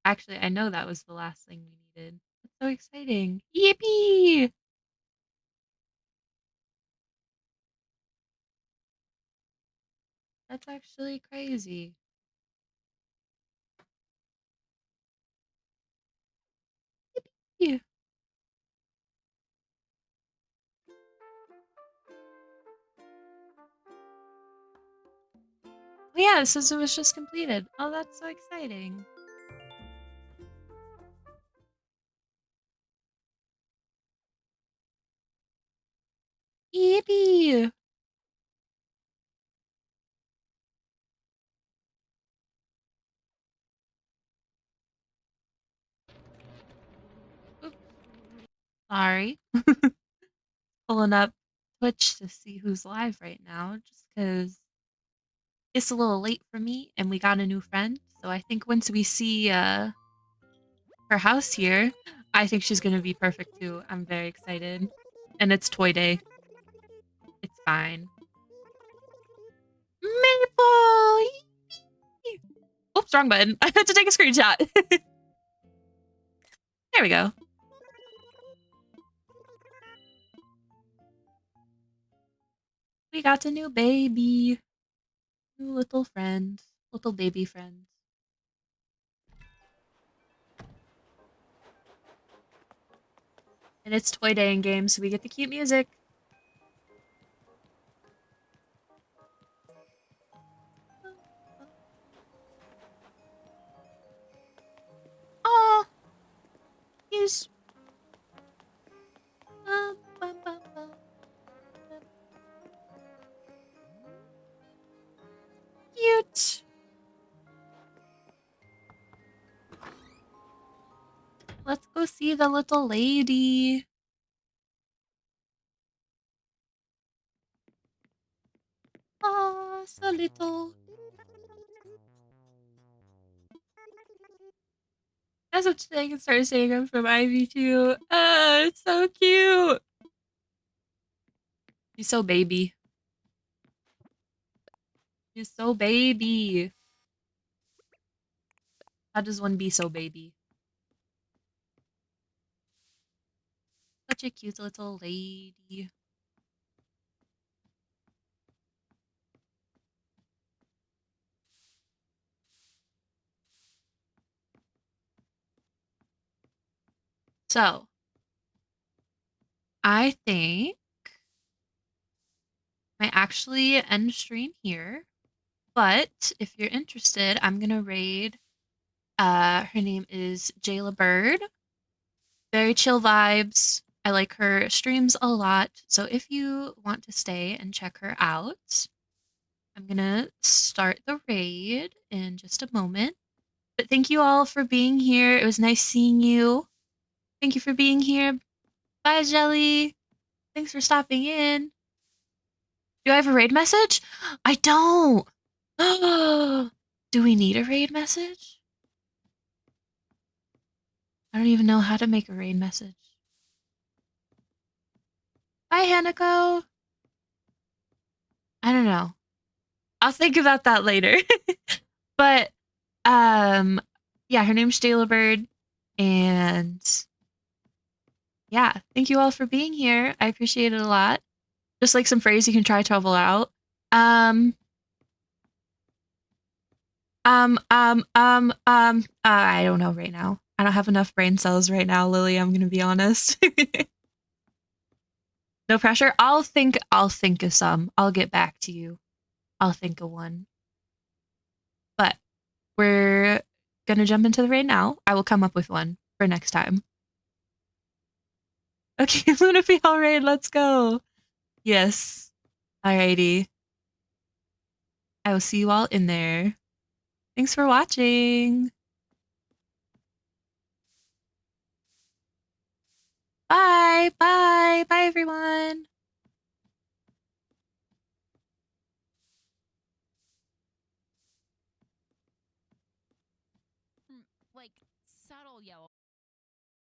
Actually, I know that was the last thing we needed. That's so exciting. Yippee! That's actually crazy. Yippee! Oh yeah, the system was just completed. Oh, that's so exciting. Yippee! Oops, sorry. Pulling up Twitch to see who's live right now, just because it's a little late for me and we got a new friend. So I think once we see her house here, I think she's gonna be perfect too. I'm very excited. And it's toy day. It's fine. Maple! Yee! Oops, wrong button. I had to take a screenshot. There we go. We got a new baby. New little friend. Little baby friend. And it's toy day in game, so we get the cute music. Oh, he's cute. Let's go see the little lady. Oh, so little. As of today, I can start saying I'm from Ivy too. It's so cute. She's so baby. She's so baby. How does one be so baby? Such a cute little lady. So, I think I actually end stream here. But if you're interested, I'm gonna raid. Her name is Jayla Bird. Very chill vibes. I like her streams a lot. So if you want to stay and check her out, I'm gonna start the raid in just a moment. But thank you all for being here. It was nice seeing you. Thank you for being here. Bye, Jelly. Thanks for stopping in. Do I have a raid message? I don't. Do we need a raid message? I don't even know how to make a raid message. Bye, Hanako. I don't know. I'll think about that later. But yeah, her name's Jayla Bird, and yeah, thank you all for being here. I appreciate it a lot. Just like some phrase you can try to trouble out. Um I don't know right now. I don't have enough brain cells right now, Lily, I'm gonna be honest. No pressure. I'll think of some. I'll get back to you. I'll think of one. But we're gonna jump into the raid now. I will come up with one for next time. Okay, Lunafiall raid, let's go. Yes. Alrighty. I will see you all in there. Thanks for watching. Bye. Bye. Bye, everyone. Like subtle yellow.